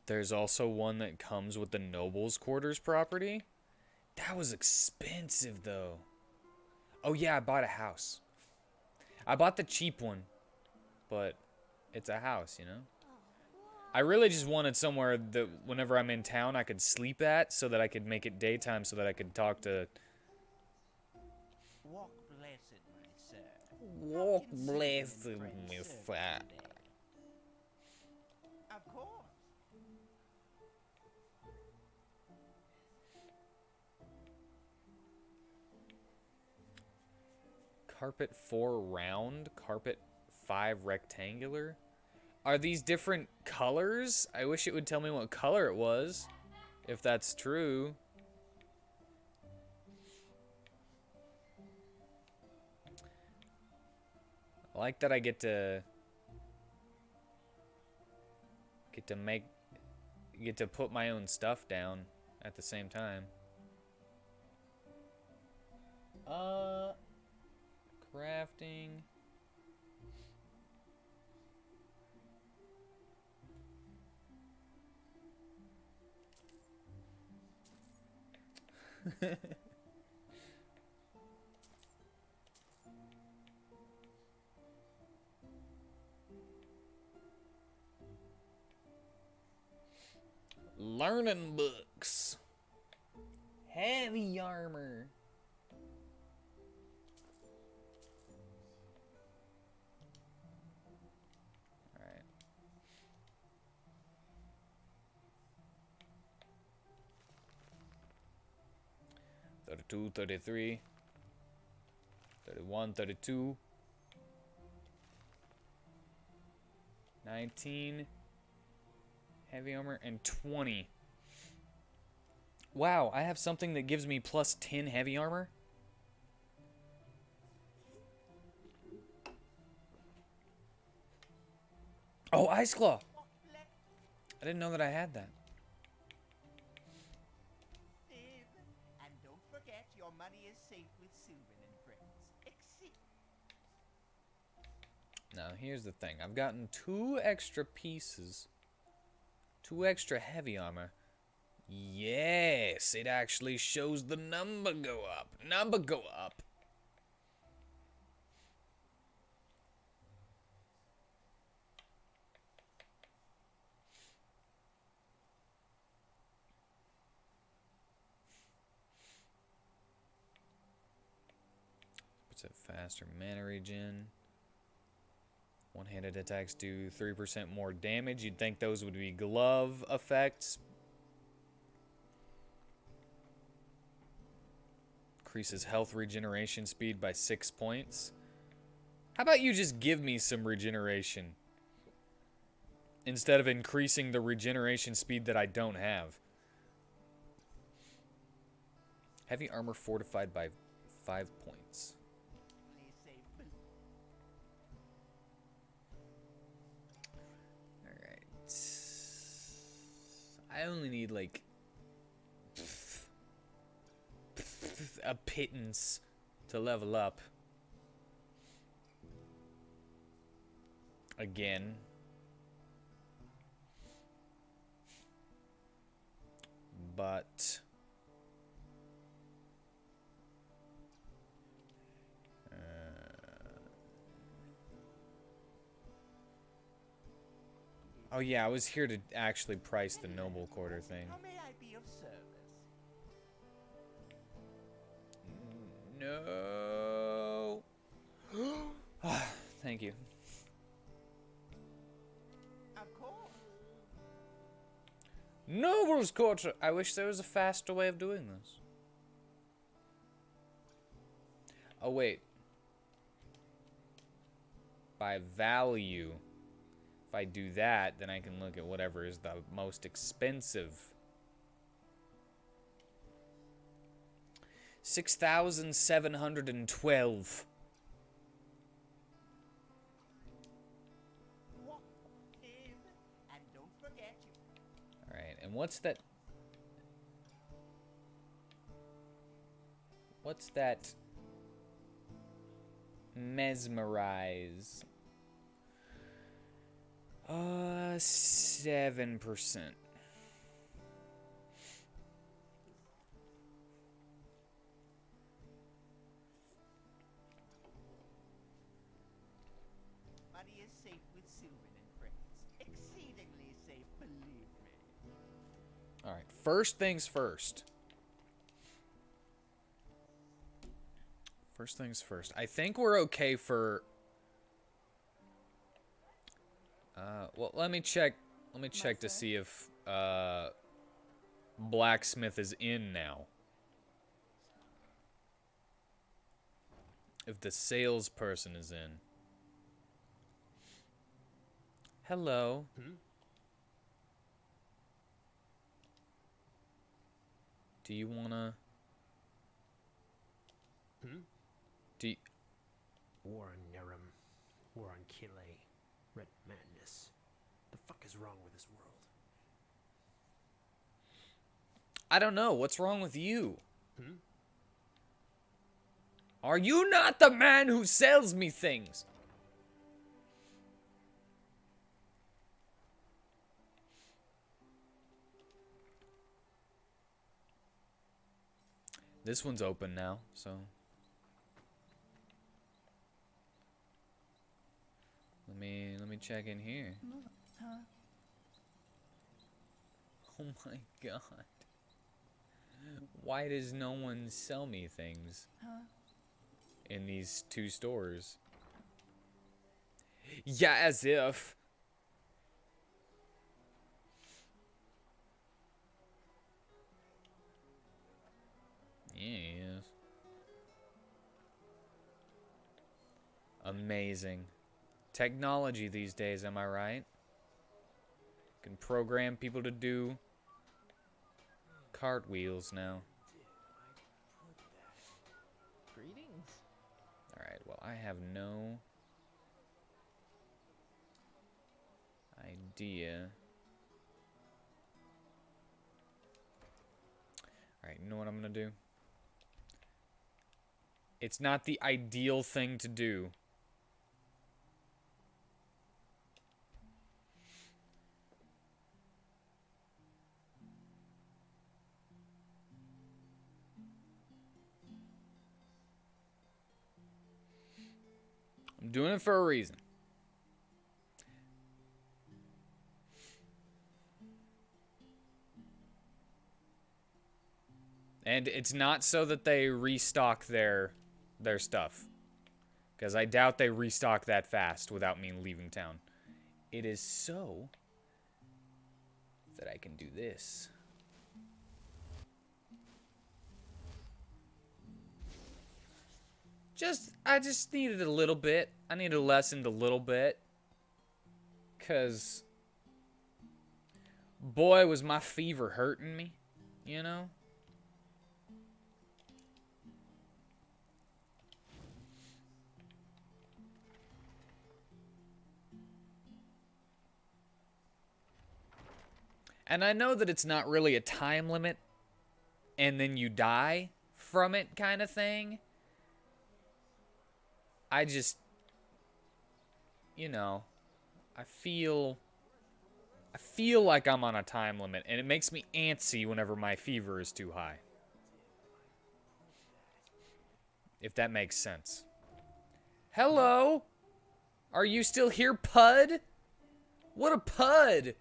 Speaker 1: There's also one that comes with the Noble's Quarters property. That was expensive, though. Oh, yeah, I bought a house. I bought the cheap one. But it's a house, you know? I really just wanted somewhere that whenever I'm in town I could sleep at so that I could make it daytime so that I could talk to...
Speaker 6: Walk blessed, my sir.
Speaker 1: Walk blessed, my sir.
Speaker 6: Of course.
Speaker 1: Carpet 4 round, carpet 5 rectangular. Are these different colors? I wish it would tell me what color it was, if that's true. I like that I get to put my own stuff down at the same time. Crafting. Learning books. Heavy armor. Alright. $32, $33, $31, $32, $19, heavy armor, and $20. Wow, I have something that gives me plus 10 heavy armor? Oh, Ice Claw! I didn't know that I had that.
Speaker 6: And don't forget, your money is safe with Sylvan and friends. Exit.
Speaker 1: Now, here's the thing. I've gotten 2 extra pieces. 2 extra heavy armor. Yes, it actually shows the number go up. Number go up. Puts it faster mana regen. One-handed attacks do 3% more damage. You'd think those would be glove effects. Increases health regeneration speed by 6 points. How about you just give me some regeneration? Instead of increasing the regeneration speed that I don't have. Heavy armor fortified by 5 points. Alright. I only need like a pittance to level up. Again. But oh yeah, I was here to actually price the noble quarter thing.
Speaker 6: How may I be of service?
Speaker 1: No. Thank you.
Speaker 6: Of course.
Speaker 1: Noble's quarter. I wish there was a faster way of doing this. Oh wait. By value. If I do that, then I can look at whatever is the most expensive. 6,712.
Speaker 6: And don't forget you.
Speaker 1: All right, and what's that? What's that? Mesmerize. 7%.
Speaker 6: Money is safe with Sylvan and friends. Exceedingly safe, believe me.
Speaker 1: All right, first things first. First things first. I think we're okay for. Well, let me check. Let me check to see if blacksmith is in now. If the salesperson is in. Hello. Do you wanna? Do you...
Speaker 9: War on Nerum. War on Kile. Red madness. The fuck is wrong with this world?
Speaker 1: I don't know. What's wrong with you? Are you not the man who sells me things? This one's open now, so. Let me check in here. Oh my god. Why does no one sell me things in these two stores? Yeah, as if. Yes. Amazing. Technology these days, am I right? Can program people to do cartwheels now.
Speaker 13: Greetings.
Speaker 1: Alright, well, I have no idea. Alright, you know what I'm gonna do? It's not the ideal thing to do. I'm doing it for a reason. And it's not so that they restock their stuff. Because I doubt they restock that fast without me leaving town. It is so that I can do this. I just needed a little bit. I needed to lessen a little bit. Because, boy, was my fever hurting me, you know? And I know that it's not really a time limit and then you die from it kind of thing. I just, you know, I feel like I'm on a time limit, and it makes me antsy whenever my fever is too high. If that makes sense. Hello? Are you still here, Pud? What a pud!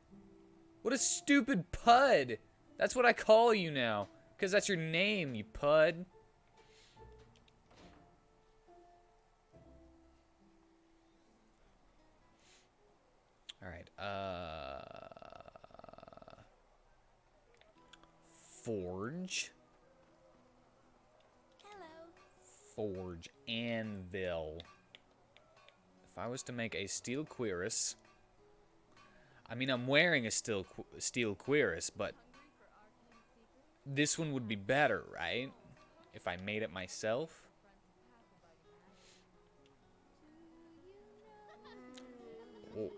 Speaker 1: What a stupid pud! That's what I call you now, because that's your name, you pud. Alright, Forge.
Speaker 7: Hello.
Speaker 1: Forge. Anvil. If I was to make a steel cuirass... I mean, I'm wearing a steel cuirass, but... this one would be better, right? If I made it myself.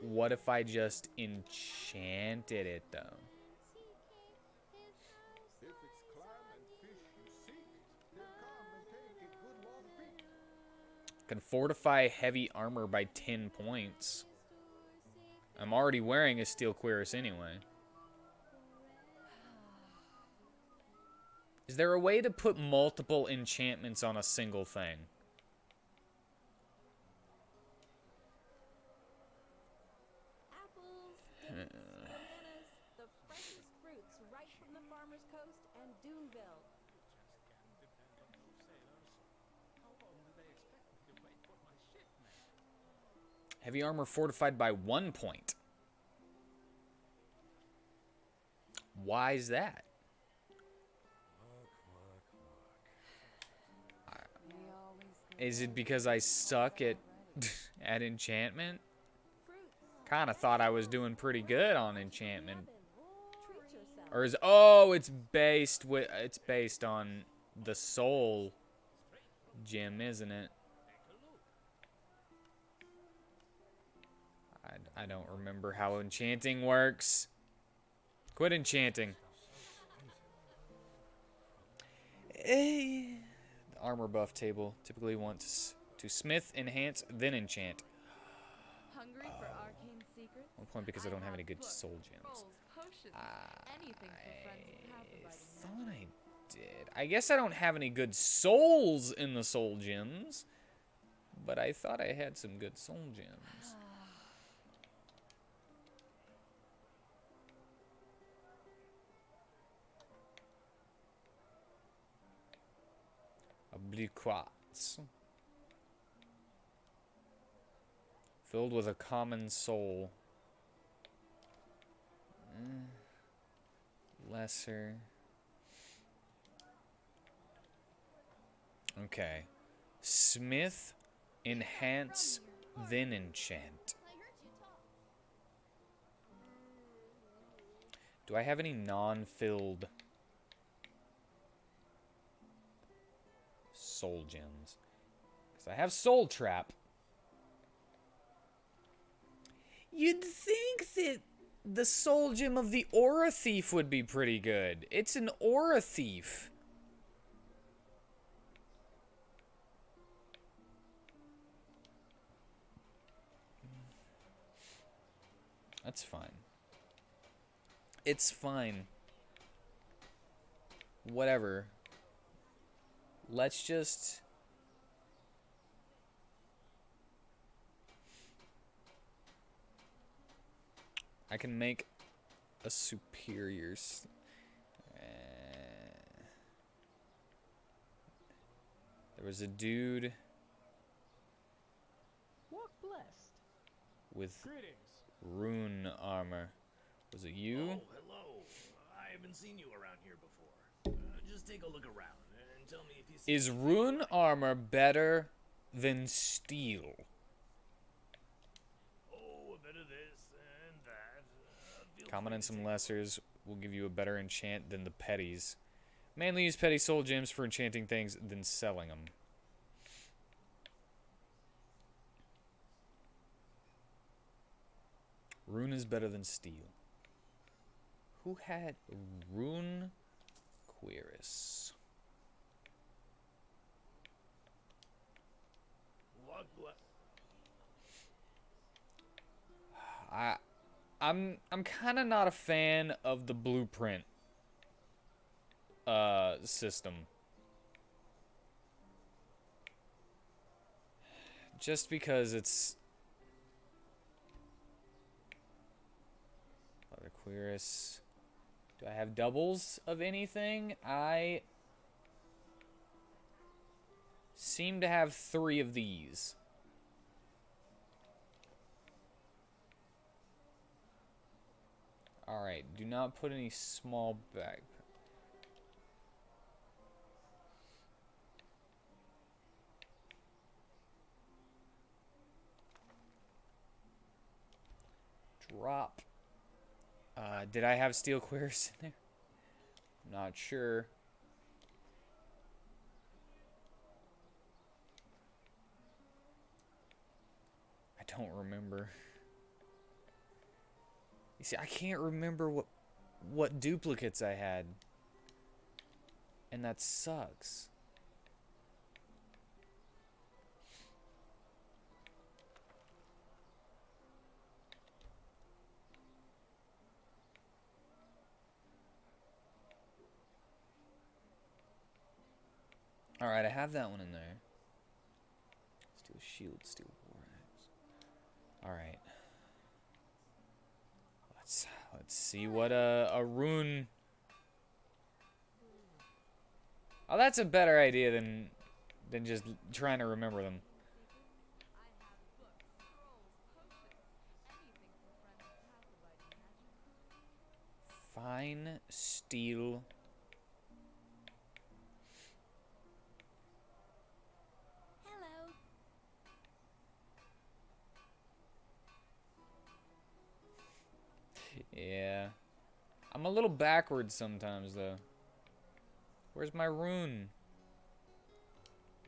Speaker 1: What if I just enchanted it, though?
Speaker 5: If it's clam and fish you seek, then come and take a good long peek.
Speaker 1: Can fortify heavy armor by 10 points. I'm already wearing a steel cuirass anyway. Is there a way to put multiple enchantments on a single thing?
Speaker 8: Apples, dates, bananas, the freshest fruits right from the farmer's coast and Duneville.
Speaker 1: Heavy armor fortified by 1 point. Why is that? Is it because I suck at at enchantment? Kind of thought I was doing pretty good on enchantment. Or is it's based on the soul gem, isn't it? I don't remember how enchanting works. Quit enchanting. The armor buff table typically wants to smith, enhance, then enchant.
Speaker 2: Hungry for arcane secrets?
Speaker 1: 1 point because I don't have any good soul gems.
Speaker 2: Rolls, potions, anything for friends and half
Speaker 1: I thought I did. I guess I don't have any good souls in the soul gems, but I thought I had some good soul gems. A blue quartz. Filled with a common soul. Lesser. Okay. Smith, enhance, then enchant. Do I have any non-filled soul gems? Because I have soul trap. You'd think that the soul gem of the aura thief would be pretty good. It's an aura thief. That's fine. It's fine. Whatever. Let's just... I can make a superior... There was a dude...
Speaker 12: Walk blessed.
Speaker 1: with
Speaker 9: Greetings.
Speaker 1: rune armor. Was it you?
Speaker 11: Oh, hello. I haven't seen you around here before. Just take a look around and tell me if you see...
Speaker 1: Is rune armor better than steel?
Speaker 11: Oh, a bit of this and that.
Speaker 1: Common and some lessers will give you a better enchant than the petties. Mainly use petty soul gems for enchanting things than selling them. Rune is better than steel. Who had Rune Quirus? I'm kind of not a fan of the blueprint system. Just because it's Father Quirus. Do I have doubles of anything? I seem to have 3 of these. Alright, do not put any small back. Drop. Did I have steel queers in there? Not sure. I don't remember. You see, I can't remember what duplicates I had. And that sucks. Alright, I have that one in there. Steel shield, steel war axe. Alright. Let's see what a rune. Oh, that's a better idea than just trying to remember them. Fine steel.
Speaker 8: Hello.
Speaker 1: Yeah. I'm a little backwards sometimes, though. Where's my rune?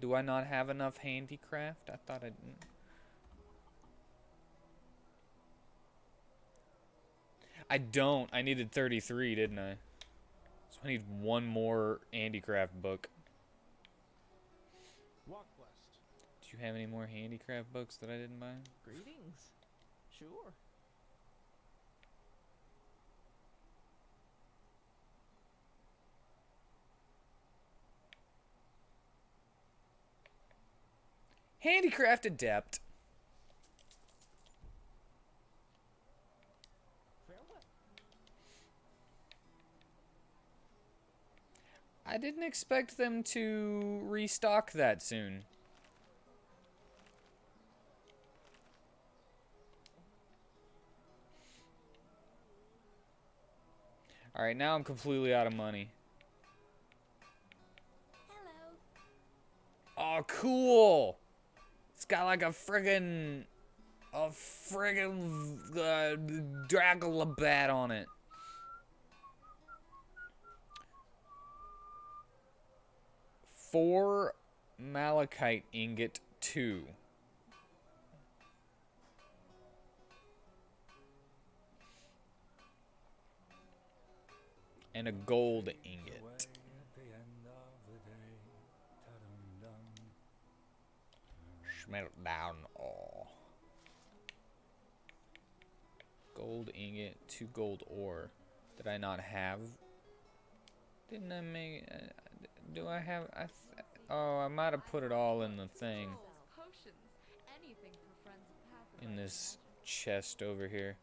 Speaker 1: Do I not have enough handicraft? I thought I didn't. I don't. I needed 33, didn't I? So I need one more handicraft book.
Speaker 5: Walk blessed.
Speaker 1: Do you have any more handicraft books that I didn't buy?
Speaker 6: Greetings. Sure.
Speaker 1: Handicraft Adept.
Speaker 6: Farewell.
Speaker 1: I didn't expect them to restock that soon. Alright, now I'm completely out of money.
Speaker 8: Hello.
Speaker 1: Oh, cool! It's got like a friggin' Dracula bat on it. Four malachite ingot 2. And a gold ingot. Smelt down all. Gold ingot, 2 gold ore. Did I not have? Didn't I make? Do I have? Oh, I might have put it all in the thing.
Speaker 2: Potions, anything for friends of Pathfinder.
Speaker 1: In this chest over here.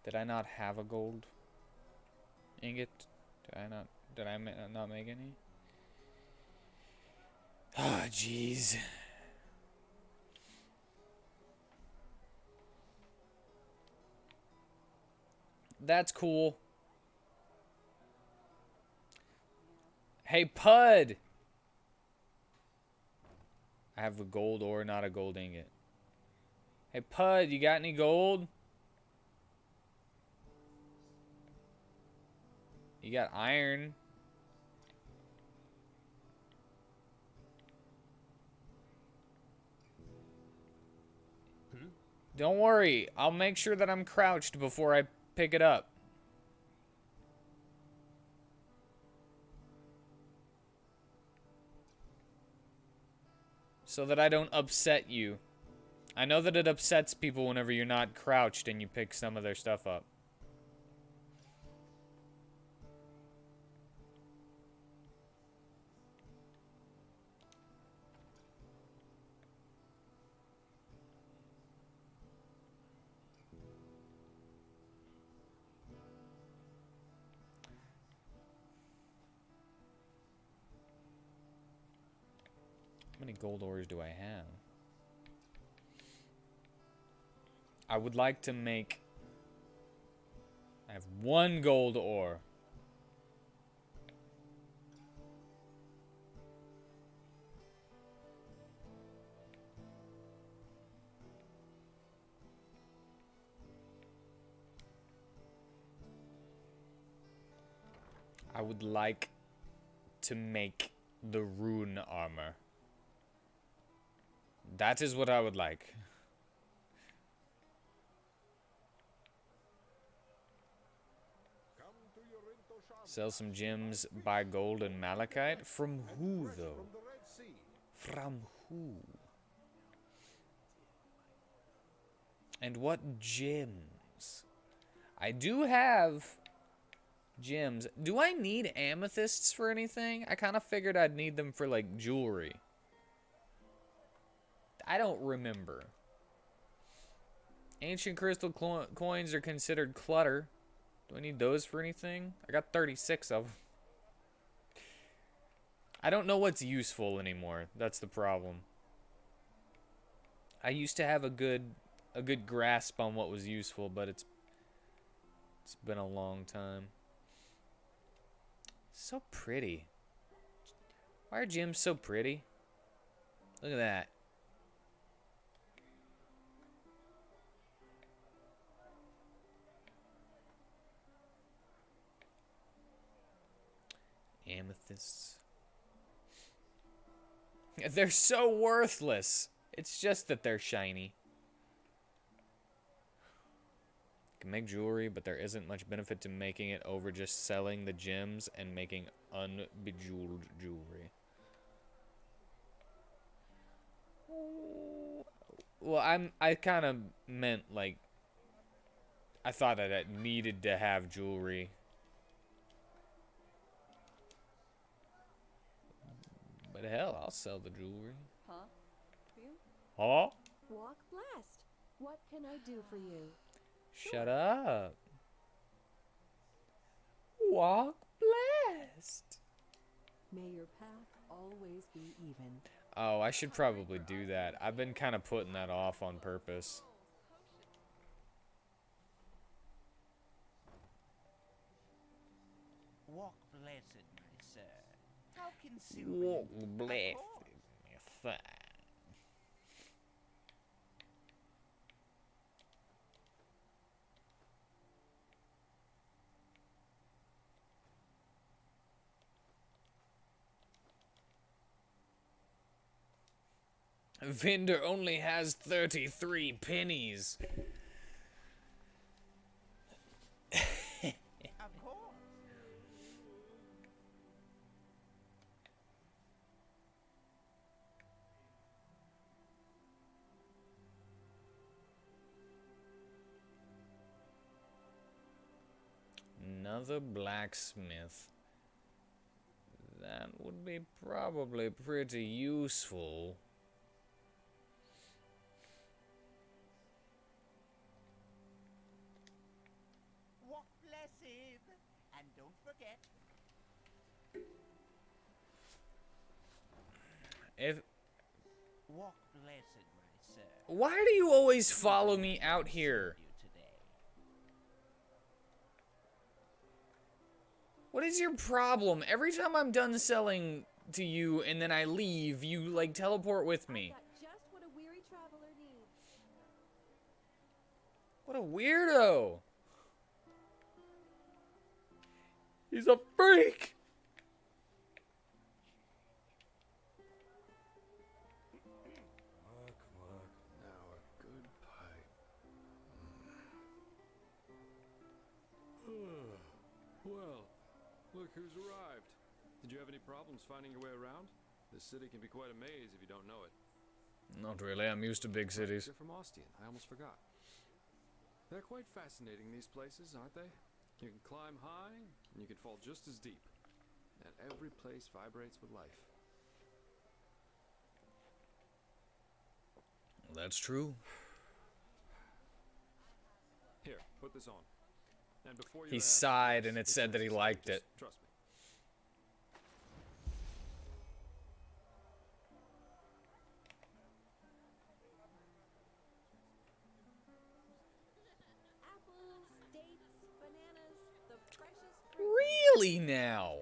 Speaker 1: Did I not have a gold ingot? Did I not make any? Ah, jeez. That's cool. Hey, Pud! I have a gold ore, not a gold ingot. Hey, Pud, you got any gold? You got iron. Don't worry. I'll make sure that I'm crouched before I pick it up. So that I don't upset you. I know that it upsets people whenever you're not crouched and you pick some of their stuff up. How many gold ores do I have? I would like to make... I have 1 gold ore. I would like to make the rune armor. That is what I would like. Sell some gems, buy gold and malachite. From who, though? From who? And what gems? I do have gems. Do I need amethysts for anything? I kind of figured I'd need them for, like, jewelry. I don't remember. Ancient crystal coins are considered clutter. Do I need those for anything? I got 36 of them. I don't know what's useful anymore. That's the problem. I used to have a good grasp on what was useful, but it's been a long time. So pretty. Why are gems so pretty? Look at that. Amethysts. They're so worthless. It's just that they're shiny. Can make jewelry, but there isn't much benefit to making it over just selling the gems and making unbejeweled jewelry. Well, I kind of meant like I thought that it needed to have jewelry. But hell, I'll sell the jewelry.
Speaker 8: Huh? You?
Speaker 1: Huh?
Speaker 8: Walk blessed. What can I do for you?
Speaker 1: Shut up. Walk blessed.
Speaker 8: May your path always be even.
Speaker 1: Oh, I should probably do that. I've been kind of putting that off on purpose.
Speaker 6: Walk blessed, my sir. How can Sylvan...
Speaker 1: Walk blessed. Vendor only has 33 pennies.
Speaker 6: Of course.
Speaker 1: Another blacksmith. That would be probably pretty useful.
Speaker 6: Walk blessed. And don't forget. Walk blessed, my sir.
Speaker 1: Why do you always follow me out here? What is your problem? Every time I'm done selling to you and then I leave, you like teleport with me.
Speaker 8: Just what a weary traveler needs.
Speaker 1: What a weirdo. He's a freak.
Speaker 10: Now a good pipe.
Speaker 13: Who's arrived? Did you have any problems finding your way around? This city can be quite a maze if you don't know it.
Speaker 1: Not really. I'm used to big cities.
Speaker 13: You're from Ostian. I almost forgot. They're quite fascinating, these places, aren't they? You can climb high, and you can fall just as deep. And every place vibrates with life.
Speaker 1: That's true.
Speaker 13: Here, put this on. And before you
Speaker 1: He sighed, and it said that he liked it.
Speaker 13: Trust me.
Speaker 8: Apples, dates, bananas, the freshest fruit.
Speaker 1: Really now?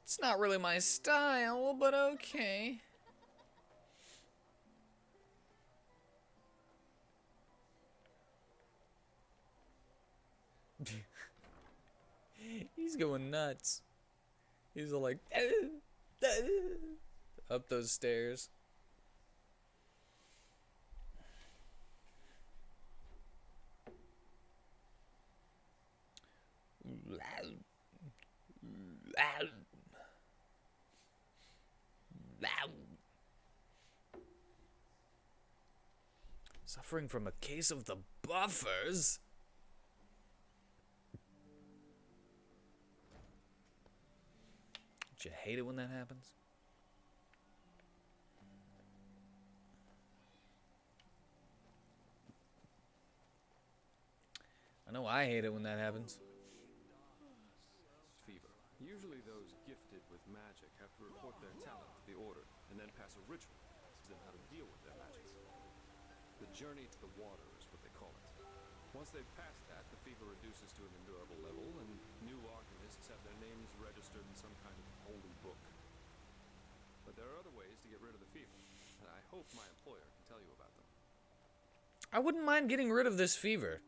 Speaker 1: It's not really my style, but okay. He's going nuts. He's all like up those stairs. Suffering from a case of the buffers? Don't you hate it when that happens? I know I hate it when that happens.
Speaker 13: Fever. Usually those gifted with magic have to report their talent to the Order, and then pass a ritual that teaches them how to deal with their magic. The journey to the water is what they call it. Once they've passed that, the fever reduces to an endurable level, and new alchemists have their names registered in some kind of holy book. But there are other ways to get rid of the fever, and I hope my employer can tell you about them.
Speaker 1: I wouldn't mind getting rid of this fever.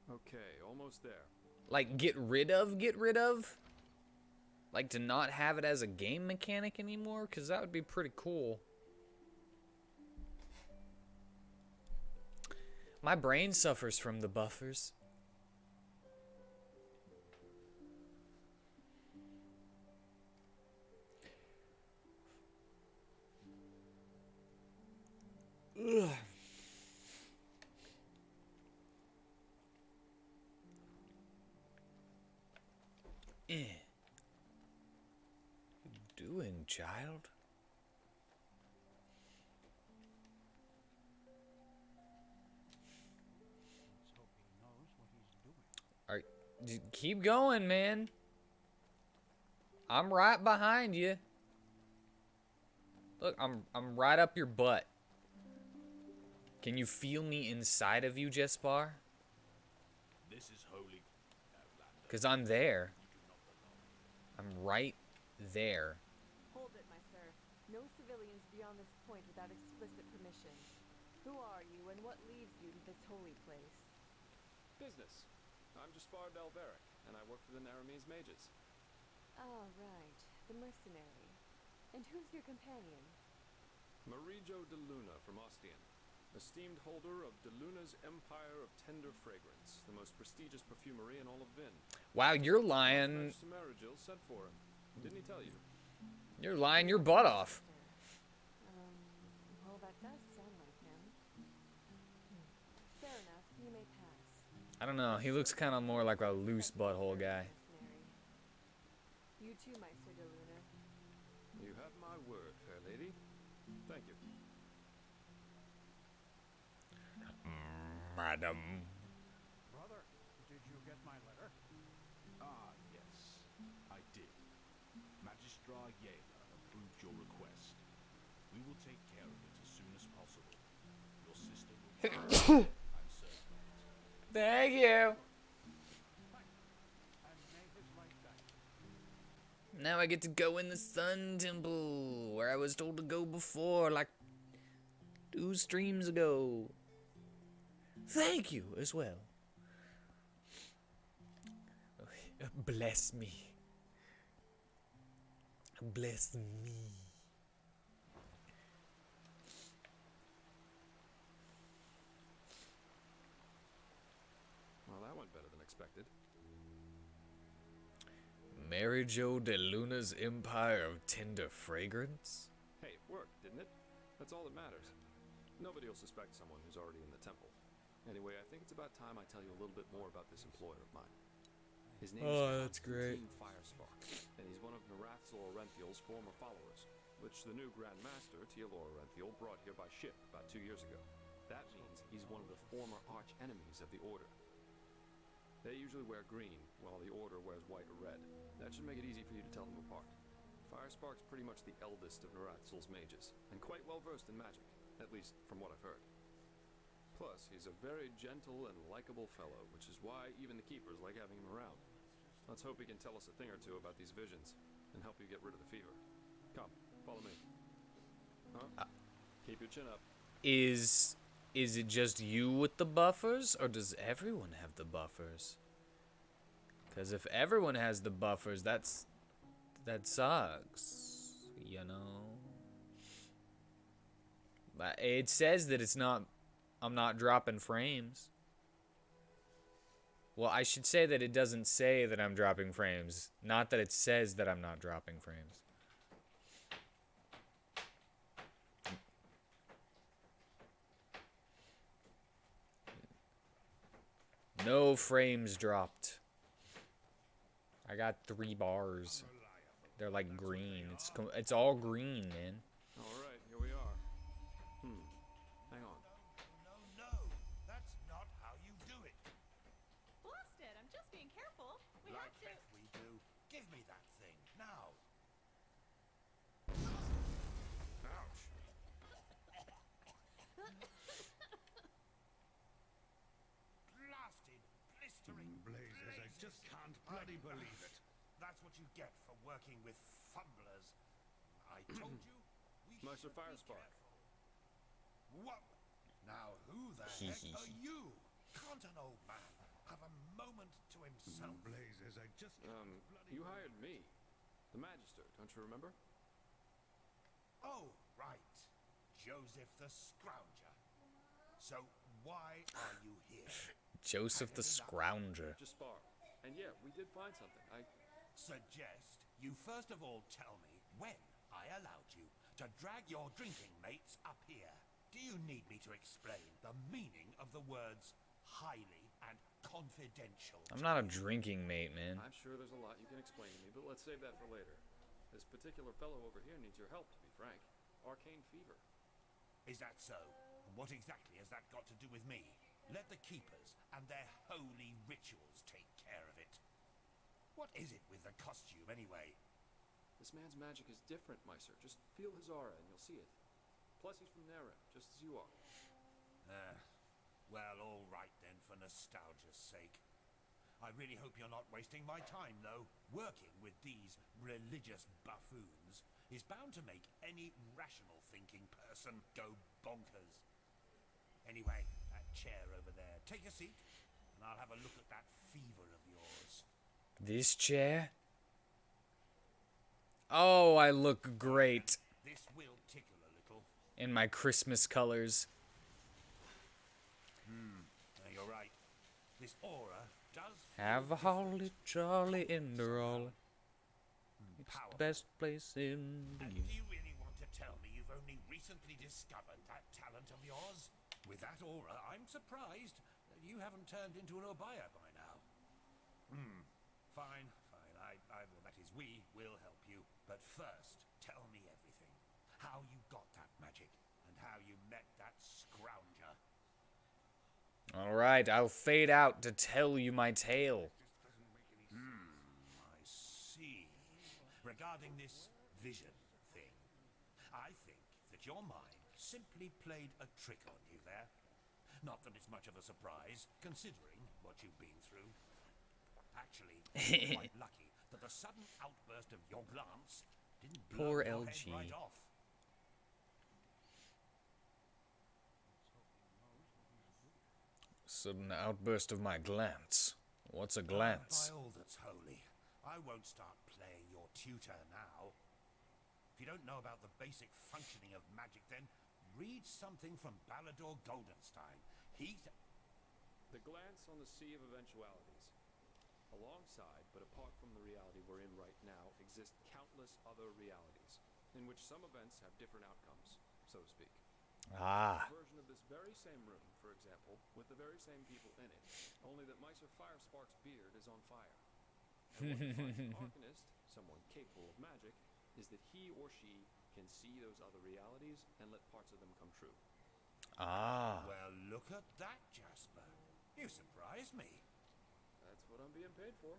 Speaker 13: Okay, almost there.
Speaker 1: Like, get rid of? Get rid of? Like, to not have it as a game mechanic anymore? Because that would be pretty cool. My brain suffers from the buffers. Ugh. What you doing, child? Alright, keep going, man. I'm right behind you. Look, I'm right up your butt. Can you feel me inside of you, Jespar?
Speaker 11: This is holy.
Speaker 1: Because I'm there. I'm right there.
Speaker 2: Hold it, my sir. No civilians beyond this point without explicit permission. Who are you, and what leads you to this holy place?
Speaker 13: Business. I'm Jespar Delveric, and I work for the Naramese mages.
Speaker 2: Ah, right. The mercenary. And who's your companion?
Speaker 13: Marijo de Luna from Ostian, esteemed holder of de Luna's Empire of Tender Fragrance, the most prestigious perfumery in all of Vin.
Speaker 1: Wow, you're lying.
Speaker 13: Marijil sent for him. Didn't he tell you?
Speaker 1: You're lying your butt off.
Speaker 2: Well, that does sound like him. Fair enough, you may pass.
Speaker 1: I don't know. He looks kind of more like a loose butthole guy.
Speaker 2: You too, Meister de Luna.
Speaker 13: You have my word, fair lady. Thank you.
Speaker 1: Madam.
Speaker 12: Brother, did you get my letter?
Speaker 3: Ah, yes, I did. Magistra Yela approved your request. We will take care of it as soon as possible. Your sister will I'm certain of it.
Speaker 1: Thank you. Now I get to go in the Sun Temple, where I was told to go before, like 2 streams ago. Thank you as well. Bless me. Bless me.
Speaker 13: Well, that went better than expected.
Speaker 1: Mary Jo de Luna's empire of tender fragrance?
Speaker 13: Hey, it worked, didn't it? That's all that matters. Nobody will suspect someone who's already in the temple. Anyway, I think it's about time I tell you a little bit more about this employer of mine. His name is
Speaker 1: that's great.
Speaker 13: Constantine Firespark, and he's one of Narathzil Orenthiel's former followers, which the new Grand Master, Tealor Orenthiel, brought here by ship about 2 years ago. That means he's one of the former arch-enemies of the Order. They usually wear green, while the Order wears white or red. That should make it easy for you to tell them apart. Firespark's pretty much the eldest of Narathzil's mages, and quite well versed in magic, at least from what I've heard. Plus, he's a very gentle and likable fellow, which is why even the keepers like having him around. Let's hope he can tell us a thing or two about these visions, and help you get rid of the fever. Come, follow me. Huh? Keep your chin up.
Speaker 1: Is it just you with the buffers, or does everyone have the buffers? Because if everyone has the buffers, that sucks, you know. But it says that I'm not dropping frames. Well, I should say that it doesn't say that I'm dropping frames, not that it says that I'm not dropping frames. No frames dropped. I got 3 bars. They're like green. It's all green, man.
Speaker 13: All right, here we are. Hang on.
Speaker 5: No, that's not how you do it.
Speaker 8: Blast it! I'm just being careful. We
Speaker 5: Like
Speaker 8: have to.
Speaker 5: heck we do. Give me that thing, now.
Speaker 13: Ouch.
Speaker 5: Blasted, blistering blazes. I just can't bloody believe it. That's what you get for working with fumblers. I told you we
Speaker 13: Meister
Speaker 5: should be
Speaker 13: Firespark.
Speaker 5: careful. What? Now who the heck are you? Can't an old man have a moment to himself? Blazes, I just
Speaker 13: You hired me. The Magister, don't you remember?
Speaker 5: Oh, right. Joseph the Scrounger. So why are you here?
Speaker 1: Joseph the Scrounger.
Speaker 13: Just spar. And yeah, we did find something. I
Speaker 5: Suggest you first of all tell me when I allowed you to drag your drinking mates up here. Do you need me to explain the meaning of the words highly and confidential?
Speaker 1: I'm not a drinking mate, man.
Speaker 13: I'm sure there's a lot you can explain to me, but let's save that for later. This particular fellow over here needs your help, to be frank. Arcane fever.
Speaker 5: Is that so? And what exactly has that got to do with me? Let the keepers and their holy rituals take care of it. What is it with the costume, anyway?
Speaker 13: This man's magic is different, Meister. Just feel his aura and you'll see it. Plus, he's from Nara, just as you are.
Speaker 5: Well, all right then, for nostalgia's sake. I really hope you're not wasting my time, though. Working with these religious buffoons is bound to make any rational thinking person go bonkers. Anyway, that chair over there. Take a seat, and I'll have a look at that fever of yours.
Speaker 1: This chair? Oh, I look great
Speaker 5: This will tickle a little.
Speaker 1: in my Christmas colors.
Speaker 5: You're right. This aura does feel
Speaker 1: Have a
Speaker 5: different.
Speaker 1: holly jolly Enderal. It's the
Speaker 5: Powerful.
Speaker 1: best place in the
Speaker 5: And do
Speaker 1: universe.
Speaker 5: you really want to tell me you've only recently discovered that talent of yours? With that aura, I'm surprised that you haven't turned into an Obaya by now. Fine. That is, we will help you. But first, tell me everything. How you got that magic, and how you met that Scrounger.
Speaker 1: Alright, I'll fade out to tell you my tale.
Speaker 5: I see. Regarding this vision thing, I think that your mind simply played a trick on you there. Not that it's much of a surprise, considering what you've been through. Actually, you're quite lucky that the sudden outburst of your glance didn't blow
Speaker 1: Poor
Speaker 5: your
Speaker 1: LG.
Speaker 5: head right off.
Speaker 1: Sudden outburst of my glance. What's a glance?
Speaker 5: By all that's holy, I won't start playing your tutor now. If you don't know about the basic functioning of magic, then read something from Balador Goldenstein.
Speaker 13: The glance on the sea of eventualities. Alongside, but apart from the reality we're in right now, exist countless other realities, in which some events have different outcomes, so to speak.
Speaker 1: Ah.
Speaker 13: A version of this very same room, for example, with the very same people in it, only that Miser Firespark's beard is on fire. And what defines an Arcanist, someone capable of magic, is that he or she can see those other realities and let parts of them come true.
Speaker 1: Ah.
Speaker 5: Well, look at that, Jasper. You surprise me.
Speaker 13: That's what I'm being paid for.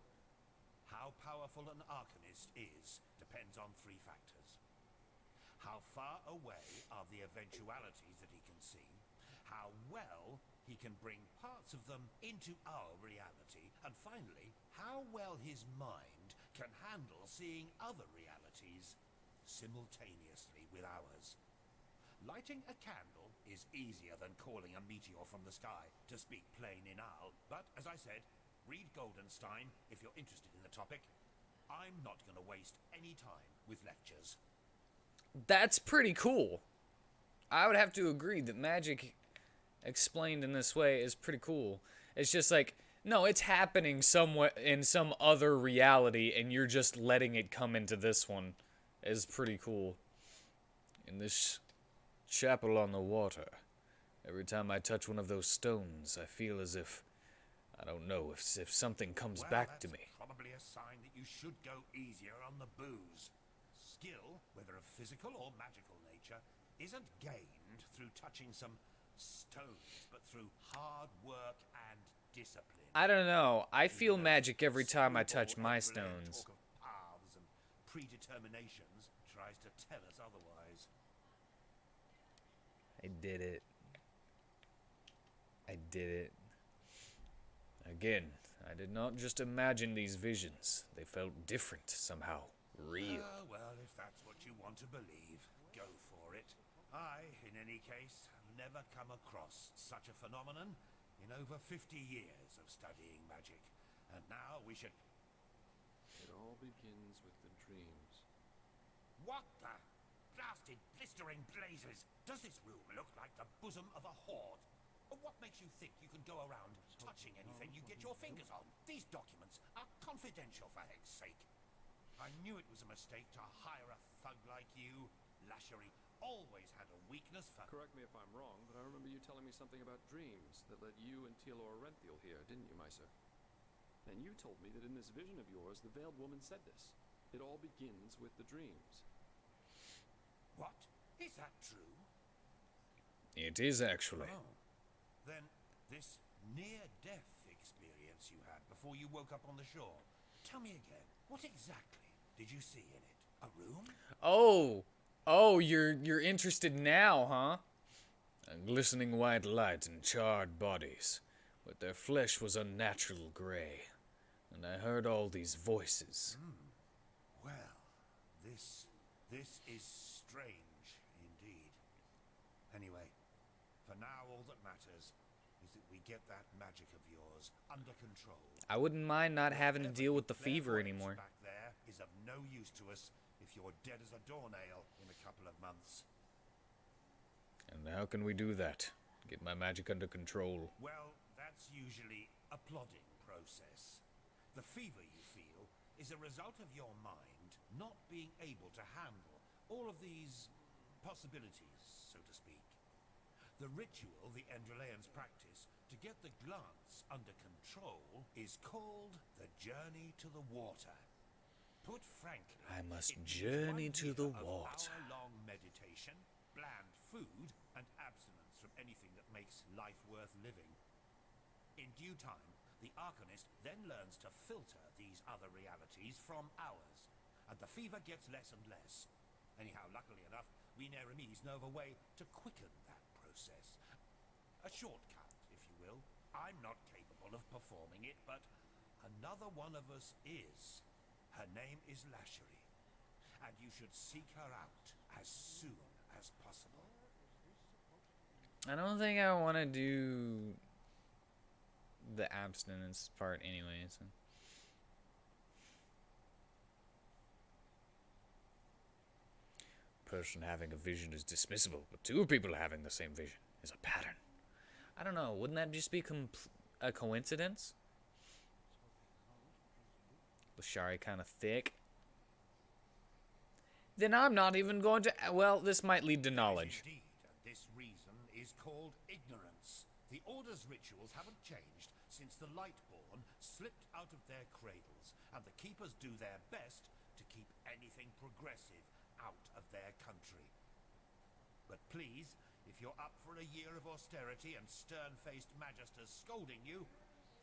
Speaker 5: How powerful an Arcanist is depends on 3 factors. How far away are the eventualities that he can see, how well he can bring parts of them into our reality, and finally, how well his mind can handle seeing other realities simultaneously with ours. Lighting a candle is easier than calling a meteor from the sky, to speak plain in Al, but as I said, read Goldenstein if you're interested in the topic. I'm not going to waste any time with lectures.
Speaker 1: That's pretty cool. I would have to agree that magic explained in this way is pretty cool. It's just like, no, it's happening somewhere in some other reality, and you're just letting it come into this one. Is pretty cool. In this chapel on the water, every time I touch one of those stones, I feel as if, I don't know, if something comes back to me.
Speaker 5: Probably a sign that you should go easier on the booze. Skill, whether of physical or magical nature, isn't gained through touching some stones, but through hard work and discipline.
Speaker 1: I don't know. I feel magic every time I touch my stones.
Speaker 5: Talk of paths and predeterminations tries to tell us otherwise.
Speaker 1: I did it. I did it. Again, I did not just imagine these visions. They felt different somehow. Real.
Speaker 5: Well, if that's what you want to believe, go for it. I, in any case, have never come across such a phenomenon in over 50 years of studying magic. And now we should...
Speaker 13: It all begins with the dreams.
Speaker 5: What the blasted blistering blazes? Does this room look like the bosom of a hoard? Or what makes you think you can go around touching anything you get your fingers on? These documents are confidential, for heck's sake. I knew it was a mistake to hire a thug like you. Lashery always had a weakness for...
Speaker 13: Correct me if I'm wrong, but I remember you telling me something about dreams that led you and Tealor Renthiel here, didn't you, Miser? And you told me that in this vision of yours, the Veiled Woman said this. It all begins with the dreams.
Speaker 5: What? Is that true?
Speaker 1: It is actually.
Speaker 5: Oh. Then this near-death experience you had before you woke up on the shore. Tell me again, what exactly did you see in it? A room?
Speaker 1: Oh, you're interested now, huh? A glistening white light and charred bodies, but their flesh was unnatural gray, and I heard all these voices.
Speaker 5: Well, this is strange indeed. Anyway, for now all that matters is that we get that magic of yours under control.
Speaker 1: I wouldn't mind not having to deal with the fever anymore.
Speaker 5: Back there is of no use to us if you're dead as a doornail in a couple of months.
Speaker 1: And how can we do that? Get my magic under control?
Speaker 5: Well, that's usually a plodding process. The fever you feel is a result of your mind not being able to handle all of these possibilities, so to speak. The ritual the Enderalians practice to get the glance under control is called the Journey to the Water. Put frankly,
Speaker 1: I must
Speaker 5: it means
Speaker 1: journey
Speaker 5: 1
Speaker 1: to
Speaker 5: year
Speaker 1: the
Speaker 5: of
Speaker 1: water.
Speaker 5: hour-long meditation, bland food, and abstinence from anything that makes life worth living. In due time, the Arcanist then learns to filter these other realities from ours, and the fever gets less and less. Anyhow, luckily enough, we Neramis know of a way to quicken that process. A shortcut, if you will. I'm not capable of performing it, but another one of us is. Her name is Lashery, and you should seek her out as soon as possible.
Speaker 1: I don't think I want to do the abstinence part anyway, so. Person having a vision is dismissible, but two people having the same vision is a pattern. I don't know, wouldn't that just be a coincidence? Lashari kind of thick. Then I'm not even going to... Well, this might lead to knowledge.
Speaker 5: Indeed, and this reason is called ignorance. The Order's rituals haven't changed since the Lightborn slipped out of their cradles, and the Keepers do their best to keep anything progressive out of their country. But please, if you're up for a year of austerity and stern-faced magisters scolding you,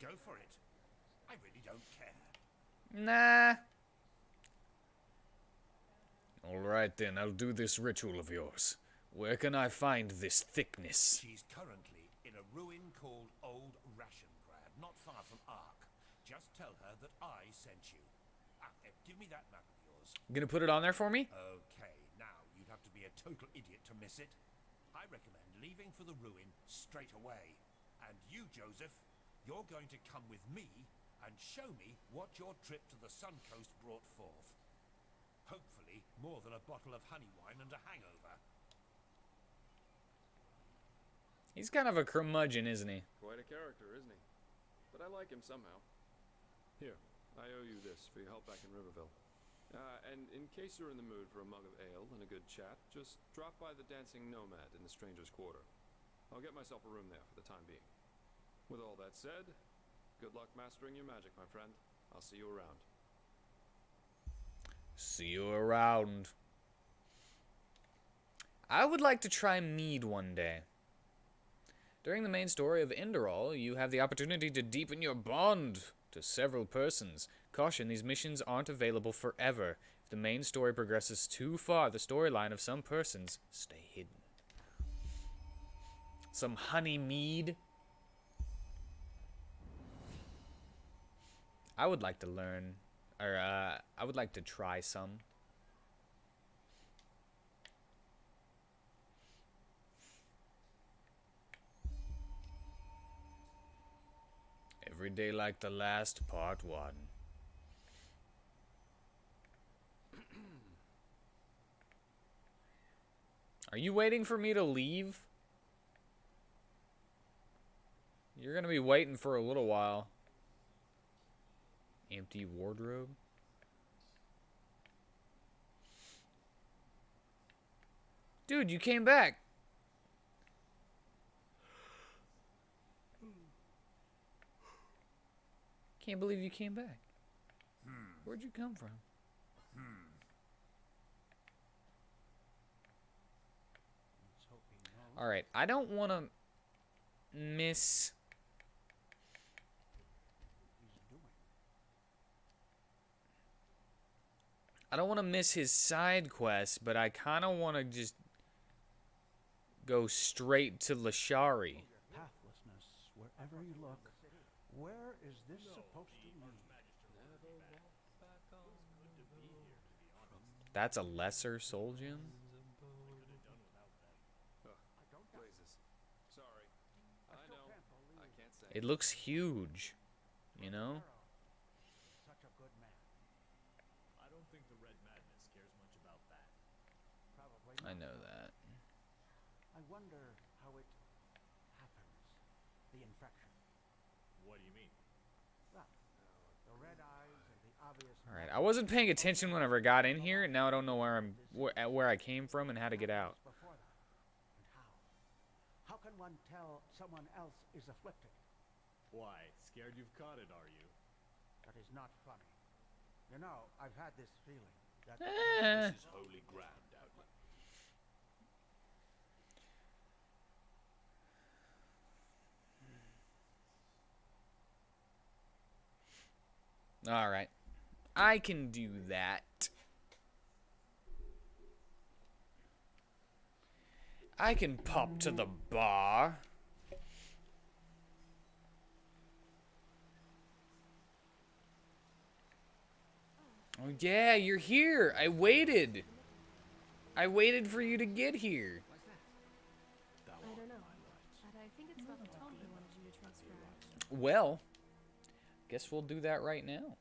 Speaker 5: go for it. I really don't care.
Speaker 1: Nah. Alright then, I'll do this ritual of yours. Where can I find this thickness?
Speaker 5: She's currently in a ruin called Old Rationgrad, not far from Ark. Just tell her that I sent you. Give me that map of yours.
Speaker 1: You gonna put it on there for me?
Speaker 5: Okay, now you'd have to be a total idiot to miss it. I recommend leaving for the ruin straight away. And you, Joseph, you're going to come with me and show me what your trip to the Sun Coast brought forth. Hopefully, more than a bottle of honey wine and a hangover.
Speaker 1: He's kind of a curmudgeon, isn't he?
Speaker 13: Quite a character, isn't he? But I like him somehow. Here, I owe you this for your help back in Riverville. And in case you're in the mood for a mug of ale and a good chat, just drop by the Dancing Nomad in the Stranger's Quarter. I'll get myself a room there for the time being. With all that said, good luck mastering your magic, my friend. I'll see you around.
Speaker 1: See you around. I would like to try mead one day. During the main story of Enderal, you have the opportunity to deepen your bond to several persons. Caution, these missions aren't available forever. If the main story progresses too far, the storyline of some persons stay hidden. Some honey mead. I would like to learn, or I would like to try some. Every day like the last, part 1. Are you waiting for me to leave? You're gonna be waiting for a little while. Empty wardrobe. Dude, you came back. Can't believe you came back. Where'd you come from? Alright, I don't want to miss... I don't want to miss his side quest, but I kind of want to just go straight to Lashari.
Speaker 12: Pathlessness, wherever you look. Where is this supposed to lead?
Speaker 1: That's a lesser soul gem?
Speaker 13: Blazes. Sorry. I know. I can't say.
Speaker 1: It looks huge, you know?
Speaker 12: Such a good man.
Speaker 11: I don't think the Red Madness cares much about that.
Speaker 12: Probably
Speaker 1: I
Speaker 12: not.
Speaker 1: know that.
Speaker 12: I wonder how it happens. The infection.
Speaker 11: What do you mean?
Speaker 12: Well, the red eyes and the obvious.
Speaker 1: All right, I wasn't paying attention whenever I got in here, and now I don't know where I came from and how to get out.
Speaker 12: Before that, and how? How can one tell someone else is afflicted?
Speaker 11: Why? Scared you've caught it, are you?
Speaker 12: That is not funny. You know, I've had this feeling that
Speaker 5: This is holy ground, Outlet.
Speaker 1: All right, I can do that. I can pop to the bar. Oh yeah, you're here. I waited. I waited for you to get here.
Speaker 4: I don't know, but I think it's about the tome he wanted you to transcribe.
Speaker 1: Well, guess we'll do that right now.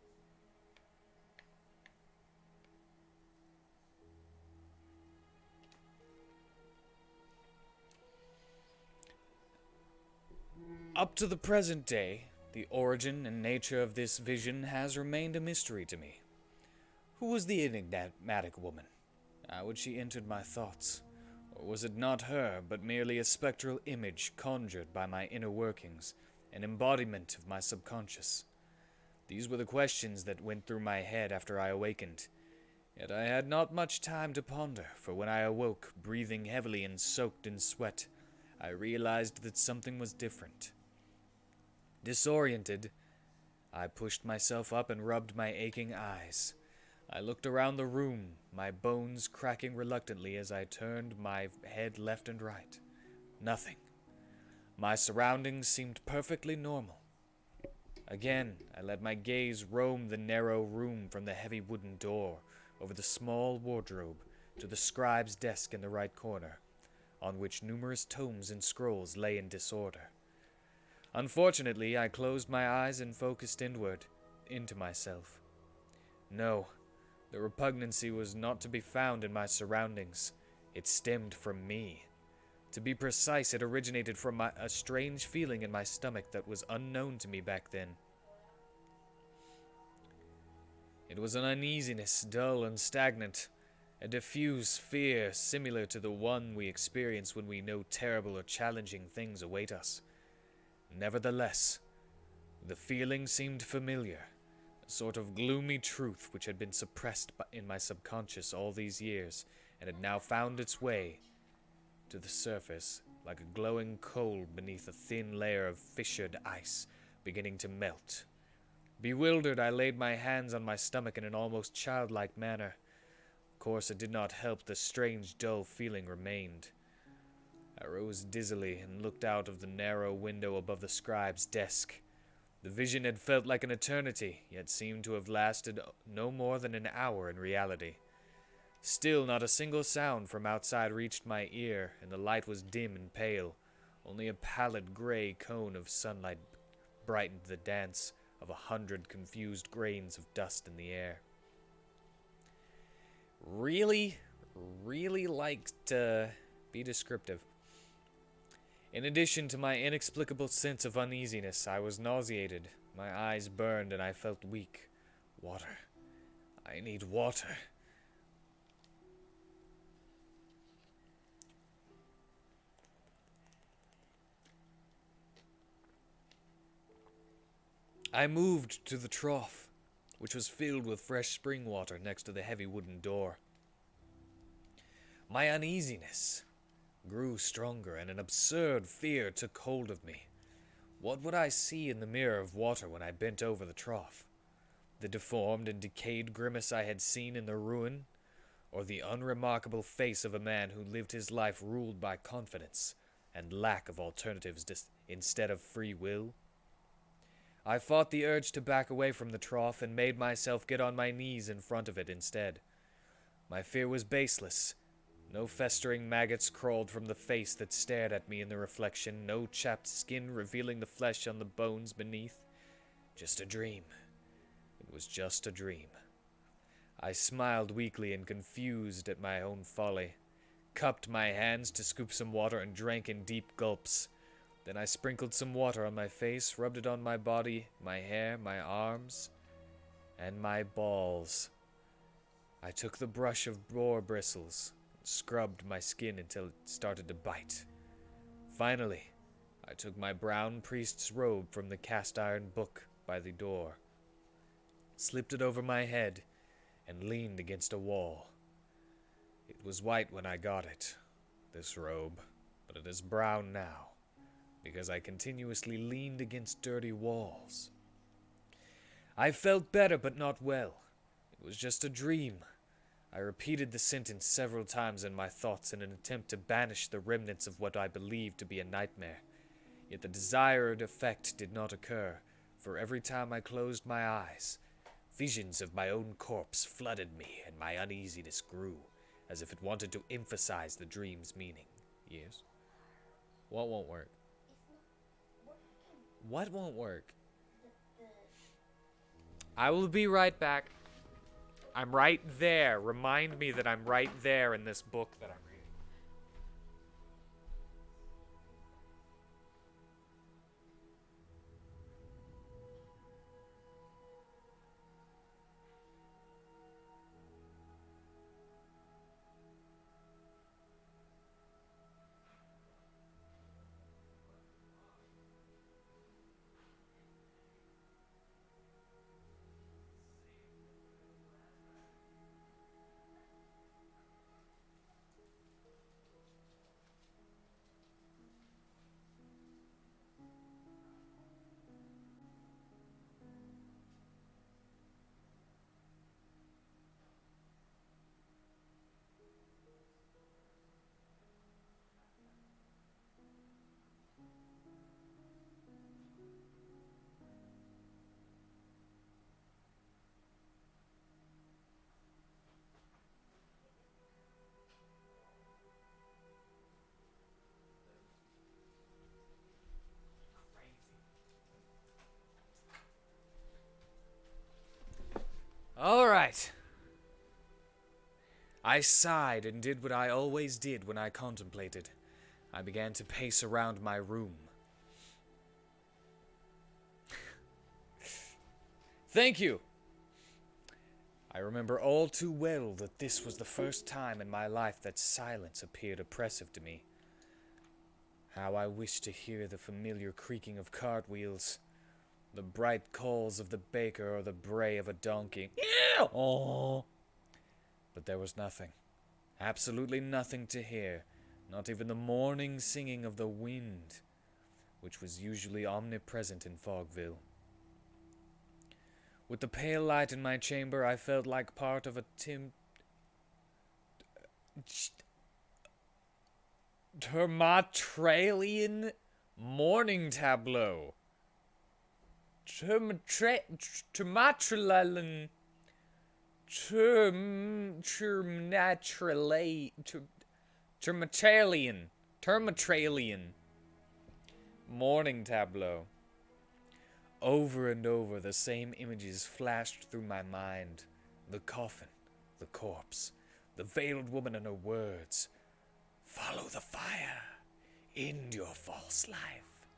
Speaker 1: Up to the present day, The origin and nature of this vision has remained a mystery to me. Who was the enigmatic woman? How had she entered my thoughts? Or was it not her, but merely a spectral image conjured by my inner workings, an embodiment of my subconscious? These were the questions that went through my head after I awakened. Yet I had not much time to ponder, for when I awoke, breathing heavily and soaked in sweat, I realized that something was different. Disoriented, I pushed myself up and rubbed my aching eyes. I looked around the room, my bones cracking reluctantly as I turned my head left and right. Nothing. My surroundings seemed perfectly normal. Again, I let my gaze roam the narrow room from the heavy wooden door, over the small wardrobe, to the scribe's desk in the right corner, on which numerous tomes and scrolls lay in disorder. Unfortunately, I closed my eyes and focused inward, into myself. No, the repugnancy was not to be found in my surroundings. It stemmed from me. To be precise, it originated from a strange feeling in my stomach that was unknown to me back then. It was an uneasiness, dull and stagnant, a diffuse fear similar to the one we experience when we know terrible or challenging things await us. Nevertheless, the feeling seemed familiar, a sort of gloomy truth which had been suppressed in my subconscious all these years and had now found its way to the surface like a glowing coal beneath a thin layer of fissured ice beginning to melt. Bewildered, I laid my hands on my stomach in an almost childlike manner. Of course, it did not help. The strange, dull feeling remained. I rose dizzily and looked out of the narrow window above the scribe's desk. The vision had felt like an eternity, yet seemed to have lasted no more than an hour in reality. Still, not a single sound from outside reached my ear, and the light was dim and pale. Only a pallid gray cone of sunlight brightened the dance of 100 confused grains of dust in the air. Really like to be descriptive. In addition to my inexplicable sense of uneasiness, I was nauseated, my eyes burned, and I felt weak. Water. I need water. I moved to the trough, which was filled with fresh spring water next to the heavy wooden door. My uneasiness grew stronger, and an absurd fear took hold of me. What would I see in the mirror of water when I bent over the trough? The deformed and decayed grimace I had seen in the ruin, or the unremarkable face of a man who lived his life ruled by confidence and lack of alternatives instead of free will? I fought the urge to back away from the trough and made myself get on my knees in front of it instead. My fear was baseless. No festering maggots crawled from the face that stared at me in the reflection, no chapped skin revealing the flesh on the bones beneath. Just a dream. It was just a dream. I smiled weakly and confused at my own folly, cupped my hands to scoop some water and drank in deep gulps. Then I sprinkled some water on my face, rubbed it on my body, my hair, my arms, and my balls. I took the brush of boar bristles and scrubbed my skin until it started to bite. Finally, I took my brown priest's robe from the cast-iron book by the door, slipped it over my head, and leaned against a wall. It was white when I got it, this robe, but it is brown now, because I continuously leaned against dirty walls. I felt better, but not well. It was just a dream. I repeated the sentence several times in my thoughts in an attempt to banish the remnants of what I believed to be a nightmare. Yet the desired effect did not occur, for every time I closed my eyes, visions of my own corpse flooded me, and my uneasiness grew, as if it wanted to emphasize the dream's meaning. Yes? What won't work? What won't work? I will be right back. I'm right there. Remind me that I'm right there in this book that I'm reading. right. I sighed and did what I always did when I contemplated. I began to pace around my room. Thank you. I remember all too well that this was the first time in my life that silence appeared oppressive to me. How I wished to hear the familiar creaking of cartwheels, the bright calls of the baker, or the bray of a donkey. Oh. But there was nothing. Absolutely nothing to hear. Not even the morning singing of the wind, which was usually omnipresent in Fogville. With the pale light in my chamber, I felt like part of a Termatralian morning tableau. Termatralian morning tableau. Over and over, the same images flashed through my mind. The coffin, the corpse, the veiled woman and her words. Follow the fire. End your false life.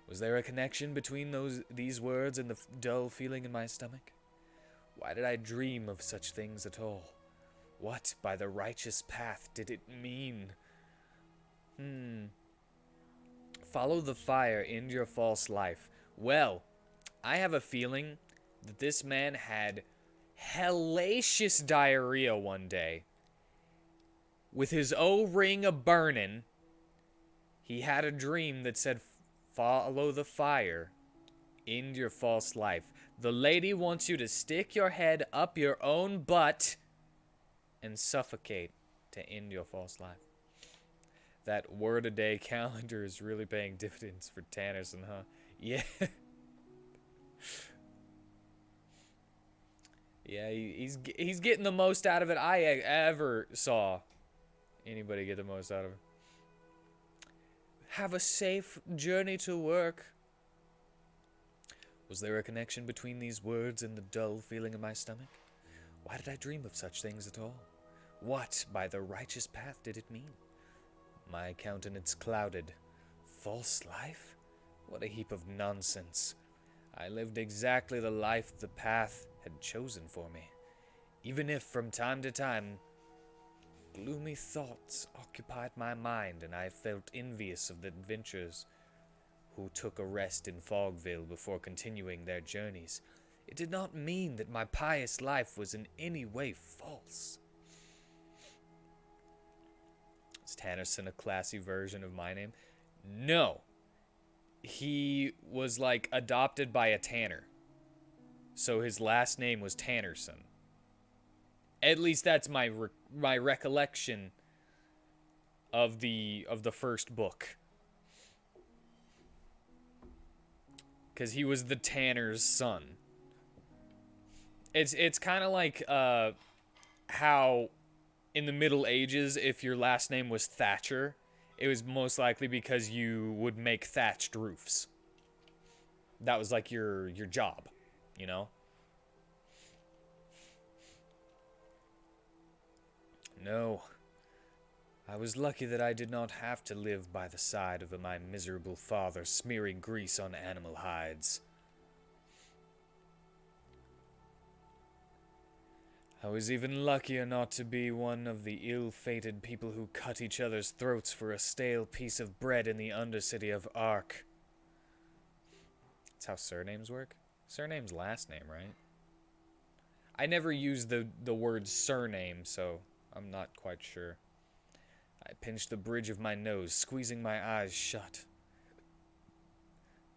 Speaker 1: Was there a connection between these words and the dull feeling in my stomach? Why did I dream of such things at all? What, by the righteous path, did it mean? Follow the fire, end your false life. Well, I have a feeling that this man had hellacious diarrhea one day. With his O-ring a-burnin', he had a dream that said, follow the fire, end your false life. The lady wants you to stick your head up your own butt and suffocate to end your false life. That word-a-day calendar is really paying dividends for Tannerson, huh? Yeah. Yeah, he's getting the most out of it I ever saw anybody get the most out of it. Have a safe journey to work. Was there a connection between these words and the dull feeling in my stomach? Why did I dream of such things at all? What, by the righteous path, did it mean? My countenance clouded. False life? What a heap of nonsense. I lived exactly the life the path had chosen for me. Even if, from time to time, gloomy thoughts occupied my mind and I felt envious of the adventurers who took a rest in Fogville before continuing their journeys, it did not mean that my pious life was in any way false. Is Tannerson a classy version of my name? No. He was, like, adopted by a tanner. So his last name was Tannerson. At least that's my recollection of the first book. Because he was the tanner's son. It's kind of like how in the Middle Ages, if your last name was Thatcher, it was most likely because you would make thatched roofs. That was like your job, you know? No. I was lucky that I did not have to live by the side of my miserable father smearing grease on animal hides. I was even luckier not to be one of the ill-fated people who cut each other's throats for a stale piece of bread in the undercity of Ark. That's how surnames work? Surname's last name, right? I never used the word surname, so I'm not quite sure. I pinched the bridge of my nose, squeezing my eyes shut.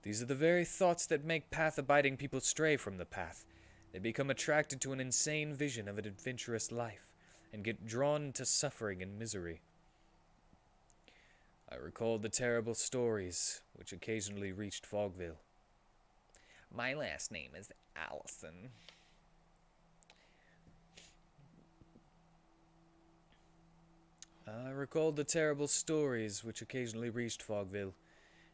Speaker 1: These are the very thoughts that make path-abiding people stray from the path. They become attracted to an insane vision of an adventurous life, and get drawn into suffering and misery. I recalled the terrible stories which occasionally reached Fogville. My last name is Allison. I recalled the terrible stories which occasionally reached Fogville.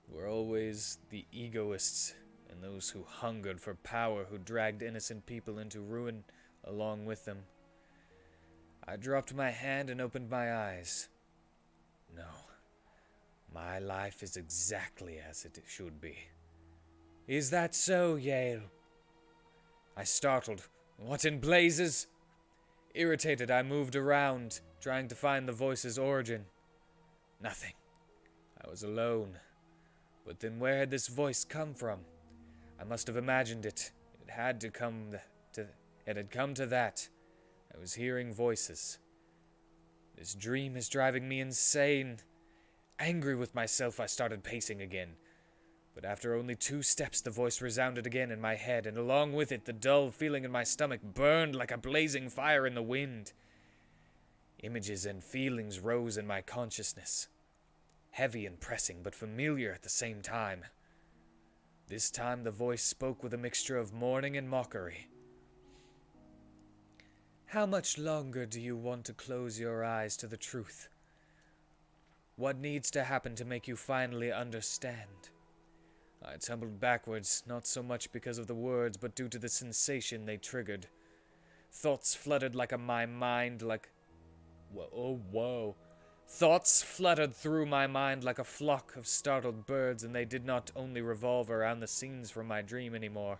Speaker 1: It were always the egoists and those who hungered for power who dragged innocent people into ruin along with them. I dropped my hand and opened my eyes. No, my life is exactly as it should be. Is that so, Yale? I startled. What in blazes? Irritated, I moved around, trying to find the voice's origin. Nothing. I was alone. But then where had this voice come from? I must have imagined it. It had come to that. I was hearing voices. This dream is driving me insane. Angry with myself, I started pacing again. But after only 2 steps, the voice resounded again in my head, and along with it, the dull feeling in my stomach burned like a blazing fire in the wind. Images and feelings rose in my consciousness. Heavy and pressing, but familiar at the same time. This time the voice spoke with a mixture of mourning and mockery. How much longer do you want to close your eyes to the truth? What needs to happen to make you finally understand? I tumbled backwards, not so much because of the words, but due to the sensation they triggered. Thoughts flooded my mind like... Whoa. Thoughts fluttered through my mind like a flock of startled birds, and they did not only revolve around the scenes from my dream anymore.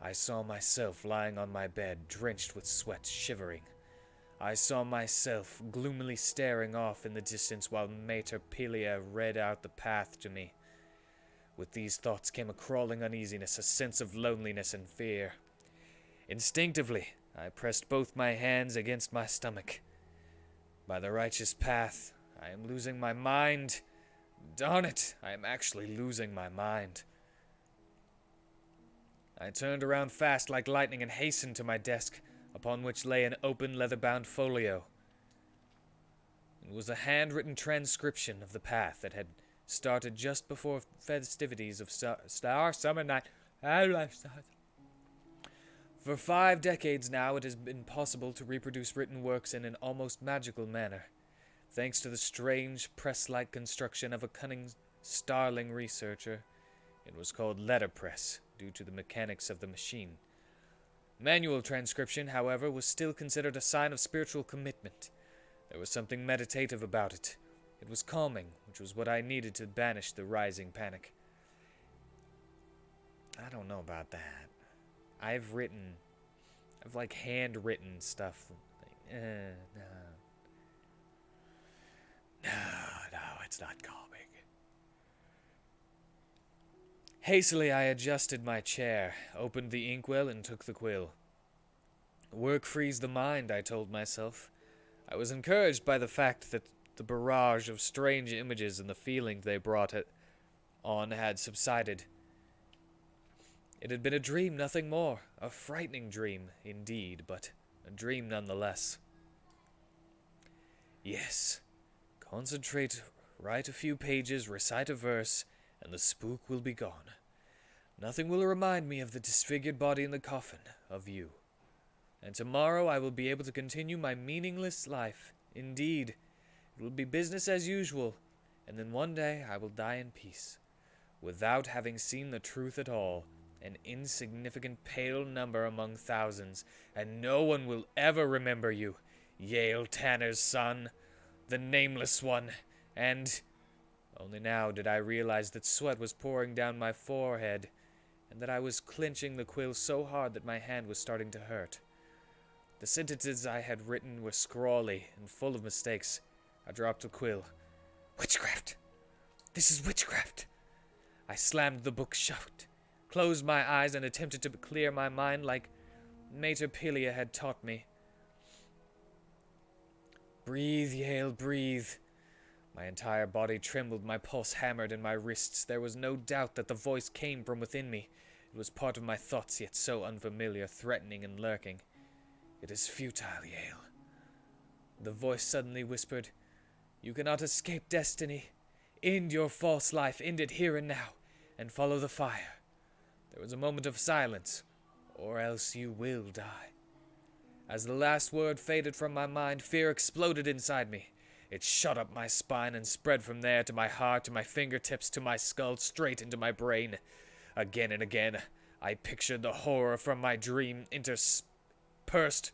Speaker 1: I saw myself lying on my bed, drenched with sweat, shivering. I saw myself gloomily staring off in the distance while Mater Pelia read out the path to me. With these thoughts came a crawling uneasiness, a sense of loneliness and fear. Instinctively, I pressed both my hands against my stomach. By the righteous path, I am losing my mind. Darn it, I am actually losing my mind. I turned around fast like lightning and hastened to my desk, upon which lay an open leather-bound folio. It was a handwritten transcription of the path that had started just before festivities of Star Summer Night. For 5 decades now, it has been possible to reproduce written works in an almost magical manner, thanks to the strange, press-like construction of a cunning starling researcher. It was called letterpress, due to the mechanics of the machine. Manual transcription, however, was still considered a sign of spiritual commitment. There was something meditative about it. It was calming, which was what I needed to banish the rising panic. I don't know about that. I've handwritten stuff. No, it's not calming. Hastily, I adjusted my chair, opened the inkwell, and took the quill. Work frees the mind, I told myself. I was encouraged by the fact that the barrage of strange images and the feeling they brought it on had subsided. It had been a dream, nothing more. A frightening dream, indeed, but a dream nonetheless. Yes. Concentrate, write a few pages, recite a verse, and the spook will be gone. Nothing will remind me of the disfigured body in the coffin, of you. And tomorrow I will be able to continue my meaningless life. Indeed, it will be business as usual, and then one day I will die in peace, without having seen the truth at all. An insignificant pale number among thousands, and no one will ever remember you, Yale Tanner's son, the nameless one, and... Only now did I realize that sweat was pouring down my forehead, and that I was clenching the quill so hard that my hand was starting to hurt. The sentences I had written were scrawly and full of mistakes. I dropped the quill. Witchcraft! This is witchcraft! I slammed the book shut, closed my eyes, and attempted to clear my mind like Mater Pelia had taught me. Breathe, Yale, breathe. My entire body trembled, my pulse hammered in my wrists. There was no doubt that the voice came from within me. It was part of my thoughts, yet so unfamiliar, threatening and lurking. It is futile, Yale. The voice suddenly whispered, You cannot escape destiny. End your false life, end it here and now, and follow the fire. There was a moment of silence, or else you will die. As the last word faded from my mind, fear exploded inside me. It shot up my spine and spread from there to my heart, to my fingertips, to my skull, straight into my brain. Again and again, I pictured the horror from my dream interspersed interspersed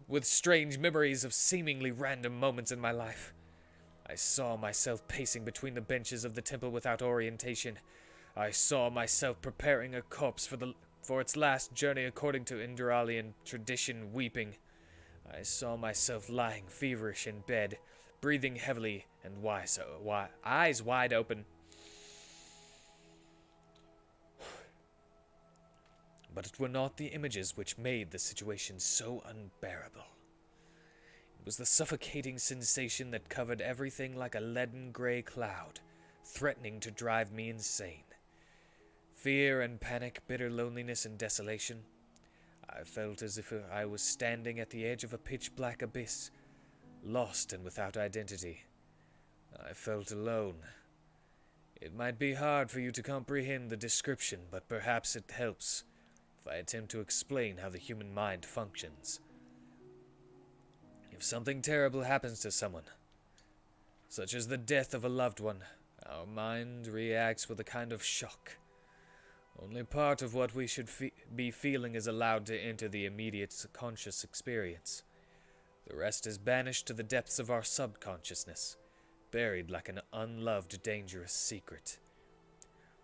Speaker 1: with strange memories of seemingly random moments in my life. I saw myself pacing between the benches of the temple without orientation. I saw myself preparing a corpse for its last journey according to Enderalian tradition, weeping. I saw myself lying feverish in bed, breathing heavily and eyes wide open. But it were not the images which made the situation so unbearable. It was the suffocating sensation that covered everything like a leaden gray cloud, threatening to drive me insane. Fear and panic, bitter loneliness and desolation. I felt as if I was standing at the edge of a pitch-black abyss, lost and without identity. I felt alone. It might be hard for you to comprehend the description, but perhaps it helps if I attempt to explain how the human mind functions. If something terrible happens to someone, such as the death of a loved one, our mind reacts with a kind of shock. Only part of what we should be feeling is allowed to enter the immediate conscious experience. The rest is banished to the depths of our subconsciousness, buried like an unloved, dangerous secret.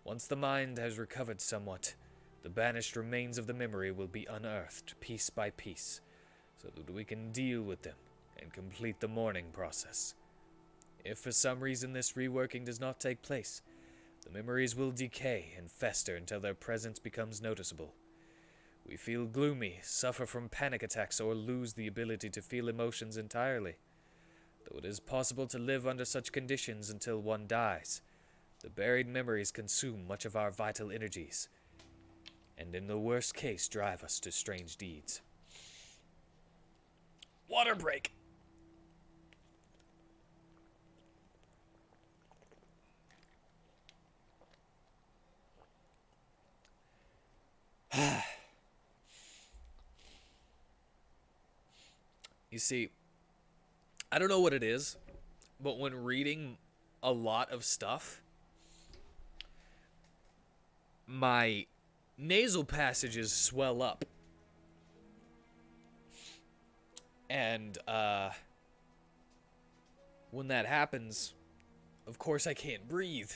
Speaker 1: Once the mind has recovered somewhat, the banished remains of the memory will be unearthed piece by piece, so that we can deal with them and complete the mourning process. If for some reason this reworking does not take place, the memories will decay and fester until their presence becomes noticeable. We feel gloomy, suffer from panic attacks, or lose the ability to feel emotions entirely. Though it is possible to live under such conditions until one dies, the buried memories consume much of our vital energies, and in the worst case drive us to strange deeds. Water break! You see, I don't know what it is, but when reading a lot of stuff, my nasal passages swell up. And when that happens, of course I can't breathe.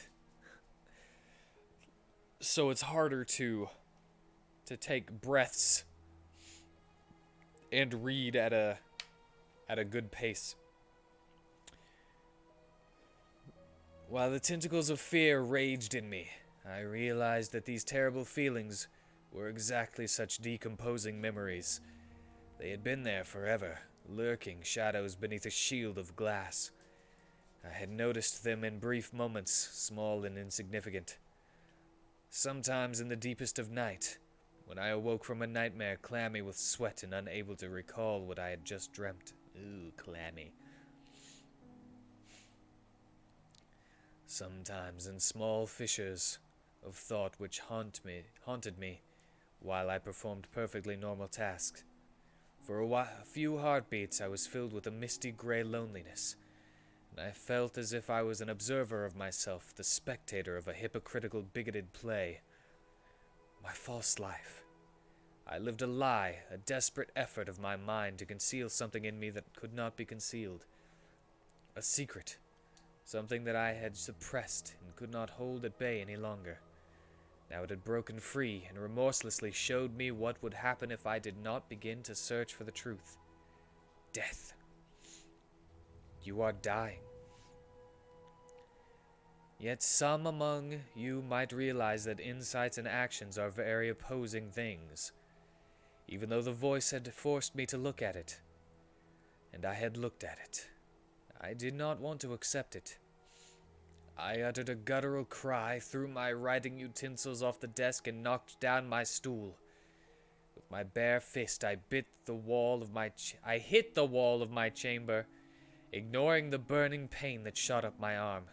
Speaker 1: So it's harder to take breaths and read at a good pace. While the tentacles of fear raged in me, I realized that these terrible feelings were exactly such decomposing memories. They had been there forever, lurking shadows beneath a shield of glass. I had noticed them in brief moments, small and insignificant. Sometimes in the deepest of night, when I awoke from a nightmare clammy with sweat and unable to recall what I had just dreamt. Ooh, clammy. Sometimes in small fissures of thought which haunted me while I performed perfectly normal tasks. For a few heartbeats I was filled with a misty gray loneliness, and I felt as if I was an observer of myself, the spectator of a hypocritical, bigoted play. My false life. I lived a lie, a desperate effort of my mind to conceal something in me that could not be concealed. A secret. Something that I had suppressed and could not hold at bay any longer. Now it had broken free and remorselessly showed me what would happen if I did not begin to search for the truth. Death. You are dying. Yet some among you might realize that insights and actions are very opposing things, even though the voice had forced me to look at it. And I had looked at it. I did not want to accept it. I uttered a guttural cry, threw my writing utensils off the desk, and knocked down my stool. With my bare fist, I hit the wall of my chamber, ignoring the burning pain that shot up my arm.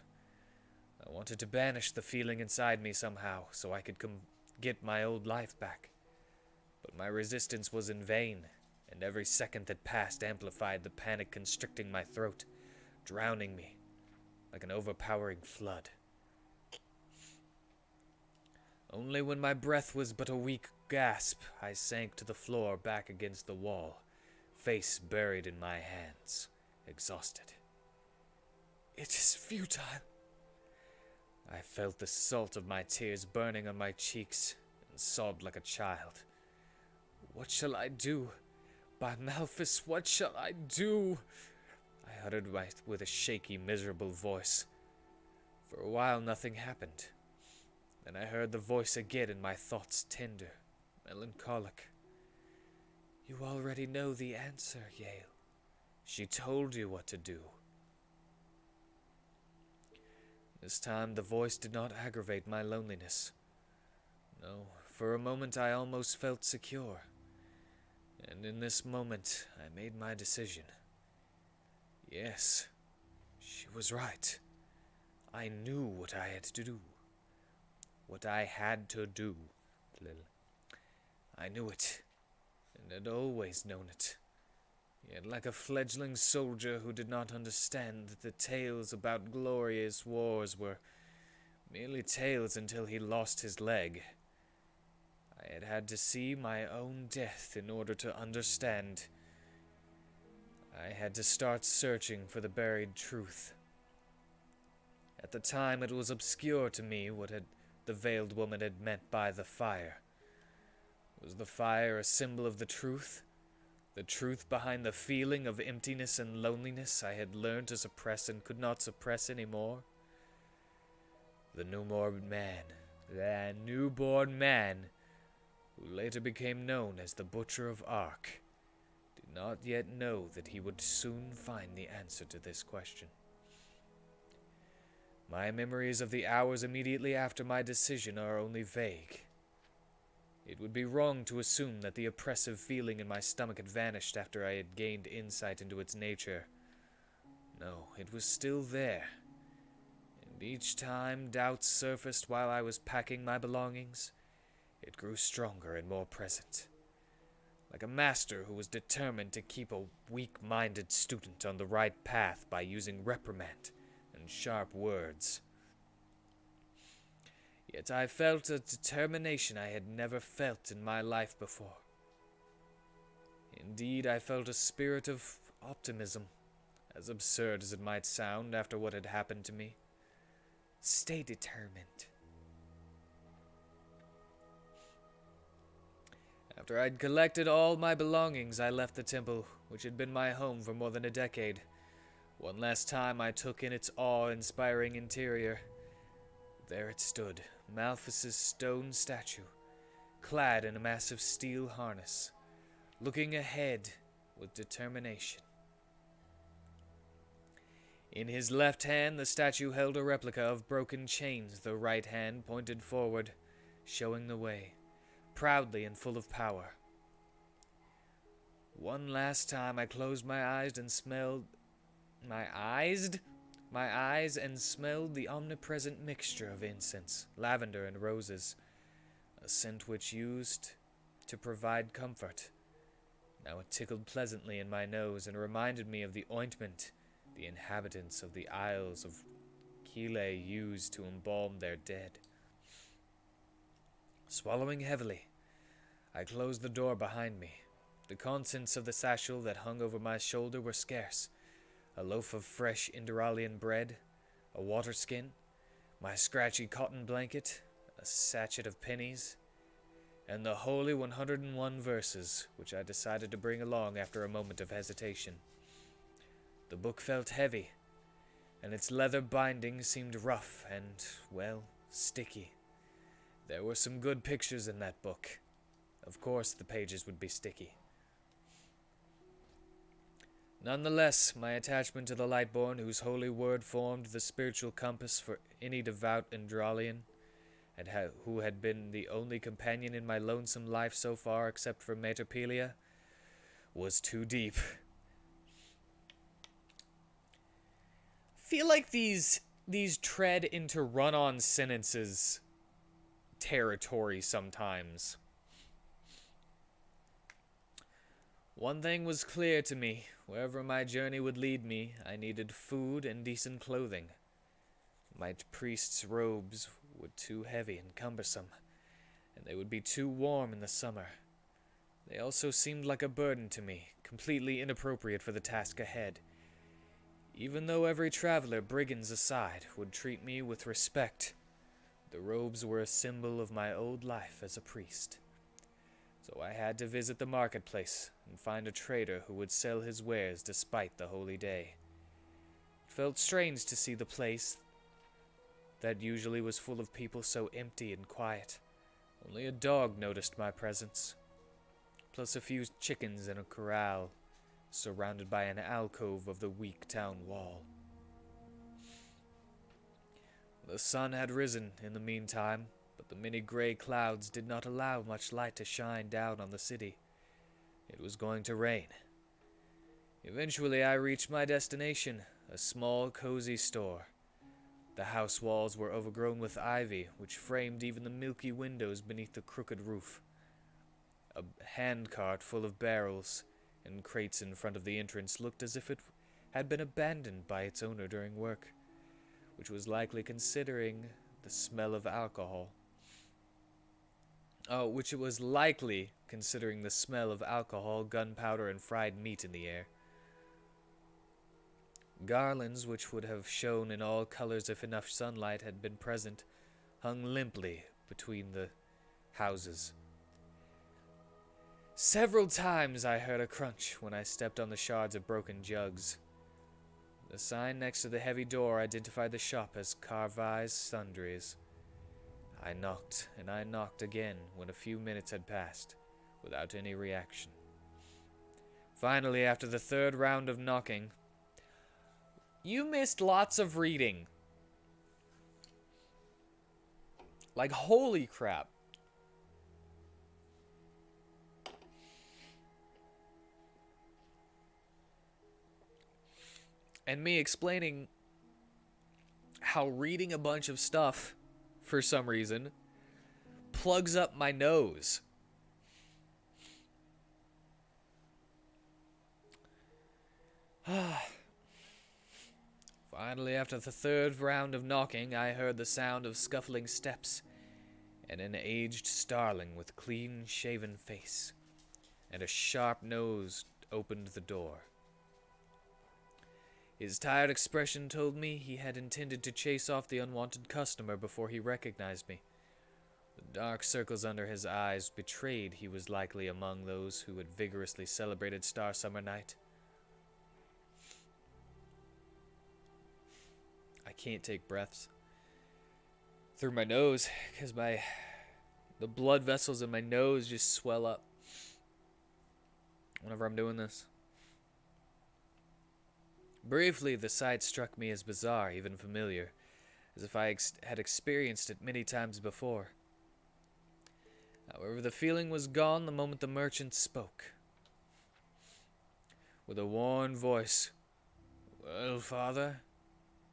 Speaker 1: I wanted to banish the feeling inside me somehow, so I could get my old life back. But my resistance was in vain, and every second that passed amplified the panic constricting my throat, drowning me like an overpowering flood. Only when my breath was but a weak gasp, I sank to the floor back against the wall, face buried in my hands, exhausted. It is futile. I felt the salt of my tears burning on my cheeks and sobbed like a child. What shall I do? By Malthus, what shall I do? I uttered with a shaky, miserable voice. For a while nothing happened. Then I heard the voice again and my thoughts tender, melancholic. You already know the answer, Yale. She told you what to do. This time the voice did not aggravate my loneliness. No, for a moment I almost felt secure. And in this moment I made my decision. Yes, she was right. I knew what I had to do. What I had to do, Lil. I knew it, and had always known it. Yet like a fledgling soldier who did not understand that the tales about glorious wars were merely tales until he lost his leg, I had had to see my own death in order to understand. I had to start searching for the buried truth. At the time it was obscure to me what the veiled woman had meant by the fire. Was the fire a symbol of the truth? The truth behind the feeling of emptiness and loneliness I had learned to suppress and could not suppress anymore? The newborn man, who later became known as the Butcher of Ark, did not yet know that he would soon find the answer to this question. My memories of the hours immediately after my decision are only vague. It would be wrong to assume that the oppressive feeling in my stomach had vanished after I had gained insight into its nature. No, it was still there. And each time doubts surfaced while I was packing my belongings, it grew stronger and more present. Like a master who was determined to keep a weak-minded student on the right path by using reprimand and sharp words. Yet I felt a determination I had never felt in my life before. Indeed, I felt a spirit of optimism, as absurd as it might sound after what had happened to me. Stay determined. After I'd collected all my belongings, I left the temple, which had been my home for more than a decade. One last time I took in its awe-inspiring interior. There it stood, Malthus's stone statue, clad in a massive steel harness, looking ahead with determination. In his left hand, the statue held a replica of broken chains, the right hand pointed forward, showing the way, proudly and full of power. One last time I closed my eyes and smelled the omnipresent mixture of incense, lavender, and roses, a scent which used to provide comfort. Now it tickled pleasantly in my nose and reminded me of the ointment the inhabitants of the Isles of Kile used to embalm their dead. Swallowing heavily, I closed the door behind me. The contents of the satchel that hung over my shoulder were scarce. A loaf of fresh Enderalian bread, a water skin, my scratchy cotton blanket, a sachet of pennies, and the holy 101 verses, which I decided to bring along after a moment of hesitation. The book felt heavy, and its leather binding seemed rough and, well, sticky. There were some good pictures in that book. Of course the pages would be sticky. Nonetheless, my attachment to the Lightborn, whose holy word formed the spiritual compass for any devout Enderalian, and who had been the only companion in my lonesome life so far except for Materpelia, was too deep. Feel like these tread into run-on sentences territory sometimes. One thing was clear to me. Wherever my journey would lead me, I needed food and decent clothing. My priest's robes were too heavy and cumbersome, and they would be too warm in the summer. They also seemed like a burden to me, completely inappropriate for the task ahead. Even though every traveler, brigands aside, would treat me with respect, the robes were a symbol of my old life as a priest. So I had to visit the marketplace and find a trader who would sell his wares despite the holy day. It felt strange to see the place that usually was full of people so empty and quiet. Only a dog noticed my presence, plus a few chickens in a corral surrounded by an alcove of the weak town wall. The sun had risen in the meantime, but the many gray clouds did not allow much light to shine down on the city. It was going to rain. Eventually I reached my destination, a small, cozy store. The house walls were overgrown with ivy, which framed even the milky windows beneath the crooked roof. A handcart full of barrels and crates in front of the entrance looked as if it had been abandoned by its owner during work, which was likely considering the smell of alcohol. Gunpowder, and fried meat in the air. Garlands, which would have shone in all colors if enough sunlight had been present, hung limply between the houses. Several times I heard a crunch when I stepped on the shards of broken jugs. The sign next to the heavy door identified the shop as Carvi's Sundries. I knocked, and I knocked again when a few minutes had passed, without any reaction. Finally, after the third round of knocking... You missed lots of reading. Like, holy crap. And me explaining how reading a bunch of stuff, for some reason, plugs up my nose. Finally, after the third round of knocking, I heard the sound of scuffling steps, and an aged starling with clean-shaven face and a sharp nose opened the door. His tired expression told me he had intended to chase off the unwanted customer before he recognized me. The dark circles under his eyes betrayed he was likely among those who had vigorously celebrated Star Summer Night. I can't take breaths through my nose because the blood vessels in my nose just swell up whenever I'm doing this. Briefly, the sight struck me as bizarre, even familiar, as if I had experienced it many times before. However, the feeling was gone the moment the merchant spoke. With a worn voice, "Well, father?"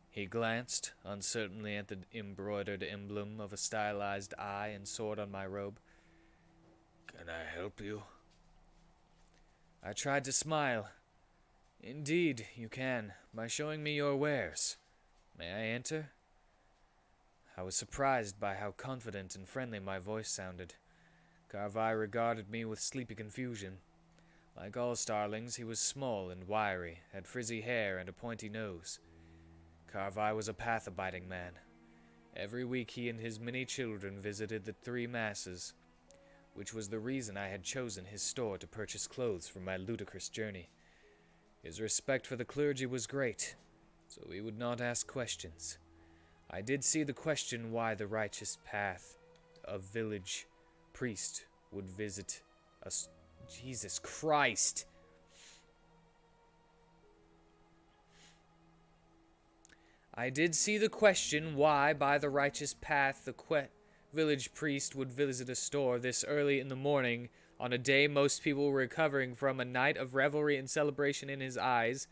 Speaker 1: He glanced uncertainly at the embroidered emblem of a stylized eye and sword on my robe. "Can I help you?" I tried to smile. "Indeed, you can, by showing me your wares. May I enter?" I was surprised by how confident and friendly my voice sounded. Carvi regarded me with sleepy confusion. Like all starlings, he was small and wiry, had frizzy hair and a pointy nose. Carvi was a path-abiding man. Every week he and his many children visited the 3 masses, which was the reason I had chosen his store to purchase clothes for my ludicrous journey. His respect for the clergy was great, so he would not ask questions. I did see the question why the righteous path of village priest would visit us. Jesus Christ! I did see the question why, by the righteous path, the village priest would visit a store this early in the morning on a day most people were recovering from a night of revelry and celebration in his eyes.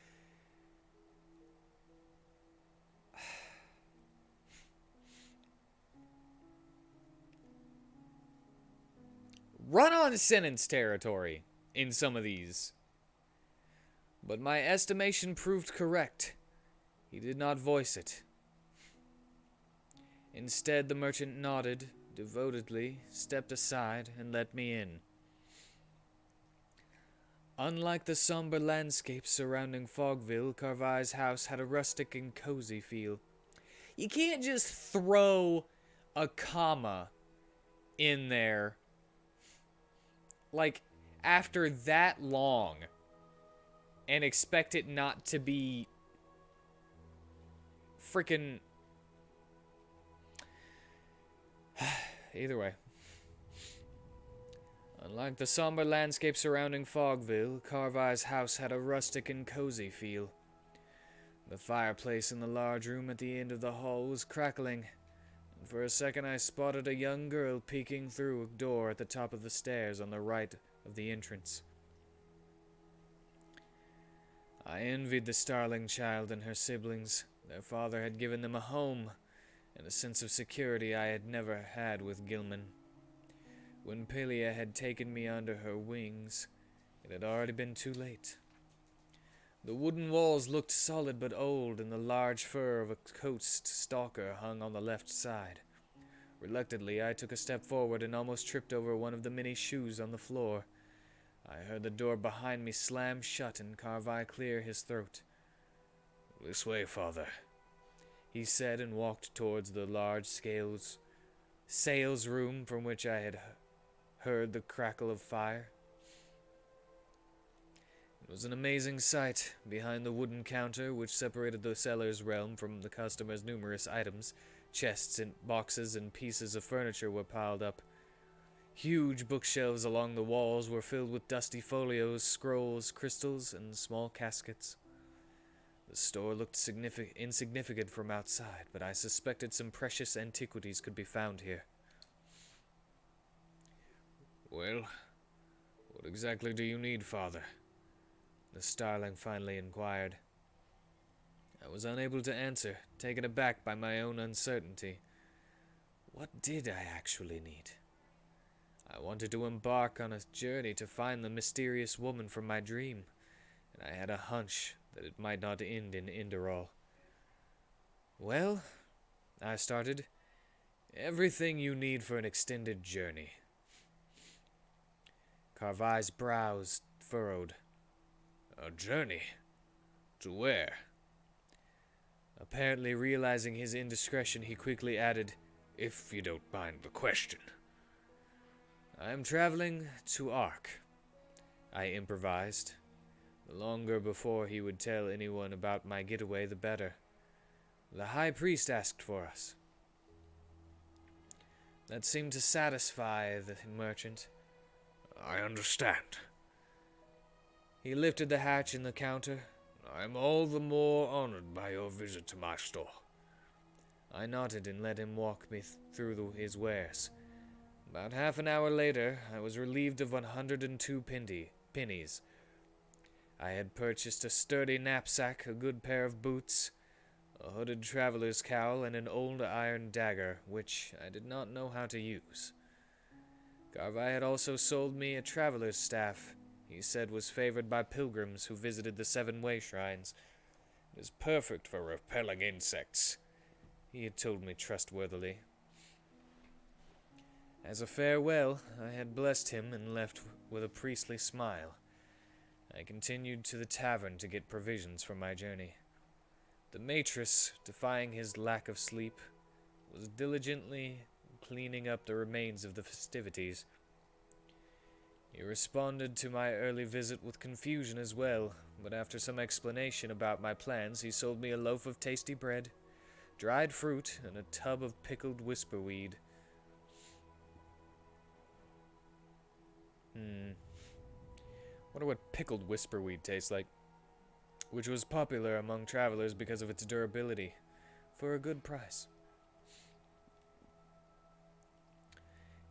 Speaker 1: Run-on sentence territory in some of these. But my estimation proved correct. He did not voice it. Instead, the merchant nodded, devotedly stepped aside and let me in. Unlike the somber landscape surrounding Fogville, Carvai's house had a rustic and cozy feel. You can't just throw a comma in there, like, after that long, and expect it not to be freaking... Either way. Unlike the somber landscape surrounding Fogville, Carvai's house had a rustic and cozy feel. The fireplace in the large room at the end of the hall was crackling, and for a second I spotted a young girl peeking through a door at the top of the stairs on the right of the entrance. I envied the starling child and her siblings. Their father had given them a home and a sense of security I had never had with Gilman. When Pelia had taken me under her wings, it had already been too late. The wooden walls looked solid but old, and the large fur of a coast stalker hung on the left side. Reluctantly, I took a step forward and almost tripped over one of the many shoes on the floor. I heard the door behind me slam shut and Carvai clear his throat. "This way, father," he said, and walked towards the large sales room from which I had heard the crackle of fire. It was an amazing sight. Behind the wooden counter which separated the seller's realm from the customer's numerous items, chests and boxes and pieces of furniture were piled up. Huge bookshelves along the walls were filled with dusty folios, scrolls, crystals, and small caskets. The store looked insignificant from outside, but I suspected some precious antiquities could be found here. "Well, what exactly do you need, father?" the starling finally inquired. I was unable to answer, taken aback by my own uncertainty. What did I actually need? I wanted to embark on a journey to find the mysterious woman from my dream, and I had a hunch that it might not end in Enderal. "Well," I started, "everything you need for an extended journey." Carvai's brows furrowed. "A journey? To where?" Apparently realizing his indiscretion, he quickly added, "If you don't mind the question." "I am traveling to Ark," I improvised. The longer before he would tell anyone about my getaway, the better. "The High Priest asked for us." That seemed to satisfy the merchant. "I understand." He lifted the hatch in the counter. "I am all the more honored by your visit to my store." I nodded and let him walk me through his wares. About half an hour later, I was relieved of 102 pennies. I had purchased a sturdy knapsack, a good pair of boots, a hooded traveler's cowl, and an old iron dagger, which I did not know how to use. Carvai had also sold me a traveler's staff he said was favored by pilgrims who visited the 7 way shrines. It is perfect for repelling insects, he had told me trustworthily. As a farewell, I had blessed him and left with a priestly smile. I continued to the tavern to get provisions for my journey. The matron, defying his lack of sleep, was diligently cleaning up the remains of the festivities. He responded to my early visit with confusion as well, but after some explanation about my plans, he sold me a loaf of tasty bread, dried fruit, and a tub of pickled whisperweed. Wonder what pickled whisperweed tastes like, which was popular among travelers because of its durability, for a good price.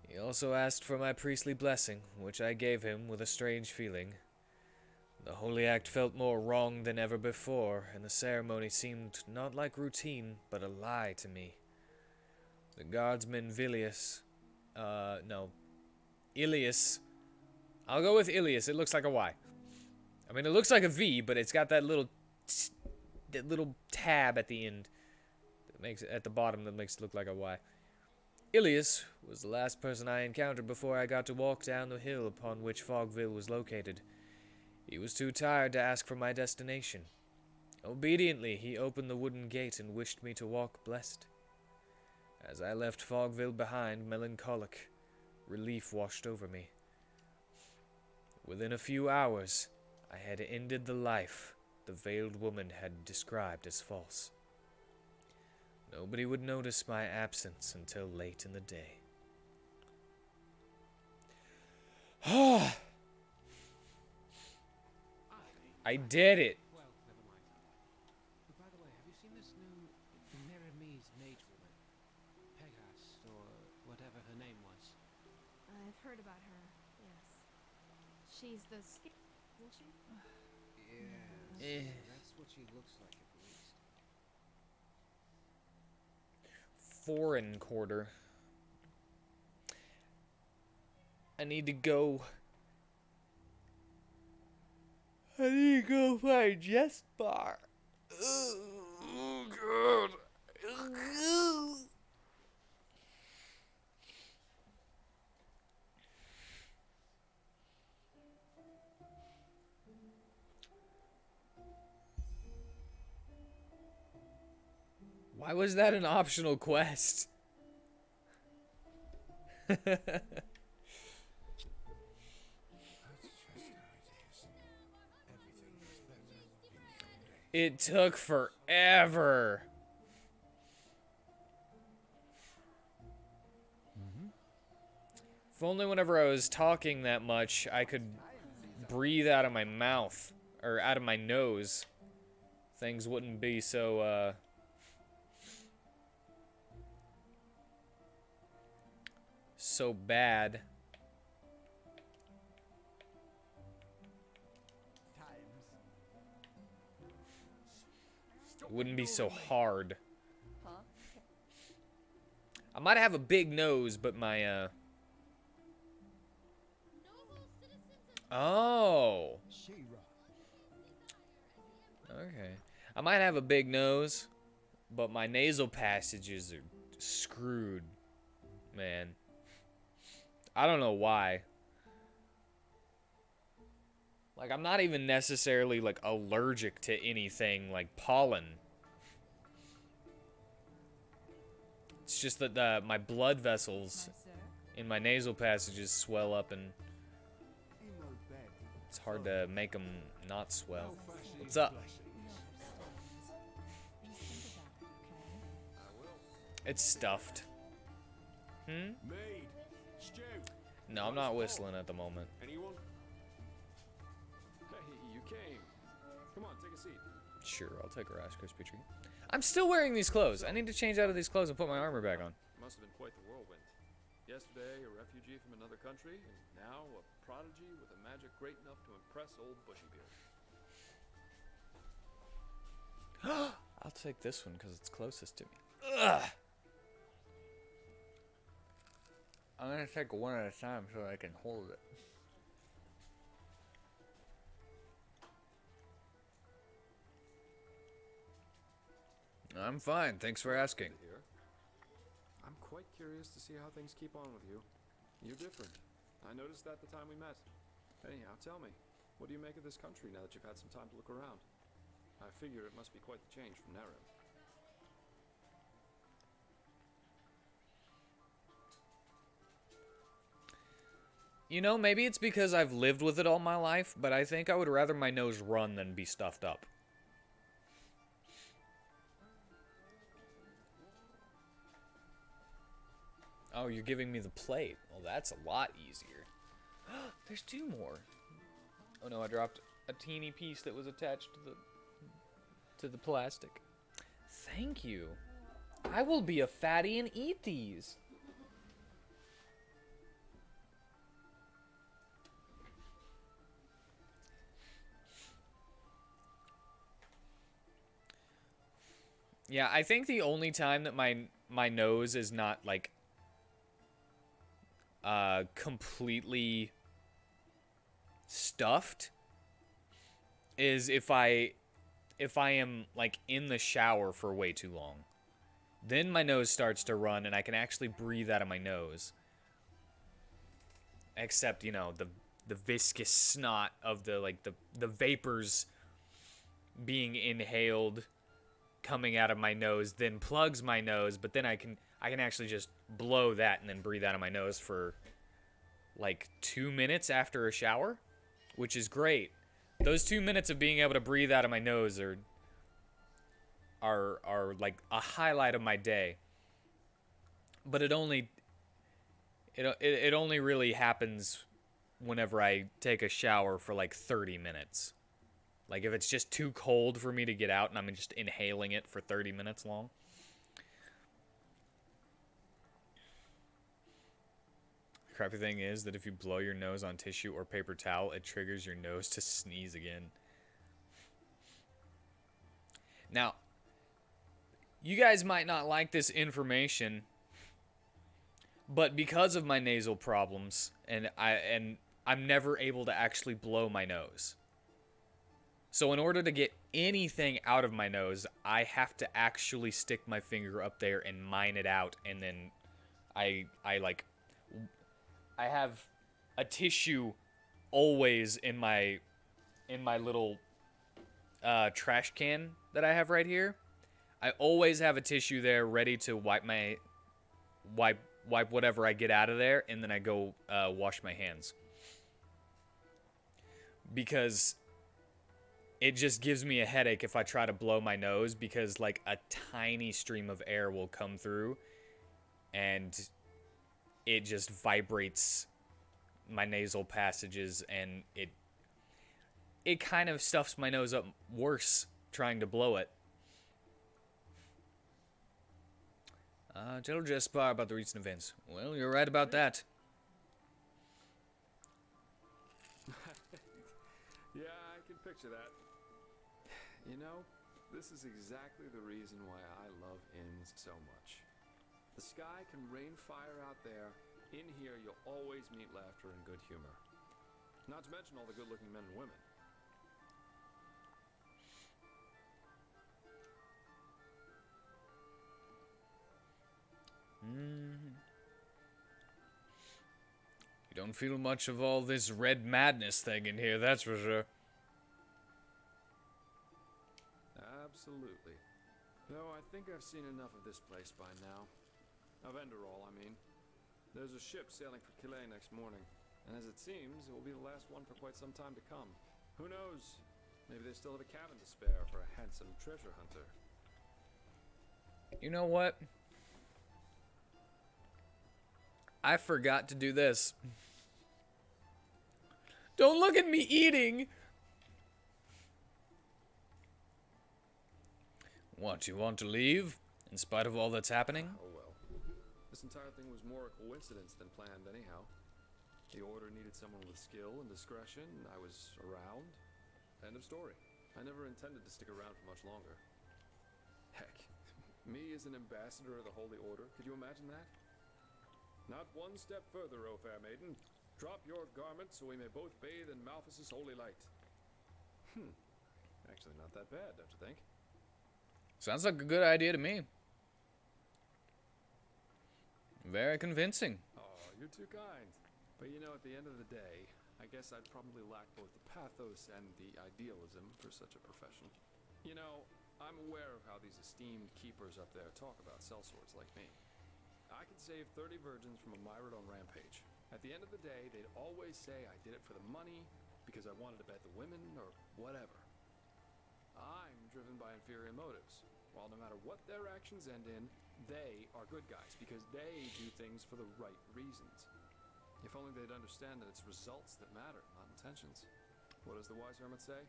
Speaker 1: He also asked for my priestly blessing, which I gave him with a strange feeling. The holy act felt more wrong than ever before, and the ceremony seemed not like routine, but a lie to me. The guardsman Ilias. I'll go with Ilias. It looks like a Y. I mean, it looks like a V, but it's got that little tab at the end that makes it at the bottom that makes it look like a Y. Ilias was the last person I encountered before I got to walk down the hill upon which Fogville was located. He was too tired to ask for my destination. Obediently, he opened the wooden gate and wished me to walk blessed. As I left Fogville behind, melancholic relief washed over me. Within a few hours, I had ended the life the veiled woman had described as false. Nobody would notice my absence until late in the day. I did it!
Speaker 14: Well, never mind. But by the way, have you seen this new Meremise mage woman? Pegas, or whatever her name was.
Speaker 4: I've heard about her, yes. She's the isn't she?
Speaker 14: Yeah, that's what she looks like at least.
Speaker 1: Foreign quarter. I need to go. I need to go find Jess Bar. Oh, God. Why was that an optional quest? It took forever. If only whenever I was talking that much, I could breathe out of my mouth, or out of my nose. Things wouldn't be so, so bad. It wouldn't be so hard. I might have a big nose, but my, Oh. Okay. I might have a big nose, but my nasal passages are screwed, man. I don't know why. Like, I'm not even necessarily, like, allergic to anything like pollen. It's just that my blood vessels in my nasal passages swell up, and it's hard to make them not swell. What's up? It's stuffed. Hmm? No, I'm not whistling at the moment.
Speaker 13: Anyone? Hey, you came. Come on, take a seat.
Speaker 1: Sure, I'll take a Rice Krispie treat. I'm still wearing these clothes. I need to change out of these clothes and put my armor back on.
Speaker 13: Must have been quite the whirlwind. Yesterday, a refugee from another country, and now a prodigy with a magic great enough to impress old Bushybeard.
Speaker 1: I'll take this one because it's closest to me. Ugh. I'm gonna take one at a time so I can hold it. I'm fine, thanks for asking.
Speaker 13: I'm quite curious to see how things keep on with you. You're different. I noticed that the time we met. Anyhow, tell me, what do you make of this country now that you've had some time to look around? I figure it must be quite the change from Nerim.
Speaker 1: You know, maybe it's because I've lived with it all my life, but I think I would rather my nose run than be stuffed up. Oh, you're giving me the plate. Well, that's a lot easier. There's two more. Oh no, I dropped a teeny piece that was attached to the plastic. Thank you. I will be a fatty and eat these. Yeah, I think the only time that my nose is not like completely stuffed is if I am like in the shower for way too long. Then my nose starts to run, and I can actually breathe out of my nose. Except, you know, the viscous snot of the vapors being inhaled coming out of my nose then plugs my nose, but then I can actually just blow that and then breathe out of my nose for like 2 minutes after a shower, which is great. Those 2 minutes of being able to breathe out of my nose are like a highlight of my day. But it only really happens whenever I take a shower for like 30 minutes. Like if it's just too cold for me to get out and I'm just inhaling it for 30 minutes long. The crappy thing is that if you blow your nose on tissue or paper towel, it triggers your nose to sneeze again. Now, you guys might not like this information, but because of my nasal problems, and I'm never able to actually blow my nose. So in order to get anything out of my nose, I have to actually stick my finger up there and mine it out, and then I have a tissue always in my little trash can that I have right here. I always have a tissue there ready to wipe whatever I get out of there, and then I go wash my hands. Because it just gives me a headache if I try to blow my nose, because like a tiny stream of air will come through and it just vibrates my nasal passages, and it kind of stuffs my nose up worse trying to blow it. Tell Jespar about the recent events. Well, you're right about that.
Speaker 13: Yeah, I can picture that. You know, this is exactly the reason why I love inns so much. The sky can rain fire out there. In here, you'll always meet laughter and good humor. Not to mention all the good-looking men and women.
Speaker 1: You don't feel much of all this red madness thing in here, that's for sure.
Speaker 13: Absolutely. Though I think I've seen enough of this place by now. Of Enderal, I mean. There's a ship sailing for Calais next morning, and as it seems, it will be the last one for quite some time to come. Who knows? Maybe they still have a cabin to spare for a handsome treasure hunter.
Speaker 1: You know what? I forgot to do this. Don't look at me eating! What, you want to leave? In spite of all that's happening?
Speaker 13: Oh well. This entire thing was more a coincidence than planned anyhow. The order needed someone with skill and discretion. I was around. End of story. I never intended to stick around for much longer. Heck, me as an ambassador of the Holy Order, could you imagine that? Not one step further, O fair maiden. Drop your garments so we may both bathe in Malthus's holy light. Actually not that bad, don't you think?
Speaker 1: Sounds like a good idea to me. Very convincing.
Speaker 13: Oh, you're too kind. But you know, at the end of the day, I guess I'd probably lack both the pathos and the idealism for such a profession. You know, I'm aware of how these esteemed keepers up there talk about sellswords like me. I could save 30 virgins from a Myrodon rampage. At the end of the day, they'd always say I did it for the money, because I wanted to bet the women, or whatever. I'm driven by inferior motives, while no matter what their actions end in, they are good guys, because they do things for the right reasons. If only they'd understand that it's results that matter, not intentions. What does the wise hermit say?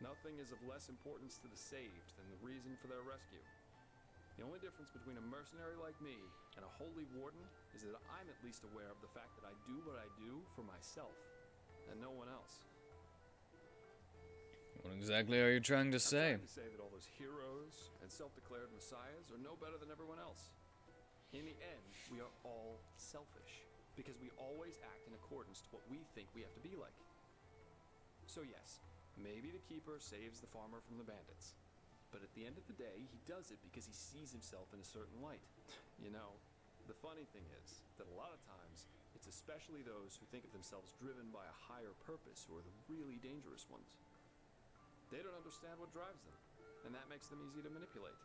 Speaker 13: Nothing is of less importance to the saved than the reason for their rescue. The only difference between a mercenary like me and a holy warden is that I'm at least aware of the fact that I do what I do for myself, and no one else.
Speaker 1: What exactly are you trying to say?
Speaker 13: I'm trying to say that all those heroes and self-declared messiahs are no better than everyone else. In the end, we are all selfish, because we always act in accordance to what we think we have to be like. So yes, maybe the keeper saves the farmer from the bandits. But at the end of the day, he does it because he sees himself in a certain light. You know, the funny thing is that a lot of times, it's especially those who think of themselves driven by a higher purpose who are the really dangerous ones. They don't understand what drives them, and that makes them easy to manipulate.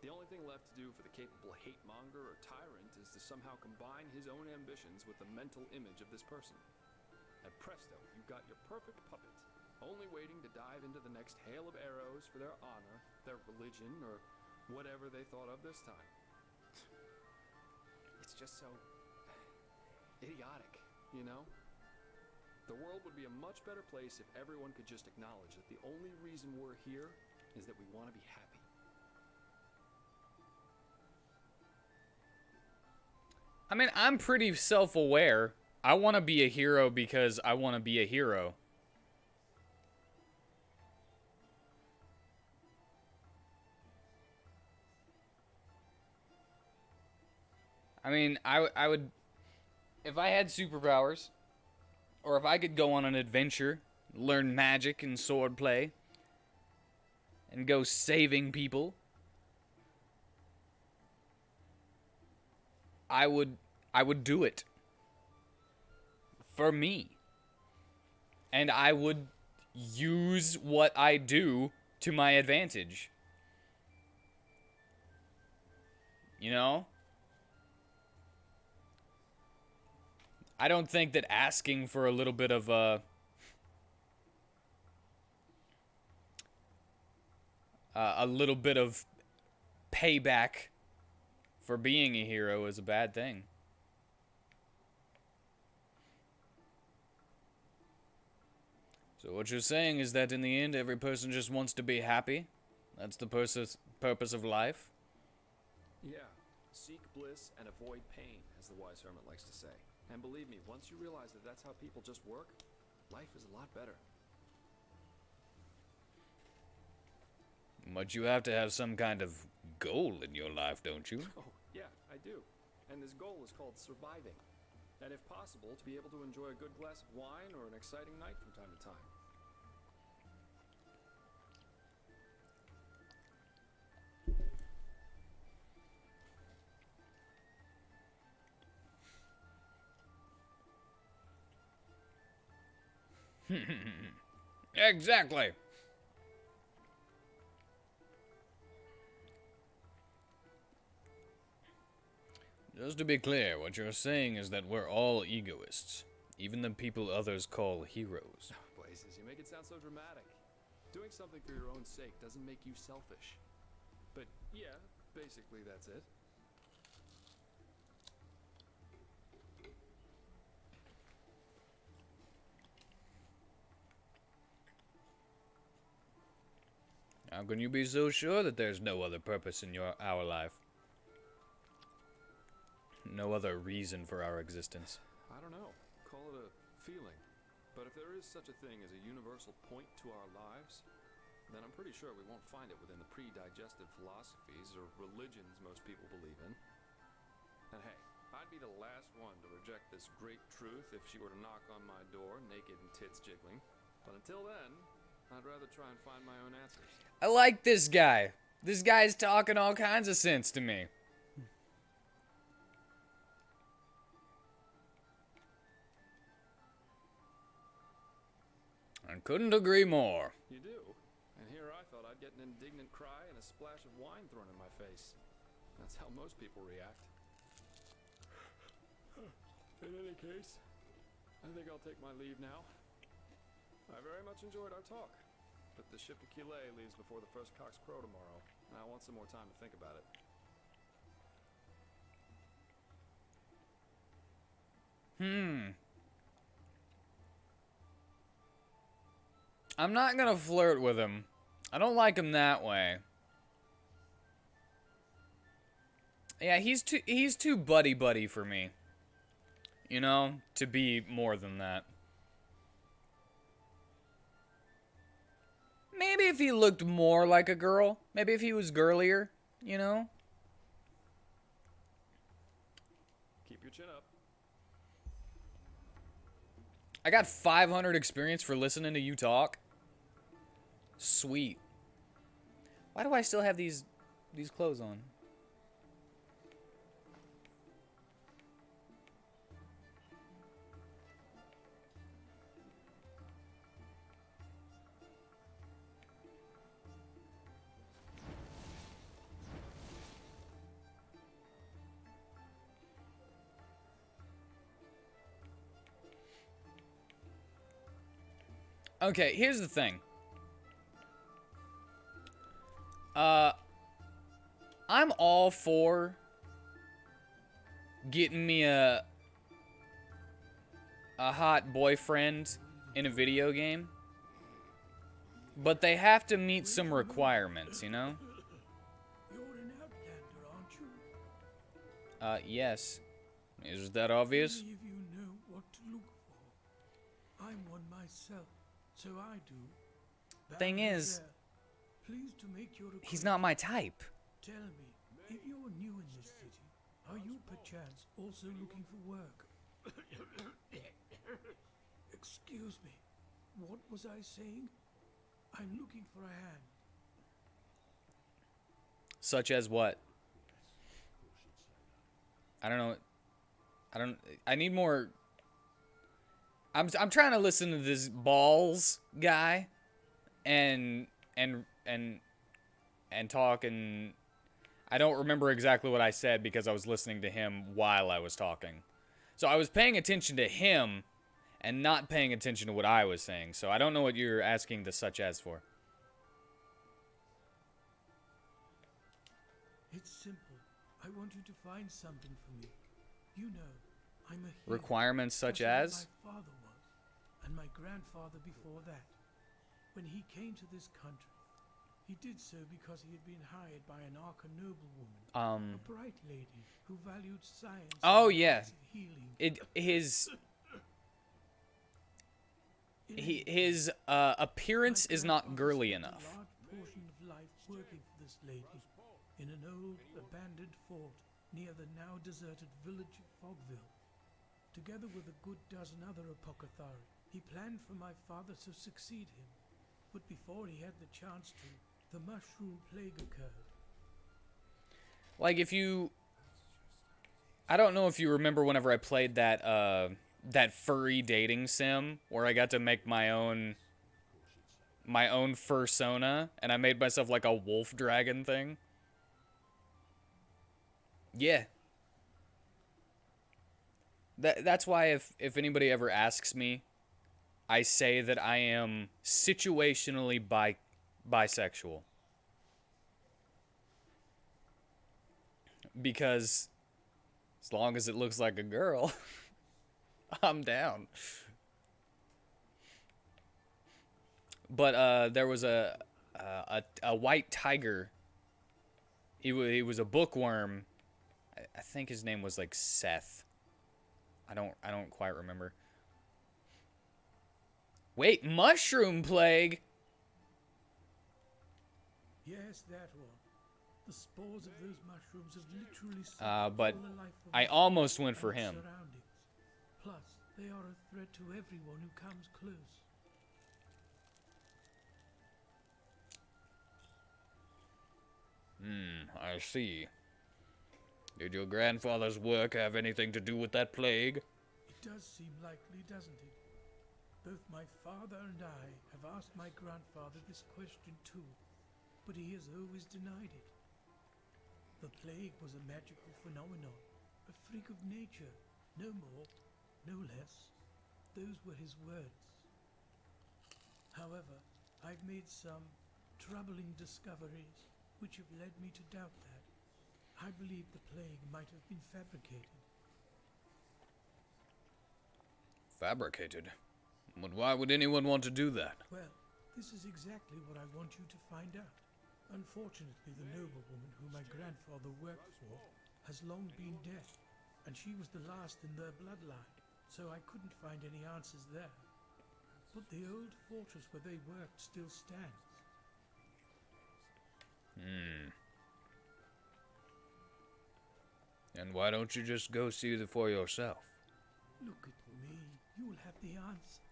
Speaker 13: The only thing left to do for the capable hate-monger or tyrant is to somehow combine his own ambitions with the mental image of this person. And presto, you've got your perfect puppet, only waiting to dive into the next hail of arrows for their honor, their religion, or whatever they thought of this time. It's just so idiotic, you know? The world would be a much better place if everyone could just acknowledge that the only reason we're here is that we want to be happy.
Speaker 1: I mean, I'm pretty self-aware. I want to be a hero because I want to be a hero. I mean, I would... If I had superpowers, or if I could go on an adventure, learn magic and swordplay, and go saving people, I would do it. For me. And I would use what I do to my advantage. You know? I don't think that asking for a little bit of a little bit of payback for being a hero is a bad thing. So what you're saying is that in the end, every person just wants to be happy? That's the purpose of life?
Speaker 13: Yeah, seek bliss and avoid pain, as the wise hermit likes to say. And believe me, once you realize that that's how people just work, life is a lot better.
Speaker 1: But you have to have some kind of goal in your life, don't you?
Speaker 13: Oh, yeah, I do. And this goal is called surviving. And if possible, to be able to enjoy a good glass of wine or an exciting night from time to time.
Speaker 1: Exactly. Just to be clear, what you're saying is that we're all egoists. Even the people others call heroes.
Speaker 13: Oh, blazes, you make it sound so dramatic. Doing something for your own sake doesn't make you selfish. But yeah, basically that's it.
Speaker 1: How can you be so sure that there's no other purpose in our life? No other reason for our existence?
Speaker 13: I don't know. Call it a feeling. But if there is such a thing as a universal point to our lives, then I'm pretty sure we won't find it within the pre-digested philosophies or religions most people believe in. And hey, I'd be the last one to reject this great truth if she were to knock on my door, naked and tits jiggling. But until then, I'd rather try and find my own answers.
Speaker 1: I like this guy. This guy's talking all kinds of sense to me. I couldn't agree more.
Speaker 13: You do? And here I thought I'd get an indignant cry and a splash of wine thrown in my face. That's how most people react. In any case, I think I'll take my leave now. I very much enjoyed our talk, but the ship to Killet leaves before the first cocks crow tomorrow, and I want some more time to think about it.
Speaker 1: I'm not gonna flirt with him. I don't like him that way. Yeah, he's too buddy-buddy for me. You know, to be more than that. Maybe if he looked more like a girl. Maybe if he was girlier, you know?
Speaker 13: Keep your chin up.
Speaker 1: I got 500 experience for listening to you talk. Sweet. Why do I still have these clothes on? Okay, here's the thing. I'm all for getting me a hot boyfriend in a video game, but they have to meet some requirements, you know?
Speaker 5: You're an outlander, aren't you?
Speaker 1: Yes. Is that obvious?
Speaker 5: Many of you know what to look for. I'm one myself, so I do.
Speaker 1: Thing is,
Speaker 5: pleased to make your
Speaker 1: he's not my type.
Speaker 5: Tell me, if you're new in this city, are you perchance also looking for work? Excuse me, what was I saying? I'm looking for a hand.
Speaker 1: Such as what? I don't know. I need more. I'm trying to listen to this balls guy and talk, and I don't remember exactly what I said because I was listening to him while I was talking. So I was paying attention to him and not paying attention to what I was saying. So I don't know what you're asking the such as for.
Speaker 5: It's simple. I want you to find something for me. You know, I'm a hero.
Speaker 1: Requirements such
Speaker 5: That's
Speaker 1: as?
Speaker 5: what my father was, and my grandfather before that. When he came to this country, he did so because he had been hired by an Ark noblewoman, a bright lady who valued science.
Speaker 1: Oh
Speaker 5: and the
Speaker 1: yeah.
Speaker 5: arts of healing.
Speaker 1: His appearance is not girly enough.
Speaker 5: A large portion of life working for this lady in an old abandoned fort near the now deserted village of Fogville. Together with a good dozen other apothecary, he planned for my father to succeed him. But before he had the chance to, the mushroom plague occurred.
Speaker 1: Like if you, I don't know if you remember whenever I played that that furry dating sim where I got to make my own fursona and I made myself like a wolf dragon thing. Yeah. That's why if anybody ever asks me, I say that I am situationally bisexual. Because as long as it looks like a girl, I'm down. But there was a white tiger. He was a bookworm. I think his name was like Seth. I don't quite remember. Wait, mushroom plague?
Speaker 5: Yes, that one. The spores of those mushrooms have literally
Speaker 1: But
Speaker 5: all the life of
Speaker 1: I
Speaker 5: the
Speaker 1: almost
Speaker 5: forest
Speaker 1: went for
Speaker 5: and
Speaker 1: him.
Speaker 5: surroundings. Plus, they are a threat to everyone who comes close.
Speaker 1: I see. Did your grandfather's work have anything to do with that plague?
Speaker 5: It does seem likely, doesn't it? Both my father and I have asked my grandfather this question too, but he has always denied it. The plague was a magical phenomenon, a freak of nature, no more, no less. Those were his words. However, I've made some troubling discoveries which have led me to doubt that. I believe the plague might have been fabricated.
Speaker 1: Fabricated? But why would anyone want to do that?
Speaker 5: Well, this is exactly what I want you to find out. Unfortunately, the noblewoman who my grandfather worked for has long been dead, and she was the last in their bloodline, so I couldn't find any answers there. But the old fortress where they worked still stands.
Speaker 1: And why don't you just go see it for yourself?
Speaker 5: Look at me, you'll have the answer.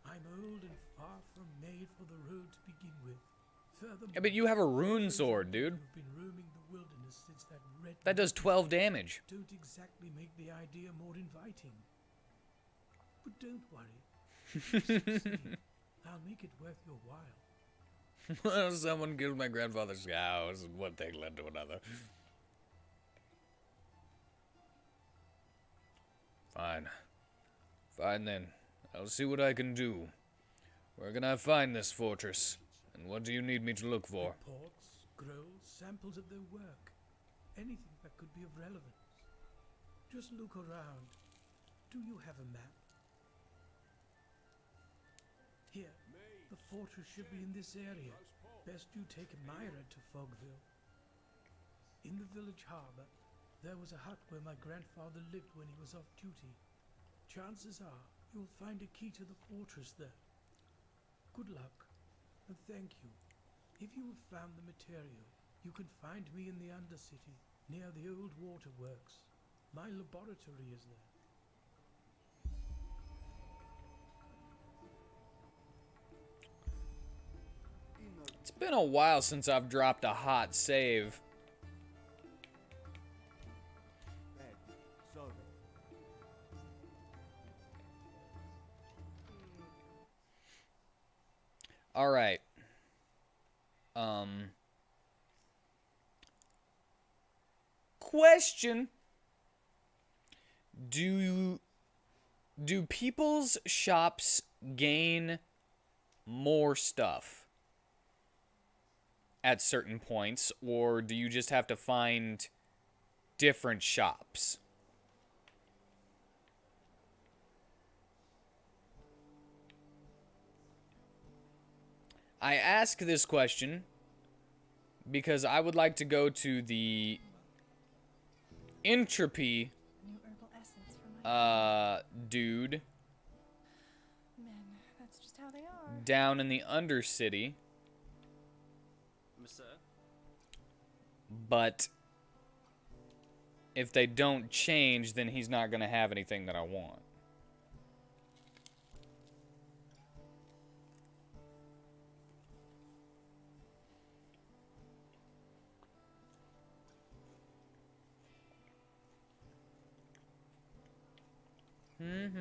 Speaker 5: I'm old and far from made for the road to begin with. Furthermore,
Speaker 1: Yeah, but you have a rune sword, dude.
Speaker 5: you've been roaming the wilderness since that red
Speaker 1: That does 12 damage.
Speaker 5: don't exactly make the idea more inviting. But don't worry. Just see. I'll make it worth your while.
Speaker 1: Someone killed my grandfather's house, and one thing led to another. Fine. Fine then. I'll see what I can do. Where can I find this fortress? And what do you need me to look for?
Speaker 5: Reports, scrolls, samples of their work. Anything that could be of relevance. Just look around. Do you have a map? Here, the fortress should be in this area. Best you take Myra to Fogville. In the village harbor, there was a hut where my grandfather lived when he was off duty. Chances are you'll find a key to the fortress there. Good luck, and thank you. If you have found the material, you can find me in the Undercity, near the old waterworks. My laboratory is there.
Speaker 1: It's been a while since I've dropped a hot save. All right. Question. Do people's shops gain more stuff at certain points, or do you just have to find different shops? I ask this question because I would like to go to the entropy dude
Speaker 15: Men, that's just how they are.
Speaker 1: down in the Undercity.
Speaker 13: Monsieur?
Speaker 1: But if they don't change, then he's not going to have anything that I want.
Speaker 3: Hear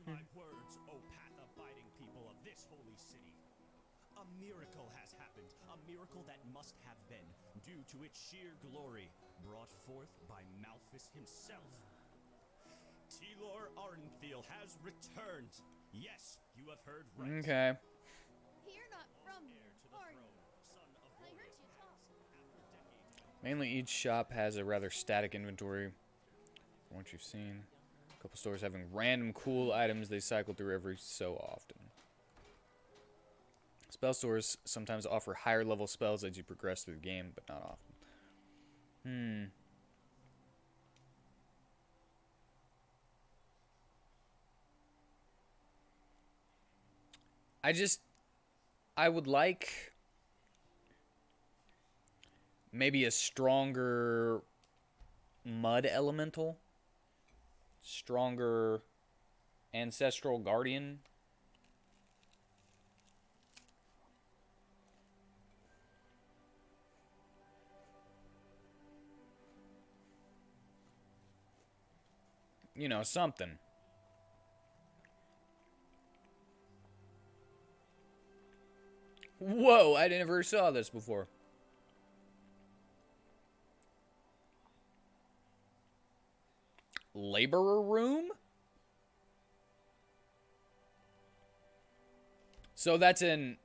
Speaker 3: my words, O path-abiding people of this holy city. A miracle has happened, a miracle that must have been, due to its sheer glory, brought forth by Malphus himself. Telor Ardenfield has returned. Yes, you have heard right.
Speaker 1: Okay.
Speaker 4: You're not from
Speaker 3: Heir to the
Speaker 4: are you?
Speaker 3: throne, son of
Speaker 4: I heard you talk.
Speaker 1: Mainly each shop has a rather static inventory from what you've seen. A couple stores having random cool items they cycle through every so often. Spell stores sometimes offer higher level spells as you progress through the game, but not often. I would like maybe a stronger mud elemental, stronger ancestral guardian. You know, something. Whoa, I never saw this before. Laborer room? So that's in...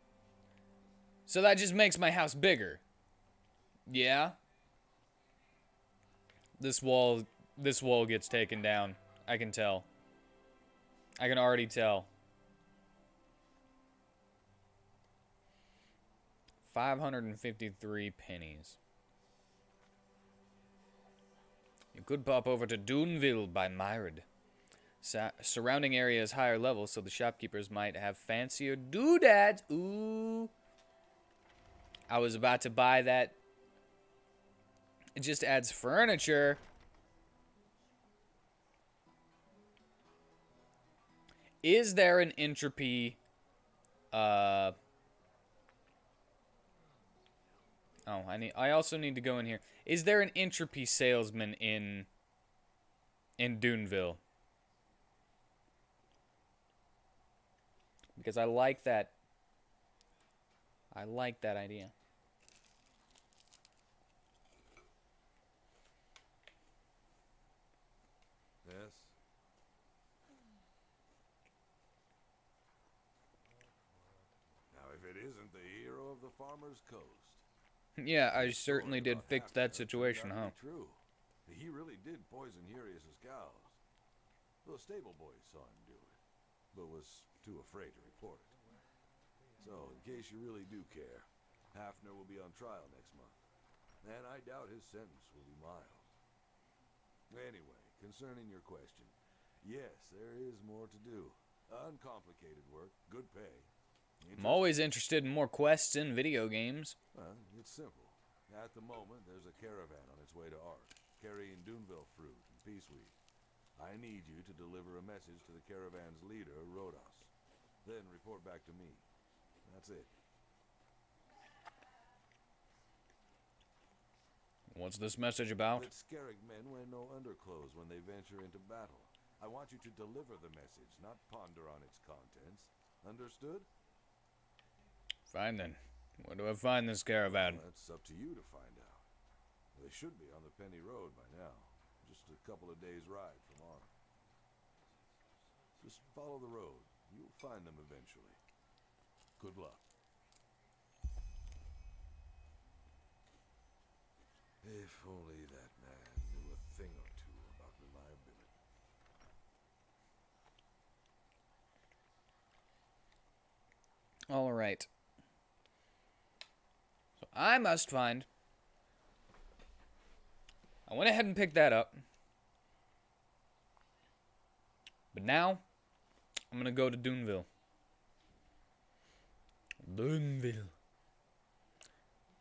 Speaker 1: So that just makes my house bigger. Yeah? This wall gets taken down. I can tell. I can already tell. 553 pennies. You could pop over to Duneville by Myrid. Surrounding area is higher level, so the shopkeepers might have fancier doodads. Ooh. I was about to buy that. It just adds furniture. Is there an entropy Oh, I also need to go in here. Is there an entropy salesman in Duneville? Because I like that. I like that idea.
Speaker 10: Yes? Now, if it isn't the hero of the Farmer's Coast.
Speaker 1: Yeah, I
Speaker 10: His
Speaker 1: certainly
Speaker 10: story
Speaker 1: did
Speaker 10: about
Speaker 1: fix that
Speaker 10: Halfner turned
Speaker 1: situation,
Speaker 10: out to
Speaker 1: huh?
Speaker 10: be true. He really did poison Hurius's cows. The stable boys saw him do it, but was too afraid to report it. So, in case you really do care, Halfner will be on trial next month. And I doubt his sentence will be mild. Anyway, concerning your question, yes, there is more to do. Uncomplicated work, good pay.
Speaker 1: I'm always interested in more quests in video games.
Speaker 10: Well, it's simple. At the moment, there's a caravan on its way to Ark, carrying Duneville fruit and peaceweed. I need you to deliver a message to the caravan's leader, Rhodos. Then report back to me. That's it.
Speaker 1: What's this message about?
Speaker 10: That Skerrig men wear no underclothes when they venture into battle. I want you to deliver the message, not ponder on its contents. Understood?
Speaker 1: Fine then. Where do I find this caravan?
Speaker 10: Well, that's up to you to find out. They should be on the Penny Road by now. Just a couple of days' ride from Ark. Just follow the road. You'll find them eventually. Good luck. If only that man knew a thing or two about reliability.
Speaker 1: All right. So I must find. I went ahead and picked that up. But now, I'm gonna go to Duneville. Duneville.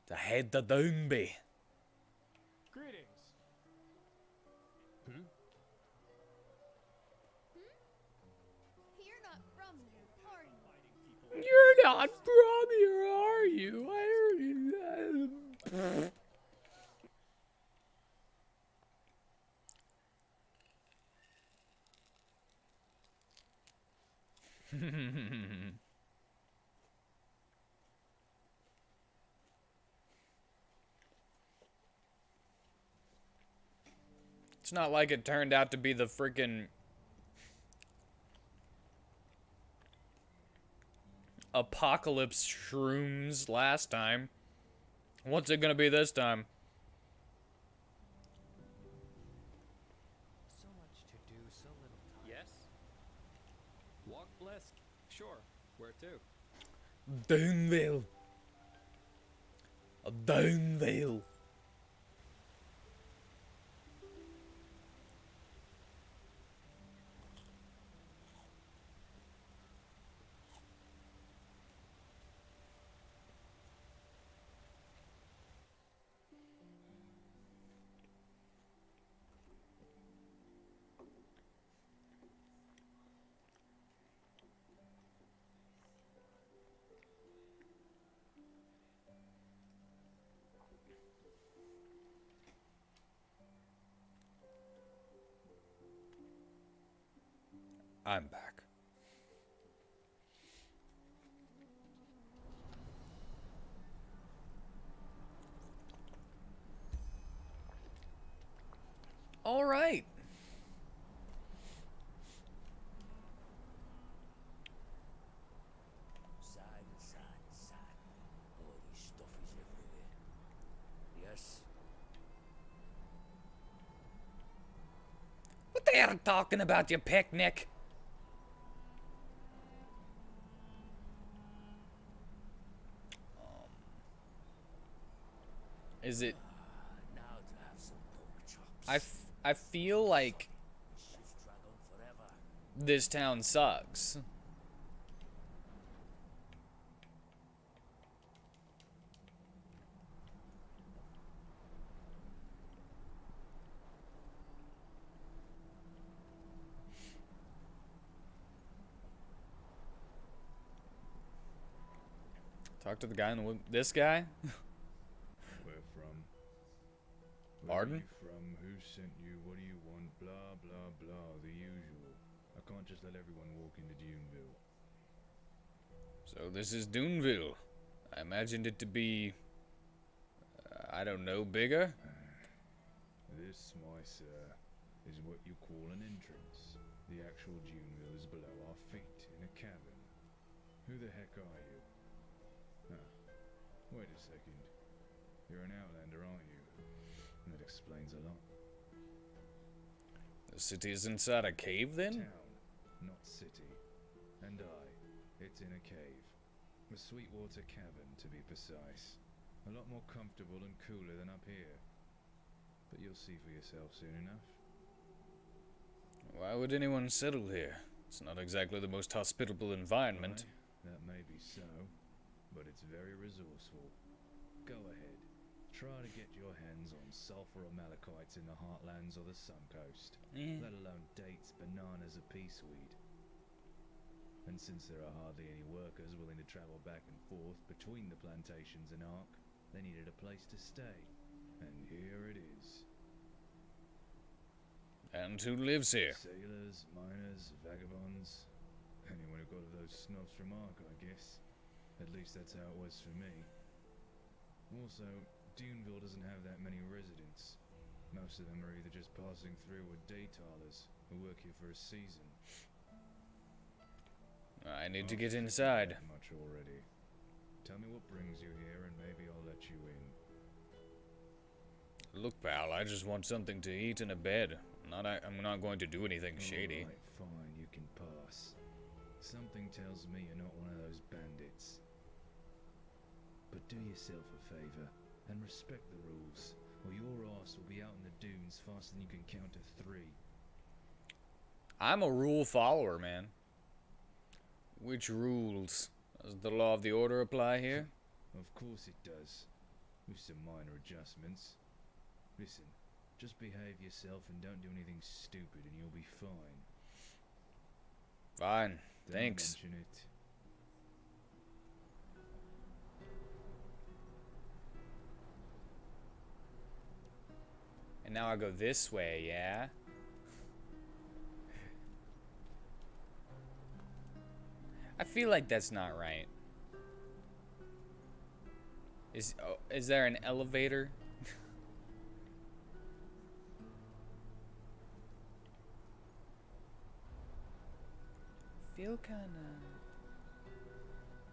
Speaker 1: To head to Downby.
Speaker 9: Greetings.
Speaker 4: You're not from here, are you?
Speaker 1: You're not from here, are you? I heard you. It's not like it turned out to be the freaking apocalypse shrooms last time. What's it gonna be this time?
Speaker 16: So much to do, so little time. Yes? Walk blessed. Sure. Where to?
Speaker 1: Downville. Downville. I'm back. All right.
Speaker 17: Sad, sad, sad. All these stuffies everywhere. Yes.
Speaker 1: What they are talking about, your picnic? Is it?
Speaker 17: Now to have some pork chops.
Speaker 1: I feel like
Speaker 17: Shit's drag on forever.
Speaker 1: this town sucks. Talk to the guy in the this guy?
Speaker 3: Where from?
Speaker 1: Pardon?
Speaker 3: Where are you from? Who sent you? What do you want? Blah, blah, blah. The usual. I can't just let everyone walk into Duneville.
Speaker 1: So this is Duneville. I imagined it to be, I don't know, bigger?
Speaker 3: This, my sir, is what you call an entrance. The actual Duneville is below our feet in a cavern. Who the heck are you? Huh. Wait a second. You're an outlander, aren't you? That explains a lot.
Speaker 1: The city is inside a cave, then?
Speaker 3: Town, not city. And it's in a cave. A Sweetwater cavern, to be precise. A lot more comfortable and cooler than up here. But you'll see for yourself soon enough.
Speaker 1: Why would anyone settle here? It's not exactly the most hospitable environment.
Speaker 3: Right, that may be so, but it's very resourceful. Go ahead. Try to get your hands on sulfur or malachites in the heartlands or the Suncoast. Let alone dates, bananas, or peaceweed. And since there are hardly any workers willing to travel back and forth between the plantations and Ark, they needed a place to stay. And here it is.
Speaker 1: And who lives here?
Speaker 3: Sailors, miners, vagabonds. Anyone who got those snobs from Ark, I guess. At least that's how it was for me. Also, Duneville doesn't have that many residents. Most of them are either just passing through or day-toilers who work here for a season.
Speaker 1: I need to get inside.
Speaker 3: Much already. Tell me what brings you here and maybe I'll let you in.
Speaker 1: Look, pal, I just want something to eat and a bed. I'm not going to do anything shady.
Speaker 3: Alright, fine, you can pass. Something tells me you're not one of those bandits. But do yourself a favor and respect the rules, or your ass will be out in the dunes faster than you can count to 3.
Speaker 1: I'm a rule follower, man. Which rules? Does the law of the order apply here?
Speaker 3: Of course it does, with some minor adjustments. Listen, just behave yourself and don't do anything stupid and you'll be fine.
Speaker 1: Fine,
Speaker 3: Don't
Speaker 1: thanks.
Speaker 3: mention it.
Speaker 1: And now I go this way, yeah? I feel like that's not right. Is there an elevator? Feel kinda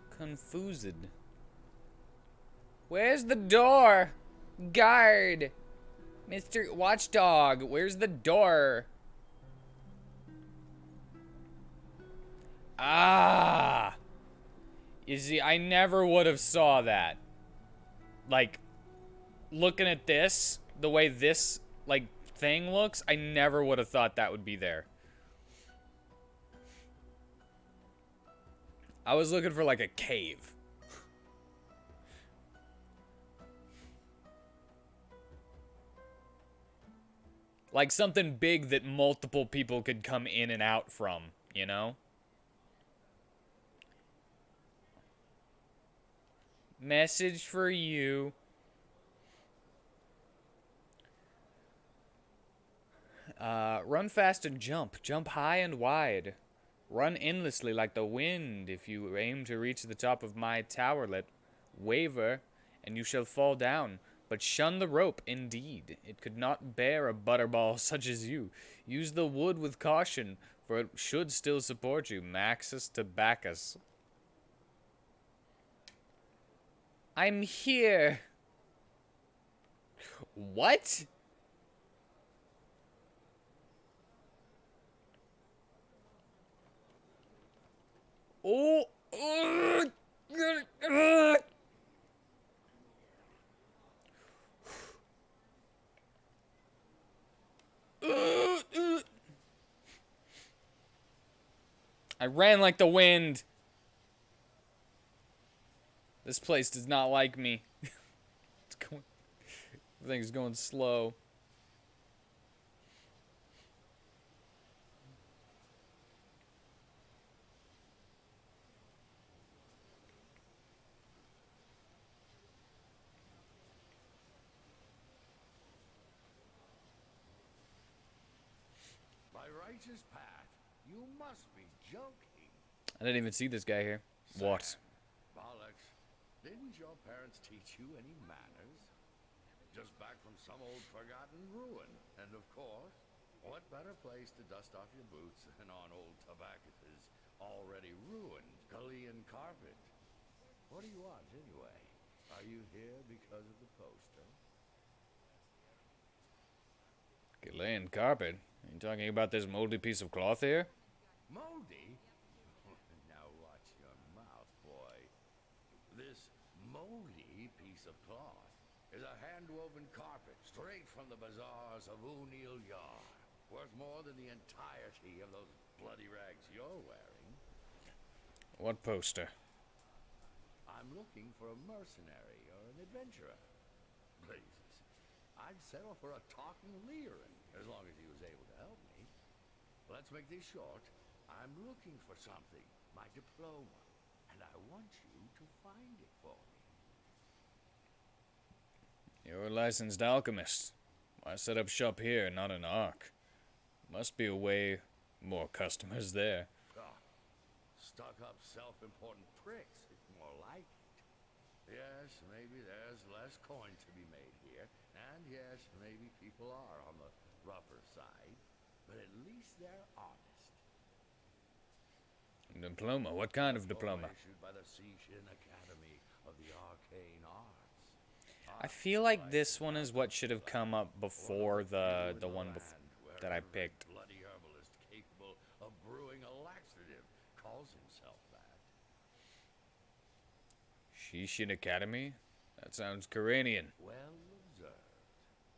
Speaker 1: confused. Where's the door? Guard! Mr. Watchdog, where's the door? Ah! You see, I never would have saw that. Like, looking at this, the way this, like, thing looks, I never would have thought that would be there. I was looking for, like, a cave. Like something big that multiple people could come in and out from, you know? Message for you. Run fast and jump. Jump high and wide. Run endlessly like the wind. If you aim to reach the top of my towerlet, waver, and you shall fall down. But shun the rope, indeed. It could not bear a butterball such as you. Use the wood with caution, for it should still support you. Maxus Tabacus. I'm here. What? Oh. I ran like the wind. This place does not like me. Everything's going slow.
Speaker 5: Nature's path. You must be joking.
Speaker 1: I didn't even see this guy here. What?
Speaker 5: Bollocks. Didn't your parents teach you any manners? Just back from some old forgotten ruin. And of course, what better place to dust off your boots than on old Tobacco's already ruined Galilean carpet? What do you want anyway? Are you here because of the poster?
Speaker 1: Galilean carpet? Are you talking about this moldy piece of cloth here?
Speaker 5: Moldy? Now watch your mouth, boy. This moldy piece of cloth is a hand-woven carpet straight from the bazaars of O'Neill Yar, worth more than the entirety of those bloody rags you're wearing.
Speaker 1: What poster?
Speaker 5: I'm looking for a mercenary or an adventurer. Please, I'd settle for a talking Lyran as long as he was able to help me. Let's make this short. I'm looking for something, my diploma, and I want you to find it for me.
Speaker 1: You're a licensed alchemist. Why set up shop here, not in Ark? Must be a way more customers there.
Speaker 5: Ah, stuck-up, self-important pricks. It's more like it. Yes, maybe there's less coin to be made here, and yes, maybe people are on the rougher side, but at least they're honest.
Speaker 1: Diploma? What kind of diploma?
Speaker 5: Issued by the Seishin Academy of the Arcane Arts.
Speaker 1: I feel like this one is what should have come up before the one that I picked.
Speaker 5: Bloody herbalist capable of brewing a laxative calls himself that.
Speaker 1: Seishin Academy? That sounds Koranian.
Speaker 5: Well observed.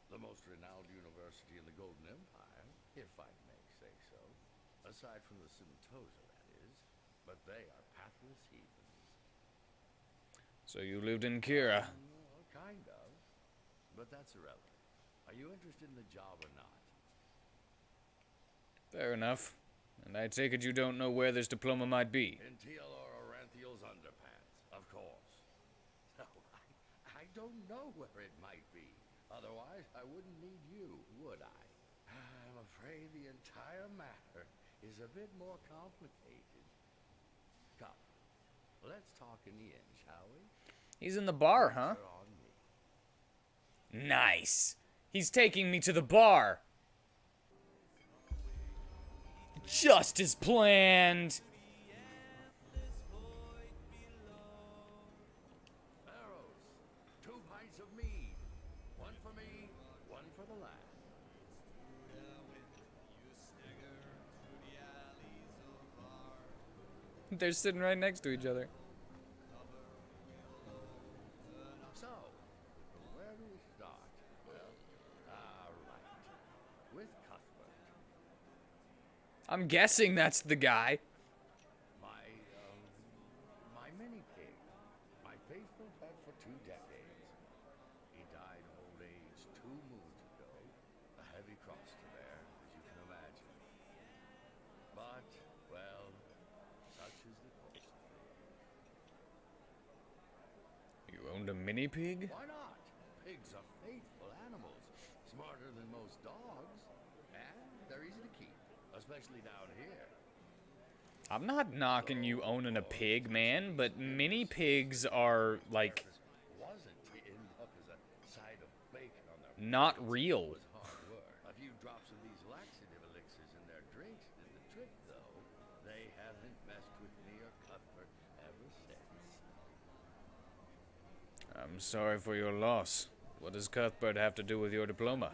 Speaker 5: The most renowned university in the Golden Empire, if I may say so. Aside from the Simtosa, that is. But they are pathless heathens.
Speaker 1: So you lived in Kira.
Speaker 5: Kind of. But that's irrelevant. Are you interested in the job or not?
Speaker 1: Fair enough. And I take it you don't know where this diploma might be.
Speaker 5: In Tealor Oranthiel's underpants, of course. No, I don't know where it might be. Otherwise, I wouldn't need you, would I? I'm afraid the entire matter is a bit more complicated. Come, let's talk in the inn, shall we?
Speaker 1: He's in the bar, huh? Nice. He's taking me to the bar. Just as planned.
Speaker 5: Arrows, 2 pints of mead. One for me, one for the lad.
Speaker 1: They're sitting right next to each other.
Speaker 5: So, where do we start? Well, right. With Cuthbert.
Speaker 1: I'm guessing that's the guy.
Speaker 5: My mini pig. My faithful pet for 2 decades. He died of old age 2 moons ago. A heavy cross to bear, as you can imagine. But, well, such is the course of things.
Speaker 1: You owned a mini pig?
Speaker 5: Why not? Pigs are faithful animals. Smarter than most dogs. And they're easy to keep. Especially down here.
Speaker 1: I'm not knocking you owning a pig, man, but mini pigs are, like,
Speaker 5: Wasn't to end up as a side of bacon on their
Speaker 1: not real.
Speaker 5: was hard work. A few drops of these laxative elixirs in their drinks did the trick, though. They haven't messed with me or Cuthbert ever since.
Speaker 1: I'm sorry for your loss. What does Cuthbert have to do with your diploma?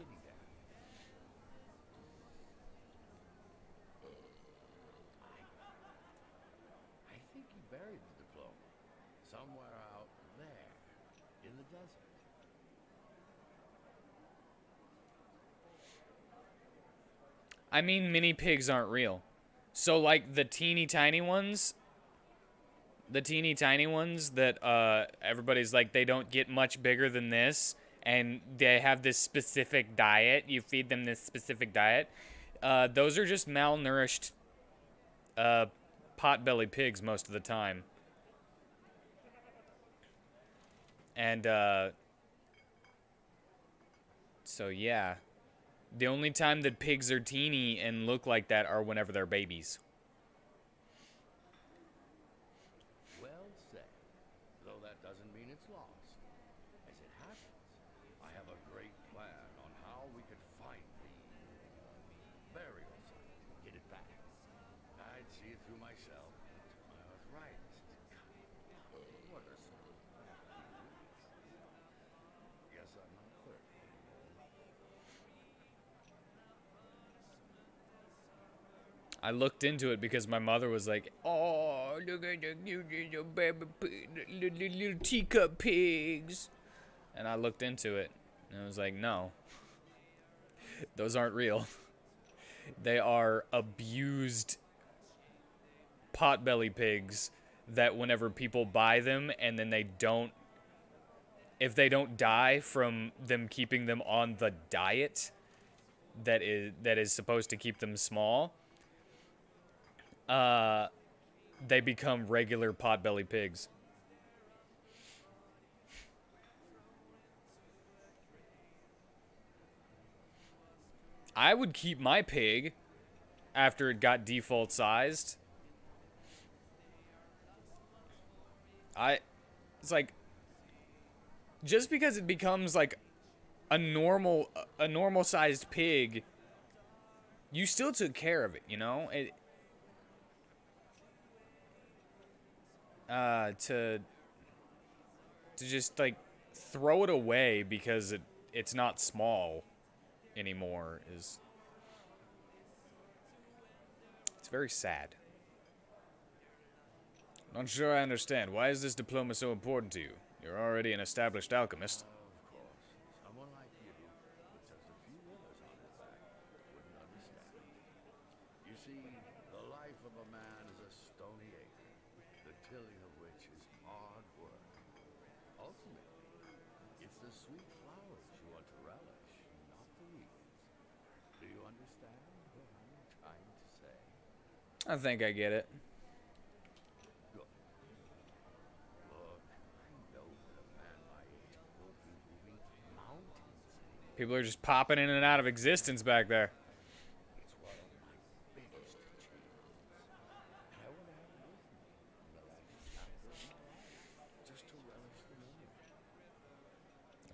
Speaker 5: I think he buried the diploma somewhere out there in the desert.
Speaker 1: I mean, mini pigs aren't real. So, like, the teeny tiny ones that everybody's like, they don't get much bigger than this, and they have this specific diet. You feed them this specific diet. Those are just malnourished pot-bellied pigs most of the time. And, so yeah. The only time that pigs are teeny and look like that are whenever they're babies.
Speaker 18: Well said. Though that doesn't mean it's lost. As it happens, I have a great plan on how we could find the burial site and get it back. I'd see it through myself. My arthritis is what a simple Guess I'm not 30 anymore.
Speaker 1: I looked into it because my mother was like, "Oh, look at the cute little baby little teacup pigs," and I looked into it, and I was like, "No, those aren't real. They are abused potbelly pigs that whenever people buy them and then if they don't die from them keeping them on the diet that is supposed to keep them small, they become regular potbelly pigs." I would keep my pig after it got default sized. It's like, just because it becomes like a normal sized pig, you still took care of it, you know? To just like throw it away because it's not small anymore it's very sad. Not sure I understand. Why is this diploma so important to you? You're already an established alchemist.
Speaker 18: Of course, someone like you, with just a few letters on his back, wouldn't understand. You see, the life of a man is a stony acre, the tilling of which is hard work. Ultimately, it's the sweet flowers you want to relish, not the weeds. Do you understand what I'm trying to say?
Speaker 1: I think I get it.
Speaker 18: Good. Look, I know that a man my age will be moving mountains.
Speaker 1: People are just popping in and out of existence back there.
Speaker 18: It's one of my biggest achievements. And I want to have it with me in the last chapter of my life, just to relish the memory.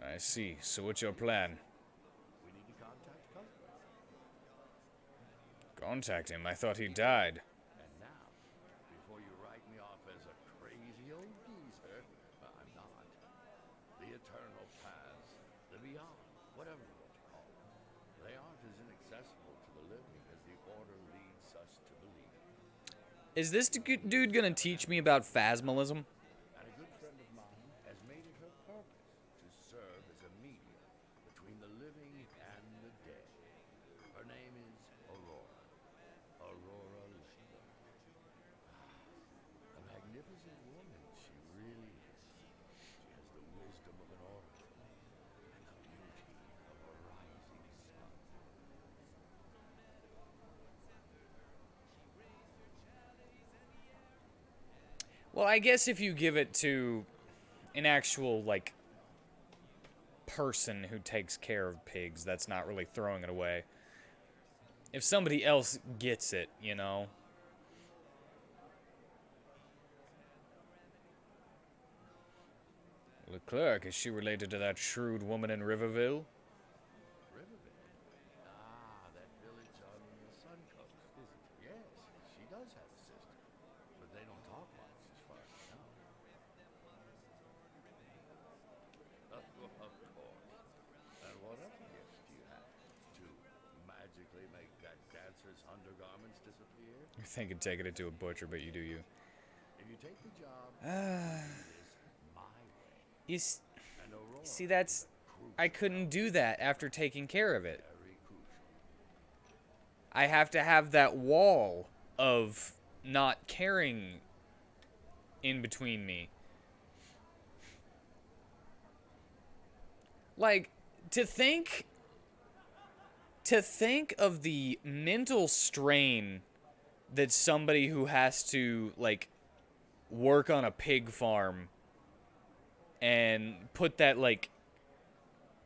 Speaker 1: I see. So what's your plan?
Speaker 18: We need to contact Cuthbert.
Speaker 1: Contact him. I thought he died.
Speaker 18: And now, before you write me off as a crazy old geezer, I'm not. The eternal paths, the beyond, whatever you want to call it, they aren't as inaccessible to the living as the order leads us to believe.
Speaker 1: Is this dude gonna teach me about phasmalism?
Speaker 18: And a good friend of mine has made it her purpose to serve as a medium between the living and the dead. Her name is Aurora. Aurora Lichter. A magnificent woman, she really is. She has the wisdom of an oracle and the beauty of a rising sun.
Speaker 1: Well, I guess if you give it to an actual, like, person who takes care of pigs, that's not really throwing it away. If somebody else gets it, you know. Leclerc, is she related to that shrewd woman in Riverville?
Speaker 18: Riverville? Ah, that village on the Sun Coast, isn't it? Yes, she does have a sister. But they don't talk much, as far as I know. Of course. And what other gifts do you have? To magically make that dancer's undergarments disappear?
Speaker 1: You're thinking taking it to a butcher, but you do you.
Speaker 18: If you take the job, do this my way. And Aurora,
Speaker 1: See, that's... I couldn't do that after taking care of it.
Speaker 18: very crucial.
Speaker 1: I have to have that wall of not caring in between me. Like, to think of the mental strain that somebody who has to, like, work on a pig farm and put that, like,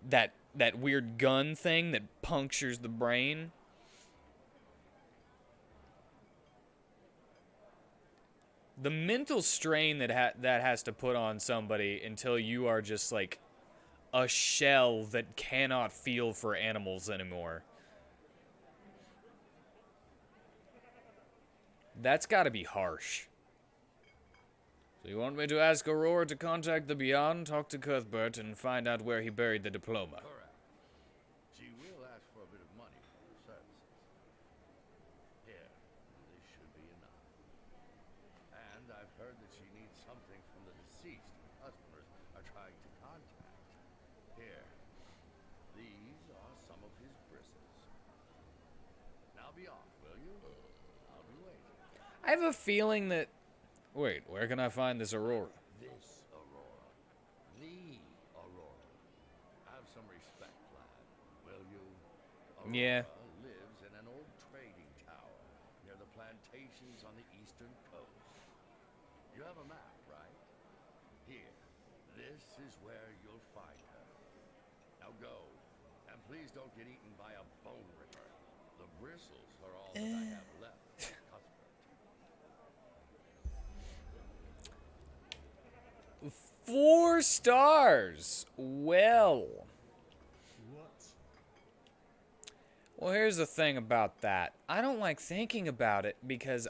Speaker 1: that that weird gun thing that punctures the brain. The mental strain that has to put on somebody until you are just like a shell that cannot feel for animals anymore. That's got to be harsh. So you want me to ask Aurora to contact the Beyond, talk to Cuthbert, and find out where he buried the diploma?
Speaker 18: Correct. She will ask for a bit of money for her services. Here, this should be enough. And I've heard that she needs something from the deceased customers are trying to contact. Here, these are some of his bristles. Now be off, will you? I'll be waiting.
Speaker 1: I have a feeling that... Wait, where can I find this Aurora?
Speaker 18: This Aurora. The Aurora. Have some respect, lad, will you? Aurora
Speaker 1: Yeah.
Speaker 18: lives in an old trading tower near the plantations on the eastern coast. You have a map, right? Here. This is where you'll find her. Now go. And please don't get eaten by a bone ripper. The bristles are all that I have left.
Speaker 1: 4 stars. Well. Well, here's the thing about that. I don't like thinking about it because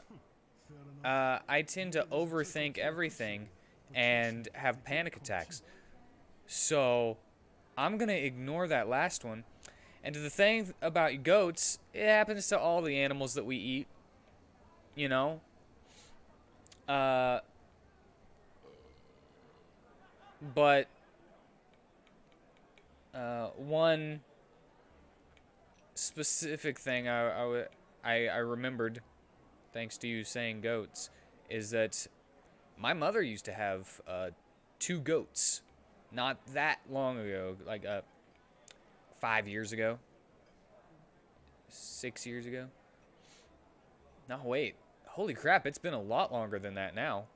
Speaker 1: I tend to overthink everything and have panic attacks. So I'm going to ignore that last one. And the thing about goats, it happens to all the animals that we eat. You know? But one specific thing I remembered, thanks to you saying goats, is that my mother used to have 2 goats not that long ago, like 5 years ago, 6 years ago. No, wait. Holy crap, it's been a lot longer than that now.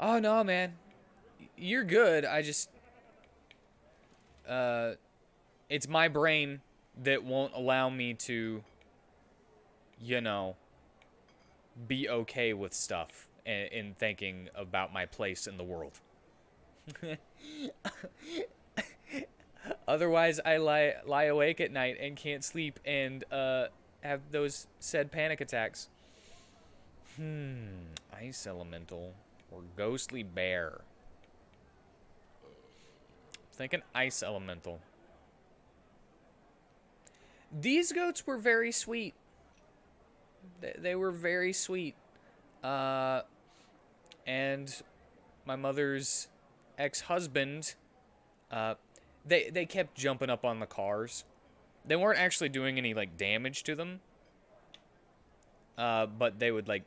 Speaker 1: Oh, no, man. You're good. I just... it's my brain that won't allow me to, you know, be okay with stuff in thinking about my place in the world. Otherwise, I lie awake at night and can't sleep and have those said panic attacks. Ice elemental or ghostly bear. Thinking ice elemental. These goats were very sweet. They were very sweet. And my mother's ex-husband, they kept jumping up on the cars. They weren't actually doing any like damage to them. But they would like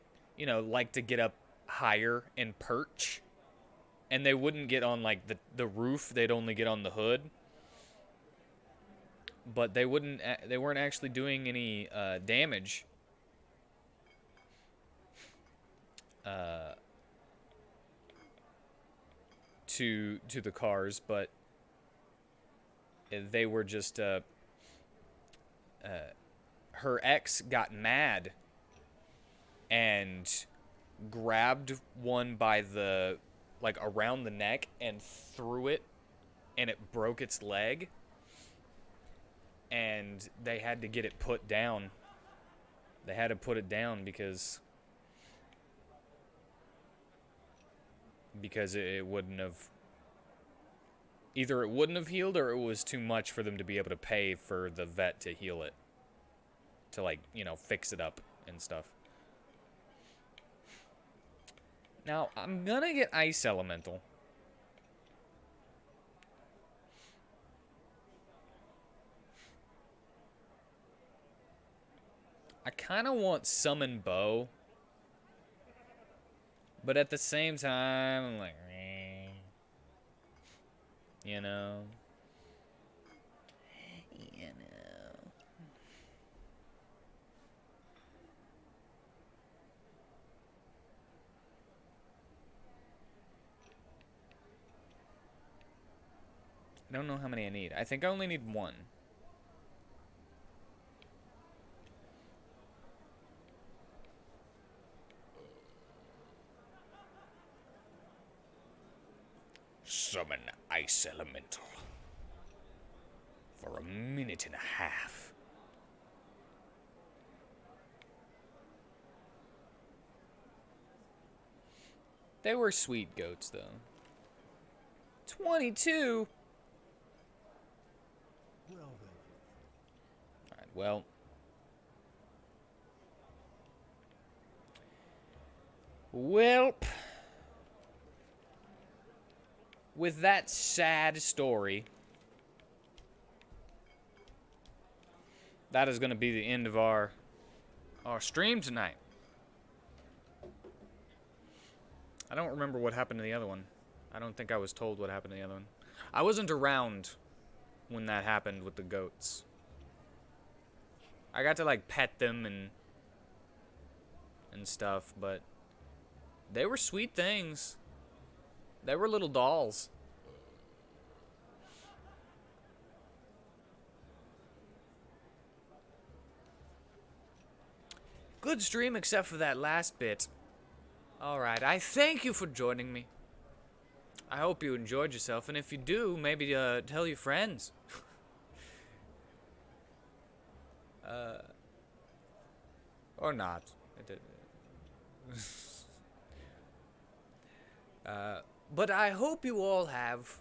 Speaker 1: to get up higher and perch. And they wouldn't get on like the roof, they'd only get on the hood. But they weren't actually doing any damage. To the cars, but they were just her ex got mad and grabbed one by the around the neck and threw it, and it broke its leg, and they had to get it put down. They had to put it down because it wouldn't have... Either it wouldn't have healed or it was too much for them to be able to pay for the vet to heal it. To, fix it up and stuff. Now, I'm gonna get Ice Elemental. I kind of want Summon Bow. But at the same time, I'm like, you know. I don't know how many I need. I think I only need one. Summon Ice Elemental. For a minute and a half. They were sweet goats, though. 22?
Speaker 12: Well then.
Speaker 1: Alright, well. Welp. With that sad story, that is going to be the end of our stream tonight. I don't remember what happened to the other one. I don't think I was told what happened to the other one. I wasn't around when that happened with the goats. I got to like pet them and stuff, but they were sweet things. They were little dolls. Good stream except for that last bit. Alright, I thank you for joining me. I hope you enjoyed yourself, and if you do, maybe tell your friends. Or not. But I hope you all have